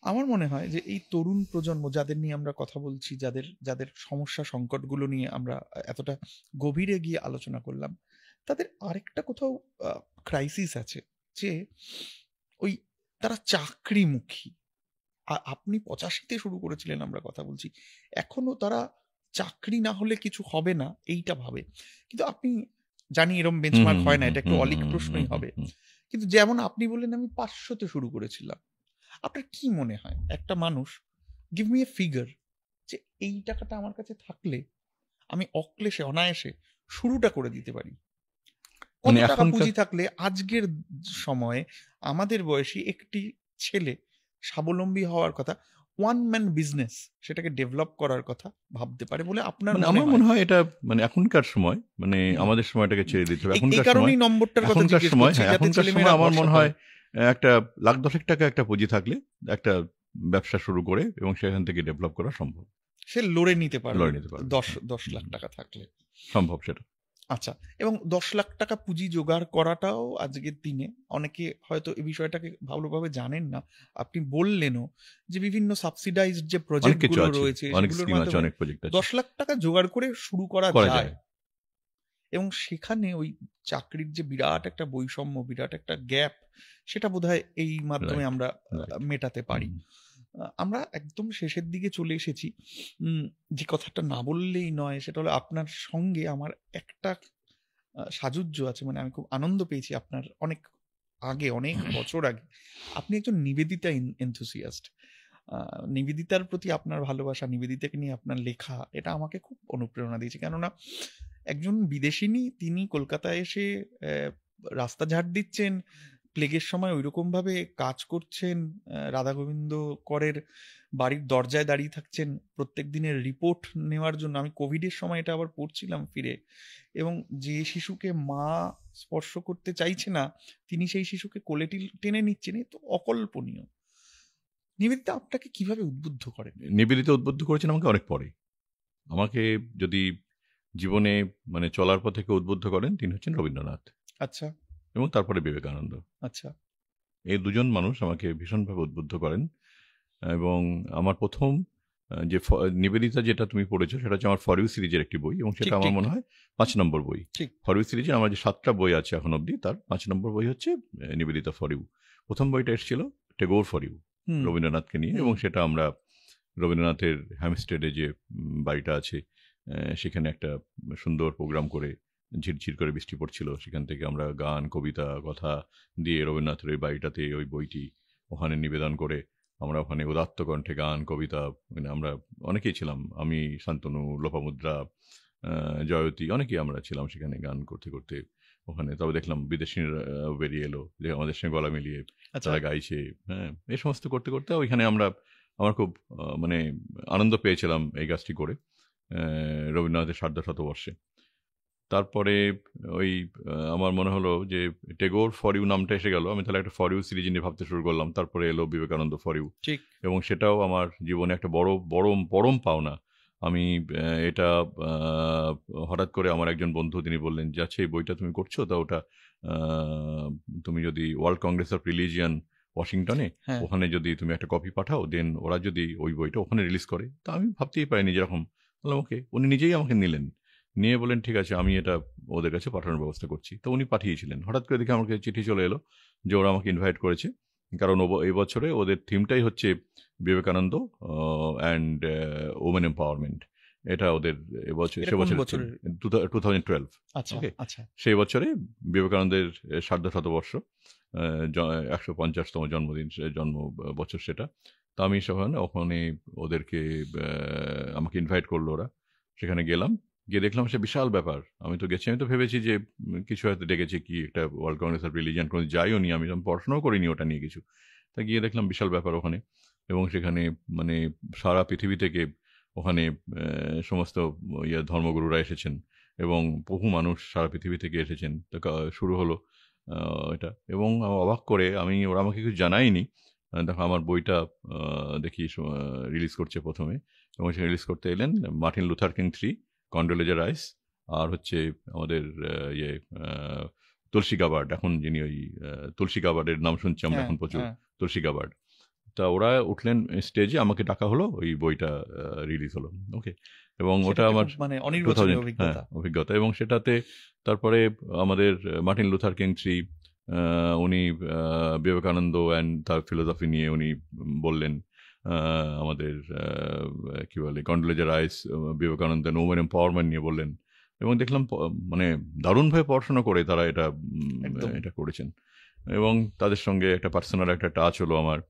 আমার মনে হয় যে এই তরুণ প্রজন্ম যাদের নিয়ে আমরা কথা বলছি, যাদের সমস্যা সংকটগুলো নিয়ে আমরা এতটা গভীরে গিয়ে আলোচনা করলাম, তাদের আরেকটা কোথাও ক্রাইসিস আছে, যে ওই তারা চাকরিমুখী। আপনি 85-তে শুরু করেছিলেন, আমরা কথা বলছি, এখনো তারা চাকরি না হলে কিছু হবে না এইটা ভাবে। কিন্তু আপনি, জানি এরকম বেঞ্চমার্ক হয় না, এটা একটু অলিক প্রশ্নই হবে, কিন্তু যেমন আপনি বললেন আমি 500-তে শুরু করেছিলাম, আপনার কি মনে হয় একটা মানুষ, গিভ মি এ ফিগার, যে এই টাকাটা আমার কাছে থাকলে আমি অক্লেশে অনায়াসে শুরুটা করে দিতে পারি? কত মানে টাকা এখনকার পুঁজি থাকলে আজকের সময়ে আমাদের বয়সী একটি ছেলে স্বাবলম্বী হওয়ার কথা, ওয়ান ম্যান বিজনেস, সেটাকে ডেভেলপ করার কথা ভাবতে পারে বলে আপনার মানে মনে আমার হয়? মনে হয় এটা মানে এখনকার সময়, মানে হুম। আমাদের সময়টাকে ছেড়ে দিতে হবে। এই এখনকার সময়, কারণেই নম্বরটার কথা এখনকার জিজ্ঞেস সময়, করছি, হ্যাঁ, যাতে এখনকার সময় ছেলেমেয়েরা আমার ভরসা মনে পায়। হয় একটা $1,10,000 একটা পুঁজি থাকলে একটা ব্যবসা শুরু করে এবং সেখান থেকে ডেভেলপ করা সম্ভব, সে লড়ে নিতে পারবে লড়ে নিতে পারবে। 10 লাখ টাকা থাকলে। সম্ভব সেটা। আচ্ছা, এবং 10 লাখ টাকা পুঁজি জোগাড় করাটাও আজকের দিনে অনেকে হয়তো এই বিষয়টাকে ভালোভাবে জানেন না। আপনি বললেনও যে বিভিন্ন সাবসিডাইজড যে অনেক কিছু প্রজেক্টগুলো আছে, রয়েছে অনেক সেগুলোর স্কিম আছে, মাধ্যমে অনেক প্রজেক্ট আছে, 10 লাখ টাকা জোগাড় করে শুরু করা করা যায়। যায়। এবং সেখানে ওই চাকরির যে বিরাট একটা বৈষম্য, বিরাট একটা গ্যাপ, সেটা বোধহয় এই মাধ্যমে Right, আমরা right. মেটাতে পারি। আমরা একদম শেষের দিকে চলে এসেছি। যে কথাটা না বললেই নয়, সেটা হলো আপনার সঙ্গে আমার একটা সাজুজ্য আছে, মানে আমি খুব আনন্দ পেয়েছি আপনার অনেক আগে, অনেক বছর আগে। আপনি একজন নিবেদিতা এনথুসিয়াস্ট। নিবেদিতার প্রতি আপনার ভালোবাসা, নিবেদিতাকে নিয়ে আপনার লেখা, এটা আমাকে খুব অনুপ্রেরণা দিয়েছে। কেননা একজন বিদেশিনী, তিনি কলকাতায় এসে রাস্তা ঝাড় দিচ্ছেন, প্লেগের সময় ওইরকম ভাবে কাজ করছেন, রাধা গোবিন্দ করের বাড়ির দরজায় দাঁড়িয়ে থাকছেন প্রত্যেক দিনের রিপোর্ট নেওয়ার জন্য। আমি কোভিডের সময় এটা আবার পড়ছিলাম ফিরে, এবং যে শিশুকে মা স্পর্শ করতে চাইছে না, তিনি সেই শিশুকে কোলে টেনে নিচ্ছেন, এ তো অকল্পনীয়। নিবেদিতা আপনাকে কিভাবে উদ্বুদ্ধ করেন? নিবেদিতা উদ্বুদ্ধ করেছেন আমাকে অনেক পরে। আমাকে যদি জীবনে মানে চলার পথে কেউ উদ্বুদ্ধ করেন, তিনি হচ্ছেন রবীন্দ্রনাথ আচ্ছা এবং তারপরে বিবেকানন্দ। আচ্ছা। এই দুজন মানুষ আমাকে ভীষণভাবে উদ্বুদ্ধ করেন। এবং আমার প্রথম যে নিবেদিতা যেটা তুমি পড়েছো, সেটা হচ্ছে আমার ফর ইউ সিরিজের একটি বই, এবং সেটা ঠিক আমার ঠিক মনে হয় 5 নম্বর বই। ঠিক। ফর ইউ সিরিজের আমার যে 7টা বই আছে এখন অবধি, তার 5 নম্বর বই হচ্ছে নিবেদিতা ফর ইউ। প্রথম বইটা এসেছিল টেগোর ফর ইউ, হুম রবীন্দ্রনাথকে নিয়ে, হুম এবং সেটা আমরা রবীন্দ্রনাথের হ্যামস্টেডে যে বাড়িটা আছে, সেখানে একটা সুন্দর প্রোগ্রাম করে, ঝিরঝির করে বৃষ্টি পড়ছিল, সেখান থেকে আমরা গান, কবিতা, কথা দিয়ে রবীন্দ্রনাথের ওই বাড়িটাতে ওই বইটি ওখানে নিবেদন করে আমরা ওখানে উদাত্ত কণ্ঠে গান, কবিতা, মানে আমরা অনেকেই ছিলাম, আমি, শান্তনু, লোপামুদ্রা, জয়তী, অনেকেই আমরা ছিলাম সেখানে গান করতে করতে ওখানে। তবে দেখলাম বিদেশিরা বেরিয়ে এলো, যে আমাদের সঙ্গে গলা মিলিয়ে আচ্ছা। তারা গাইছে। হ্যাঁ, এই সমস্ত করতে করতে ওইখানে আমার খুব মানে আনন্দ পেয়েছিলাম এই কাজটি করে রবীন্দ্রনাথের সার্ধশতবর্ষে। তারপরে ওই আমার মনে হলো যে টেগোর ফর ইউ নামটা এসে গেল, আমি তাহলে একটা ফর ইউ সিরিজ নিয়ে ভাবতে শুরু করলাম। তারপরে এলো বিবেকানন্দ ফর ইউ, ঠিক। এবং সেটাও আমার জীবনে একটা বড় পরম পাওনা। আমি এটা হঠাৎ করে আমার একজন বন্ধু, তিনি বললেন যে আচ্ছা, এই বইটা তুমি করছো, তা ওটা তুমি যদি ওয়ার্ল্ড কংগ্রেস অফ রিলিজিয়ান ওয়াশিংটনে, হ্যাঁ। ওখানে যদি তুমি একটা কপি পাঠাও, দেন ওরা যদি ওই বইটা ওখানে রিলিজ করে। তা আমি ভাবতেই পারিনি যেরকম। বললাম ওকে। উনি নিজেই আমাকে নিলেন, নিয়ে বলেন ঠিক আছে, আমি এটা ওদের কাছে পাঠানোর ব্যবস্থা করছি। তো উনি পাঠিয়েছিলেন। হঠাৎ করে দেখে আমাকে চিঠি চলে এলো যে ওরা আমাকে ইনভাইট করেছে, কারণ এই বছরে ওদের থিমটাই হচ্ছে বিবেকানন্দ অ্যান্ড ওমেন এম্পাওয়ারমেন্ট। এটা ওদের এবছর, এটা সে কোন বছর বছরের? 2012। আচ্ছা ওকে। আচ্ছা। সেই বছরে বিবেকানন্দের সার্ধশতবর্ষ, 150তম জন্মদিন, জন্ম বছর সেটা। তো আমি ওখানে ওদেরকে আমাকে ইনভাইট করলো ওরা। সেখানে গেলাম, গিয়ে দেখলাম সে বিশাল ব্যাপার। আমি তো গেছি, আমি তো ভেবেছি যে কিছু হয়তো ডেকেছে, কি একটা ওয়ার্ল্ড কংগ্রেস অফ রিলিজিয়ান, কোনো যাইও নি, আমি পড়াশোনাও করিনি ওটা নিয়ে কিছু। তা গিয়ে দেখলাম বিশাল ব্যাপার ওখানে, এবং সেখানে মানে সারা পৃথিবী থেকে ওখানে সমস্ত ধর্মগুরুরা এসেছেন, এবং বহু মানুষ সারা পৃথিবী থেকে এসেছেন। তো শুরু হলো এটা, এবং অবাক করে ওরা আমাকে কিছু জানায়নি। দেখো আমার বইটা দেখি রিলিজ করছে প্রথমে, এবং সে রিলিজ করতে এলেন মার্টিন লুথার কিং 3, কন্ডোলেজা রাইস, আর হচ্ছে আমাদের তুলসী গাবার্ড, এখন যিনি ওই তুলসী গাবার্ডের নাম শুনছি আমরা এখন প্রচুর, তুলসী গাবার্ড। তা ওরা উঠলেন স্টেজে, আমাকে ডাকা হলো, ওই বইটা রিলিজ হলো। ওকে। এবং ওটা আমার মানে অনির্বাচনীয় অভিজ্ঞতা। এবং সেটাতে তারপরে আমাদের মার্টিন লুথার কিং 3, উনি বিবেকানন্দ অ্যান্ড তার ফিলোসফি নিয়ে উনি বললেন, আমাদের কি বলে কন্ডোলেজা রাইস বিবেকানন্দ ওমেন এম্পাওয়ারমেন্ট নিয়ে বললেন, এবং দেখলাম মানে দারুণভাবে পড়াশোনা করে তারা এটা করেছেন। এবং তাদের সঙ্গে একটা পার্সোনাল একটা টাচ হলো আমার।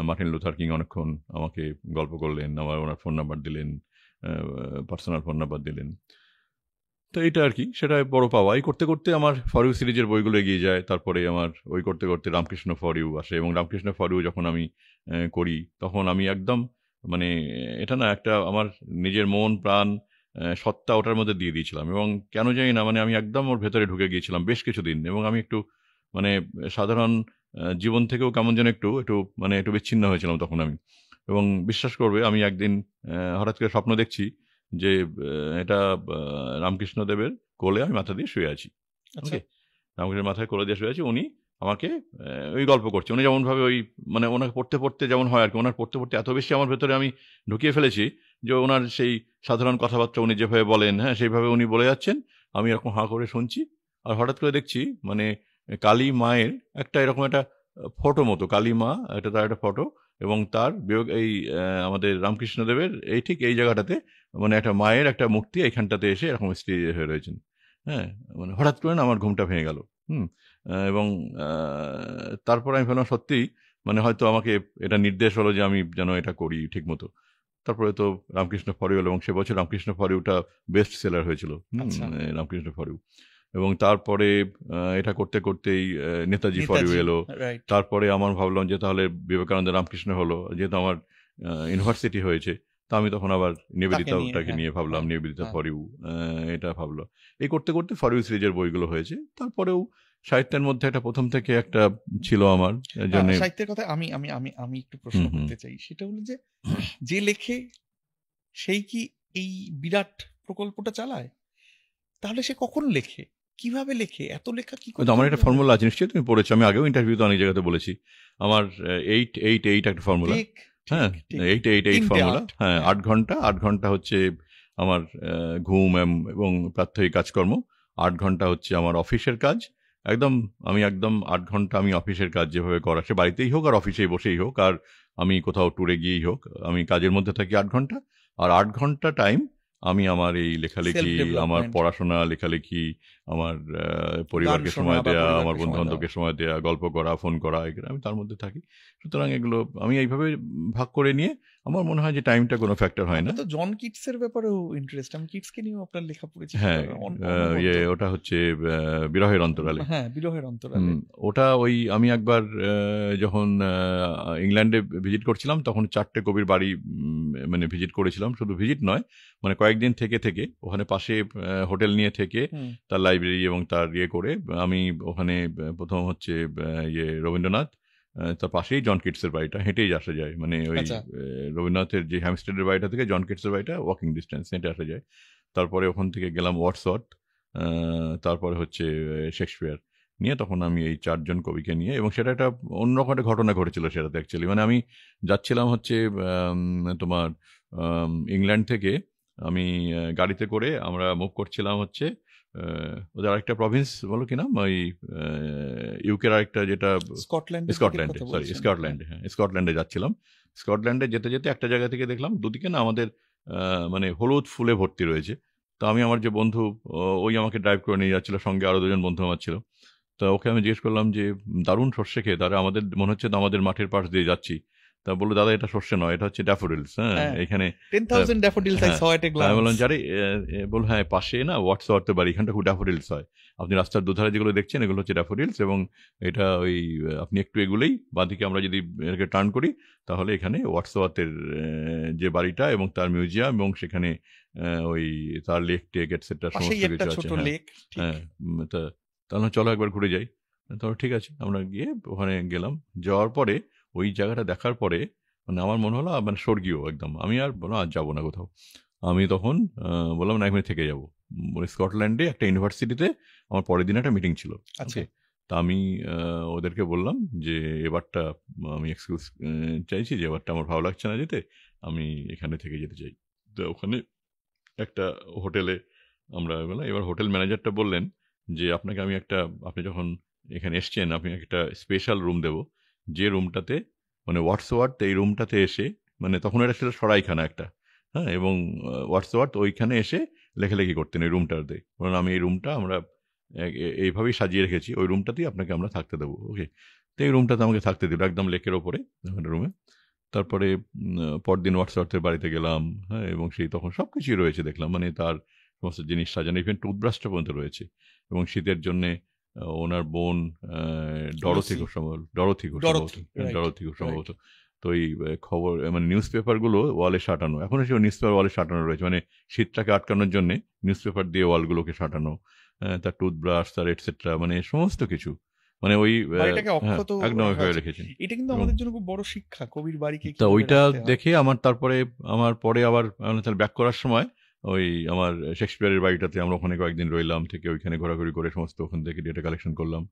মার্টিন লুথার কিং অনেকক্ষণ আমাকে গল্প করলেন, ওনার ফোন নাম্বার দিলেন, পার্সোনাল ফোন নাম্বার দিলেন। তো এটা আর কি, সেটা বড় পাওয়া। এই করতে করতে আমার ফর ইউ সিরিজের বইগুলো এগিয়ে যায়। তারপরে আমার ওই করতে করতে রামকৃষ্ণ ফর ইউ আসে, এবং রামকৃষ্ণ ফর ইউ যখন আমি করি, তখন আমি একদম মানে এটা না, একটা আমার নিজের মন প্রাণ সত্তা ওটার মধ্যে দিয়ে দিয়েছিলাম, এবং কেন জানি না মানে আমি একদম ওর ভেতরে ঢুকে গিয়েছিলাম বেশ কিছুদিন। এবং আমি একটু মানে সাধারণ জীবন থেকেও কেমন যেন একটু মানে একটু বিচ্ছিন্ন হয়েছিলাম তখন আমি। এবং বিশ্বাস করবে, আমি একদিন হঠাৎ করে স্বপ্ন দেখছি যে এটা রামকৃষ্ণদেবের কোলে আমি মাথা দিয়ে শুয়ে আছি। ওকে। রামকৃষ্ণের মাথায় কোলে দিয়ে শুয়ে আছি, উনি আমাকে ওই গল্প করছে। উনি যেমনভাবে ওই মানে ওনাকে পড়তে পড়তে যেমন হয় আর কি, ওনার পড়তে পড়তে এত বেশি আমার ভেতরে আমি ঢুকিয়ে ফেলেছি যে ওনার সেই সাধারণ কথাবার্তা উনি যেভাবে বলেন, হ্যাঁ, সেইভাবে উনি বলে যাচ্ছেন, আমি এরকম হাঁ করে শুনছি। আর হঠাৎ করে দেখছি মানে কালী মায়ের একটা এরকম একটা ফটো মতো, কালী মা এটা তার একটা ফটো, এবং তার এই আমাদের রামকৃষ্ণদেবের এই ঠিক এই জায়গাটাতে মানে একটা মায়ের একটা মূর্তি এইখানটাতে এসে এরকম স্থির হয়ে রয়েছেন। হ্যাঁ, মানে হঠাৎ করে না আমার ঘুমটা ভেঙে গেল। এবং তারপর আমি ভাবলাম সত্যিই মানে হয়তো আমাকে এটা নির্দেশ হলো যে আমি যেন এটা করি ঠিকমতো। তারপরে তো রামকৃষ্ণ ফর ইউ এলো এবং সে বছর রামকৃষ্ণ ফর ইউটা বেস্ট সেলার হয়েছিল। আচ্ছা, রামকৃষ্ণ ফর ইউ। এবং তারপরে এটা করতে করতেই নেতাজি ফর ইউ নেতাজি, এলো। রাইট। তারপরে আমার ভাবলাম যে তাহলে বিবেকানন্দ রামকৃষ্ণ হলো, যেহেতু আমার ইউনিভার্সিটি হয়েছে, তা আমি তখন আবার তাকে নিয়ে, নিবেদিতাটাকে হ্যাঁ, নিয়ে ভাবলাম, হ্যাঁ, নিবেদিতা হ্যাঁ। ফর ইউ, এটা ভাবলো। এই করতে করতে ফর ইউ সিরিজের বইগুলো হয়েছে। তারপরেও সাহিত্যের মধ্যে একটা প্রথম থেকে একটা ছিল আমার জন্য। সাহিত্যের কথা আমি আমি আমি আমি একটু প্রশ্ন করতে চাই, সেটা হলো যে যে লেখে সেই কি এই বিরাট প্রকল্পটা চালায়? তাহলে সে কখন লেখে, কিভাবে লেখে, এত লেখা কি করে আমার তৈরি একটা হয়? ফর্মুলা আছে, নিশ্চয়ই তুমি পড়েছো, আমি আগেও ইন্টারভিউতে অনেক জায়গাতে বলেছি। আমার 8-8-8 একটা ফর্মুলা। ঠিক, হ্যাঁ, ঠিক, ঠিক। 8-8-8 তিনটে ফর্মুলা। আট, হ্যাঁ, হ্যাঁ। 8 ঘন্টা। 8 ঘন্টা হচ্ছে আমার ঘুম এবং প্রাত্যহিক কাজকর্ম। 8 ঘন্টা হচ্ছে আমার অফিসের কাজ। আমি একদম 8 ঘন্টা আমি অফিসের কাজ যেভাবে করা, সে বাড়িতেই হোক আর অফিসেই বসেই হোক, আর আমি কোথাও ট্যুরে গিয়েই হোক, আমি কাজের মধ্যে থাকি 8 ঘন্টা। আর 8 ঘন্টা টাইম আমি আমার এই সেলফ লেখালেখি, আমার ডেভেলপমেন্ট, পড়াশোনা, লেখালেখি, আমার গান পরিবারকে শোনা সময় বা দেয়া, আমার পরিবারকে সময় দেওয়া। বন্ধু-বান্ধবকে সময় দেয়া, গল্প করা, ফোন করা, এগুলো আমি তার মধ্যে থাকি। সুতরাং এগুলো আমি এইভাবে ভাগ করে নিয়ে আমার মনে হয় যে টাইমটা কোনো ফ্যাক্টর হয় না। আপনার তো জন কিটসের ব্যাপারেও ইন্টারেস্ট, আমি কিটসকে নিয়েও আপনার লেখা পড়েছি, সেটা হ্যাঁ, অনবদ্য। ওটা হচ্ছে বিরহের অন্তরালে। হ্যাঁ, বিরহের অন্তরালে। ওটা ওই আমি একবার যখন ইংল্যান্ডে ভিজিট করছিলাম, তখন 4টে কবির বাড়ি মানে ভিজিট করেছিলাম। শুধু ভিজিট নয়, মানে কয়েকদিন থেকে থেকে ওখানে পাশে হোটেল নিয়ে থেকে হুম, তার লাইব্রেরি এবং তার ইয়ে করে আমি ওখানে প্রথম হচ্ছে রবীন্দ্রনাথ, তার পাশেই জন কিটসের বাড়িটা, হেঁটেই আসা যায়। মানে ওই আচ্ছা, রবীন্দ্রনাথের যে হ্যামস্টেডের বাড়িটা থেকে জন কিটসের বাড়িটা ওয়াকিং ডিস্টেন্স, হেঁটে আসা যায়। তারপরে ওখান থেকে গেলাম ওয়াটসওয়ার্থ, তারপরে হচ্ছে শেক্সপিয়ার নিয়ে, তখন আমি এই 4 জন কবিকে নিয়ে, এবং সেটা একটা অন্যরকম একটা ঘটনা ঘটেছিল সেটাতে অ্যাকচুয়ালি। মানে আমি যাচ্ছিলাম হচ্ছে তোমার ইংল্যান্ড থেকে আমি গাড়িতে করে আমরা মুভ করছিলাম হচ্ছে ওদের আরেকটা প্রভিন্স, বলো কি নাম, ওই ইউকের আরেকটা, যেটা স্কটল্যান্ডের দিকের স্কটল্যান্ডে, কথা সরি বলছেন? হ্যাঁ। স্কটল্যান্ডে, হ্যাঁ স্কটল্যান্ডে যাচ্ছিলাম। স্কটল্যান্ডে যেতে যেতে একটা জায়গা থেকে দেখলাম দুদিকে না আমাদের মানে হলুদ ফুলে ভর্তি রয়েছে। তো আমি, আমার যে বন্ধু, ওই আমাকে ড্রাইভ করে নিয়ে যাচ্ছিল, সঙ্গে আরো 2জন বন্ধু আমার ছিল। তা ওকে আমি জিজ্ঞেস করলাম যে দারুণ সর্ষে খেয়ে, তারা আমাদের মনে হচ্ছে তো আমাদের মাঠের পাশ দিয়ে যাচ্ছি। তা বললো, দাদা এটা সর্ষে নয়, এটা হচ্ছে ড্যাফোডিলস। হ্যাঁ, হ্যাঁ, এখানে 10,000 ড্যাফোডিলস আই হ্যাঁ। স এট এ তা আমি গ্লান্স। বললাম যে আরে বলল হ্যাঁ পাশে না ওয়াটসওয়ার্থের বাড়ি, এখানটা খুব ড্যাফোডিলস হয়। আপনি রাস্তার দুধারে যেগুলো দেখছেন এগুলো হচ্ছে ড্যাফোডিলস, এবং এটা ওই আপনি একটু এগুলেই বাঁদিকে আমরা যদি এটাকে টার্ন করি, তাহলে এখানে ওয়াটসওয়ার্থের যে বাড়িটা এবং তার মিউজিয়াম, এবং সেখানে ওই তার লেক টেক এটসেট্রা পাশেই সমস্ত একটা কিছু আছে। ছোট হ্যাঁ, লেক, ঠিক। হ্যাঁ। তাহলে চলো একবার ঘুরে যাই। তো ঠিক আছে, আমরা গিয়ে ওখানে গেলাম। যাওয়ার পরে ওই জায়গাটা দেখার পরে মানে আমার মনে হলো মানে স্বর্গীয় একদম। আমি আর বললাম আজ যাবো না কোথাও। আমি তখন বললাম না, এখানে থেকে যাবো। বলে স্কটল্যান্ডে একটা ইউনিভার্সিটিতে আমার পরের দিন একটা মিটিং ছিল। আচ্ছা, ওকে, তা আমি ওদেরকে বললাম যে এবারটা আমি এক্সকিউজ চাইছি, যে এবারটা আমার ভালো লাগছে না যেতে, আমি এখানে থেকে যেতে চাই। তো ওখানে একটা হোটেলে আমরা গেলাম। এবার হোটেল ম্যানেজারটা বললেন যে আপনাকে আমি একটা, আপনি যখন এখানে এসছেন আপনি একটা স্পেশাল রুম দেবো, যে রুমটাতে মানে ওয়াটসওয়ার্থ এই রুমটাতে এসে, মানে তখন এটা ছিল সরাইখানা একটা, হ্যাঁ, এবং ওয়াটসওয়ার্থ ওইখানে এসে লেখালেখি করতেন এই রুমটাতে। বলুন আমি এই রুমটা আমরা এইভাবেই সাজিয়ে রেখেছি, ওই রুমটাতেই আপনাকে আমরা থাকতে দেবো। ওকে, তো এই রুমটাতে আমাকে থাকতে দিল একদম লেকের ওপরে রুমে। তারপরে পরদিন ওয়াটসওয়ার্থের বাড়িতে গেলাম, হ্যাঁ, এবং সেই তখন সব কিছুই রয়েছে দেখলাম, মানে তার সমস্ত জিনিস সাজানো, ইভেন টুথব্রাশটা পর্যন্ত রয়েছে। এবং শীতের জন্যে ওনার বোন ডরোথি লুসি, খুব সম্ভবত, ডরোথি খুব সম্ভবত, ডরোথি, রাইট, ডরোথি খুব রাইট। সম্ভবত। তো এই খবর মানে নিউজ পেপারগুলো ওয়ালে সাঁটানো, এখনো সেই নিউজ পেপার ওয়ালে সাঁটানো রয়েছে, মানে শীতটাকে আটকানোর জন্য নিউজ পেপার দিয়ে ওয়ালগুলোকে সাঁটানো, তার টুথব্রাশ, তার এটসেট্রা, মানে সমস্ত কিছু, মানে ওই বাড়িটাকে হ্যাঁ অক্ষত একদম রাখা ওইভাবে হয়েছে। রেখেছেন। এটা কিন্তু এবং আমাদের জন্য খুব বড় শিক্ষা, কবির বাড়িকে তা কিভাবে ওইটা রাখতে হয়। দেখে আমার পরে আবার তাহলে ব্যাক করার সময় ওই আমার শেক্সপিয়ারের বাড়িটাতে আমরা ওখানে কয়েকদিন রইলাম, থেকে ওইখানে ঘোরাঘুরি করে সমস্ত ওখান থেকে ডেটা কালেকশন করলাম।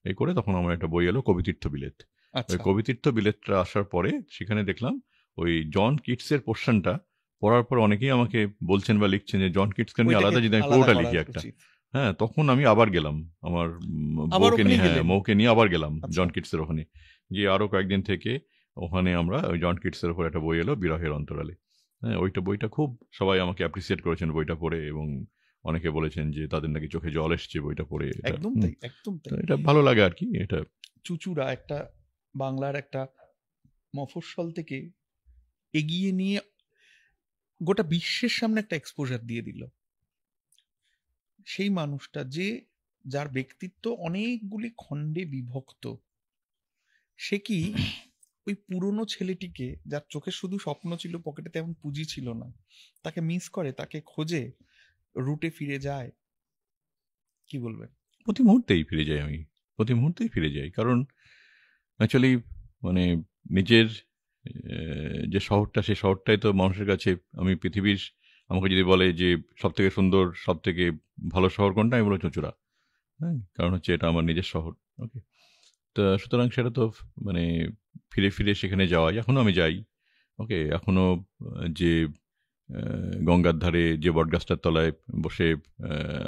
এই করে তখন আমার একটা বই এলো কবিতীর্থ বিলেত। ওই আচ্ছা, কবিতীর্থ বিলেতটা আসার পরে সেখানে দেখলাম ওই জন কিটসের পোর্শনটা পড়ার পর অনেকেই আমাকে বলছেন বা লিখছেন যে জন কিটসকে নিয়ে ওইটাকে আলাদা যদি আমি আলাদা পুরোটা করা লিখি একটা। উচিত। হ্যাঁ, তখন আমি আবার গেলাম আমার আবার বউকে ওখানে নিয়ে, হ্যাঁ গেলেন? বউকে নিয়ে আবার গেলাম আচ্ছা, জন কিটসের ওখানে। গিয়ে আরো কয়েকদিন থেকে ওখানে আমরা ওই জন কিটসের উপর একটা বই এলো বিরহের অন্তরালে। হ্যাঁ, ওইটা বইটা খুব সবাই আমাকে অ্যাপ্রিসিয়েট করেছেন বইটা পড়ে, এবং অনেকে বলেছেন যে তাদের নাকি চোখে জল এসছে বইটা পড়ে। একদম তাই, একদম তো তাই। এটা ভালো লাগে আর কি এটা। চুঁচুড়া একটা বাংলার একটা মফস্বল থেকে এগিয়ে নিয়ে গোটা বিশ্বের সামনে একটা এক্সপোজার দিয়ে দিল। সেই মানুষটা যার ব্যক্তিত্ব অনেকগুলি খণ্ডে বিভক্ত, সে কি ওই পুরনো ছেলেটিকে, যার চোখে শুধু স্বপ্ন ছিল, পকেটে তেমন পুঁজি ছিল না, তাকে মিস করে, তাকে খোঁজে, রুটে ফিরে যায়? কি বলবেন? প্রতি মুহূর্তেই ফিরে যাই আমি, প্রতি মুহূর্তেই ফিরে যাই। কারণ অ্যাকচুয়ালি মানে নিজের যে শহরটা, সেই শহরটাই তো মানুষের কাছে, আমি পৃথিবীর, আমাকে যদি বলে যে সব থেকে সুন্দর, সব থেকে ভালো শহর কোনটা, আমি বলবো চুঁচুড়া। হ্যাঁ, কারণ হচ্ছে এটা আমার নিজের শহর। ওকে, তো সুতরাং সেটা তো মানে ফিরে ফিরে সেখানে যাওয়াই, এখনো আমি যাই। ওকে, এখনো যে গঙ্গার ধারে যে বটগাছটার তলায় বসে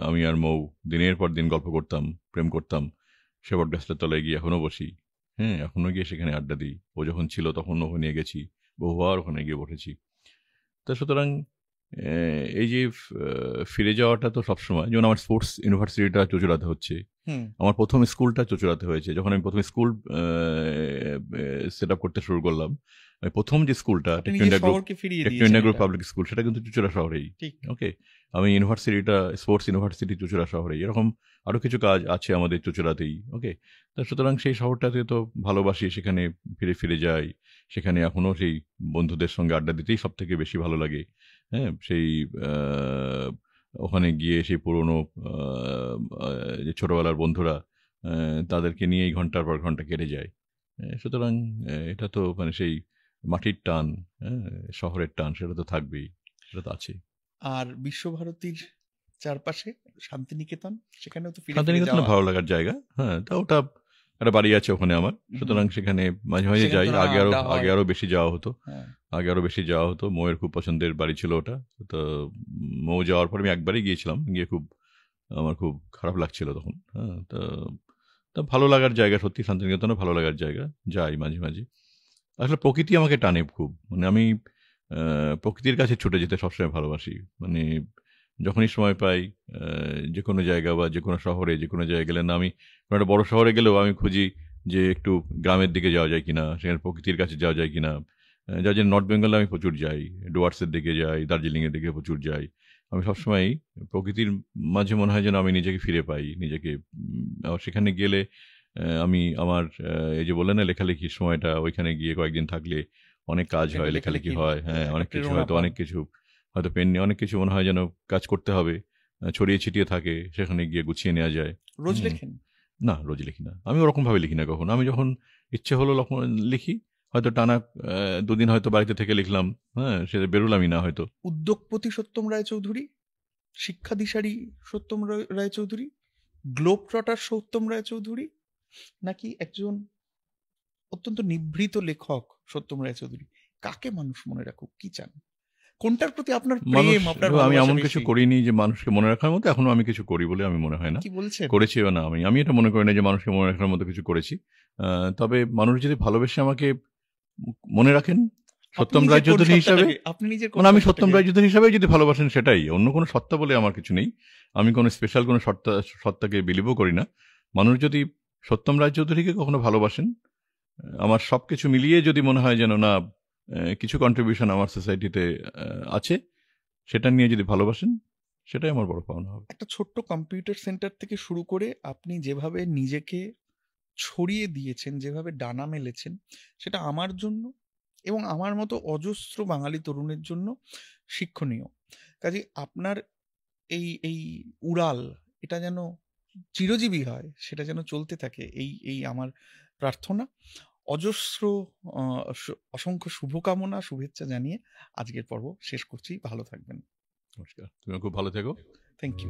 আমি আর মৌ দিনের পর দিন গল্প করতাম, প্রেম করতাম, সে বটগাছটার তলায় গিয়ে এখনো বসি। হ্যাঁ, এখনো গিয়ে সেখানে আড্ডা দিই। ও যখন ছিল তখন ওখানে নিয়ে গেছি, বহুবার ওখানে গিয়ে বসেছি। তা সুতরাং এই যে ফিরে যাওয়াটা তো সবসময়, যেমন আমার স্পোর্টস ইউনিভার্সিটিটা চুঁচুড়াতে হচ্ছে, হুম। আমার প্রথম স্কুলটা চুঁচুড়াতে হয়েছে। যখন আমি প্রথম স্কুল সেট আপ করতে শুরু করলাম, আমি প্রথম যে স্কুলটা আপনি টেকনো নিজের ইন্ডিয়া গ্রুপ, শহরকে ফিরিয়ে টেকনো দিয়েছেন ইন্ডিয়া গ্রুপ এটা। পাবলিক স্কুল, সেটা কিন্তু চুঁচুড়া শহরেই। ঠিক। ওকে, আমি ইউনিভার্সিটিটা স্পোর্টস ইউনিভার্সিটি চুঁচুড়া শহরেই। এরকম আরও কিছু কাজ আছে আমাদের চুঁচুড়াতেই। ওকে, তা সুতরাং সেই শহরটাতে তো ভালোবাসি, সেখানে ফিরে ফিরে যাই। সেখানে এখনও সেই বন্ধুদের সঙ্গে আড্ডা দিতেই সব থেকে বেশি ভালো লাগে। হ্যাঁ, সেই ওখানে গিয়ে সেই পুরনো যে ছোটবেলার বন্ধুরা, তাদেরকে নিয়েই ঘন্টার পর ঘন্টা কেটে যায়। সুতরাং এটা তো মানে সেই মাটির টান, হ্যাঁ, শহরের টান, সেটা তো থাকবেই, সেটা তো আছেই। আর বিশ্বভারতীর চারপাশে শান্তিনিকেতন, সেখানেও তো ফিরে ফিরে শান্তিনিকেতনে যাওয়া। ভালো লাগার জায়গা। হ্যাঁ, তা ওটা একটা বাড়ি আছে ওখানে আমার, সুতরাং সেখানে মাঝে মাঝে সেখানে যাই। তো নানা আড্ডা হয়। আগে আরো বেশি যাওয়া হতো। হ্যাঁ। আগে আরো বেশি যাওয়া হতো। মৌয়ের খুব পছন্দের বাড়ি ছিল ওটা। তো মৌ যাওয়ার পর আমি একবারই গিয়েছিলাম, গিয়ে খুব, আমার খুব খারাপ লাগছিল তখন। হ্যাঁ, তো তা ভালো লাগার জায়গা, সত্যি শান্তিনিকেতনও ভালো লাগার জায়গা, যাই মাঝে মাঝে। আসলে প্রকৃতি আমাকে টানে খুব, মানে আমি প্রকৃতির কাছে ছুটে যেতে সবসময় ভালোবাসি। মানে যখনই সময় পাই, যে কোনো জায়গা বা যে কোনো শহরে, যে কোনো জায়গায় গেলে, না আমি কোনো একটা বড় শহরে গেলেও আমি খুঁজি যে একটু গ্রামের দিকে যাওয়া যায় কিনা, সেখানে প্রকৃতির কাছে যাওয়া যায় কিনা। যার জন্য নর্থ বেঙ্গলে আমি প্রচুর যাই, ডুয়ার্সের দিকে যাই, দার্জিলিংয়ের দিকে প্রচুর যাই। আমি সবসময় প্রকৃতির মাঝে মনে হয় যেন আমি নিজেকে ফিরে পাই, নিজেকে। আবার সেখানে গেলে আমি আমার এই যে বললেন না লেখালেখির সময়টা, ওইখানে গিয়ে কয়েকদিন থাকলে অনেক কাজ হয়, লেখালেখি হয়। হ্যাঁ, একটা অনেক কিছু, প্রেরণা হয়তো পান। অনেক কিছু, হয়তো পেন নিয়ে অনেক কিছু মনে হয় যেন কাজ করতে হবে, ছড়িয়ে ছিটিয়ে থাকে, সেখানে গিয়ে গুছিয়ে নেওয়া যায়। রোজ হুম। লেখেন? না, রোজ লিখি না, আমি ওরকম ভাবে লিখি না কখনো। আমি যখন ইচ্ছে হলো লিখি, হয়তো টানা দুদিন হয়তো বাড়িতে থেকে লিখলাম, হ্যাঁ, সেটা বেরোলামই না হয়তো। উদ্যোগপতি সত্যম রায়চৌধুরী, শিক্ষাদিশারি সত্যম রায়চৌধুরী, গ্লোব ট্রটার সত্যম রায়চৌধুরী, নাকি একজন অত্যন্ত নিভৃত লেখক সত্যম রায়চৌধুরী? কাকে মানুষ মনে রাখুক, কি চান? কোনটার প্রতি আপনার মানুষ, প্রেম, আপনার আমি ভালোবাসা এমন কিছু বেশি? করিনি যে মানুষকে মনে রাখার মতো এখনো আমি কিছু করি বলে আমি মনে হয় না। কি বলছেন? করেছিও না আমি, এটা মনে করি না যে মানুষকে মনে রাখার মতো কিছু করেছি। তবে মানুষ যদি ভালোবেসে আমাকে মনে রাখেন আপনি সত্যম নিজের কোন রায়চৌধুরী হিসাবে, সত্তাটাকে, আপনি নিজের কোন মানে আমি সত্যম সত্তাটাকে? রায়চৌধুরী হিসাবে যদি ভালোবাসেন, সেটাই। অন্য কোনো সত্তা বলে আমার কিছু নেই। আমি কোনো স্পেশাল কোনো সত্তাকে বিলিভও করি না। মানুষ যদি সত্যম রায়চৌধুরীকে কখনো ভালোবাসেন, আমার সব কিছু মিলিয়ে যদি মনে হয় যেন না, কিছু কন্ট্রিবিউশন আমার সোসাইটিতে আছে, সেটা নিয়ে যদি ভালোবাসেন, সেটাই আমার বড় পাওনা হবে। একটা ছোট্ট কম্পিউটার সেন্টার থেকে শুরু করে আপনি যেভাবে নিজেকে ছড়িয়ে দিয়েছেন, যেভাবে ডানা মেলেছেন, সেটা আমার জন্য এবং আমার মতো অজস্র বাঙালি তরুণের জন্য শিক্ষণীয়। কাজে আপনার এই এই উড়াল, এটা যেন চিরজীবী হয়, সেটা যেন চলতে থাকে, এই এই আমার প্রার্থনা। অজস্র অসংখ্য শুভকামনা, শুভেচ্ছা জানিয়ে আজকের পর্ব শেষ করছি। ভালো থাকবেন। নমস্কার, তুমি খুব ভালো থেকো। Thank you.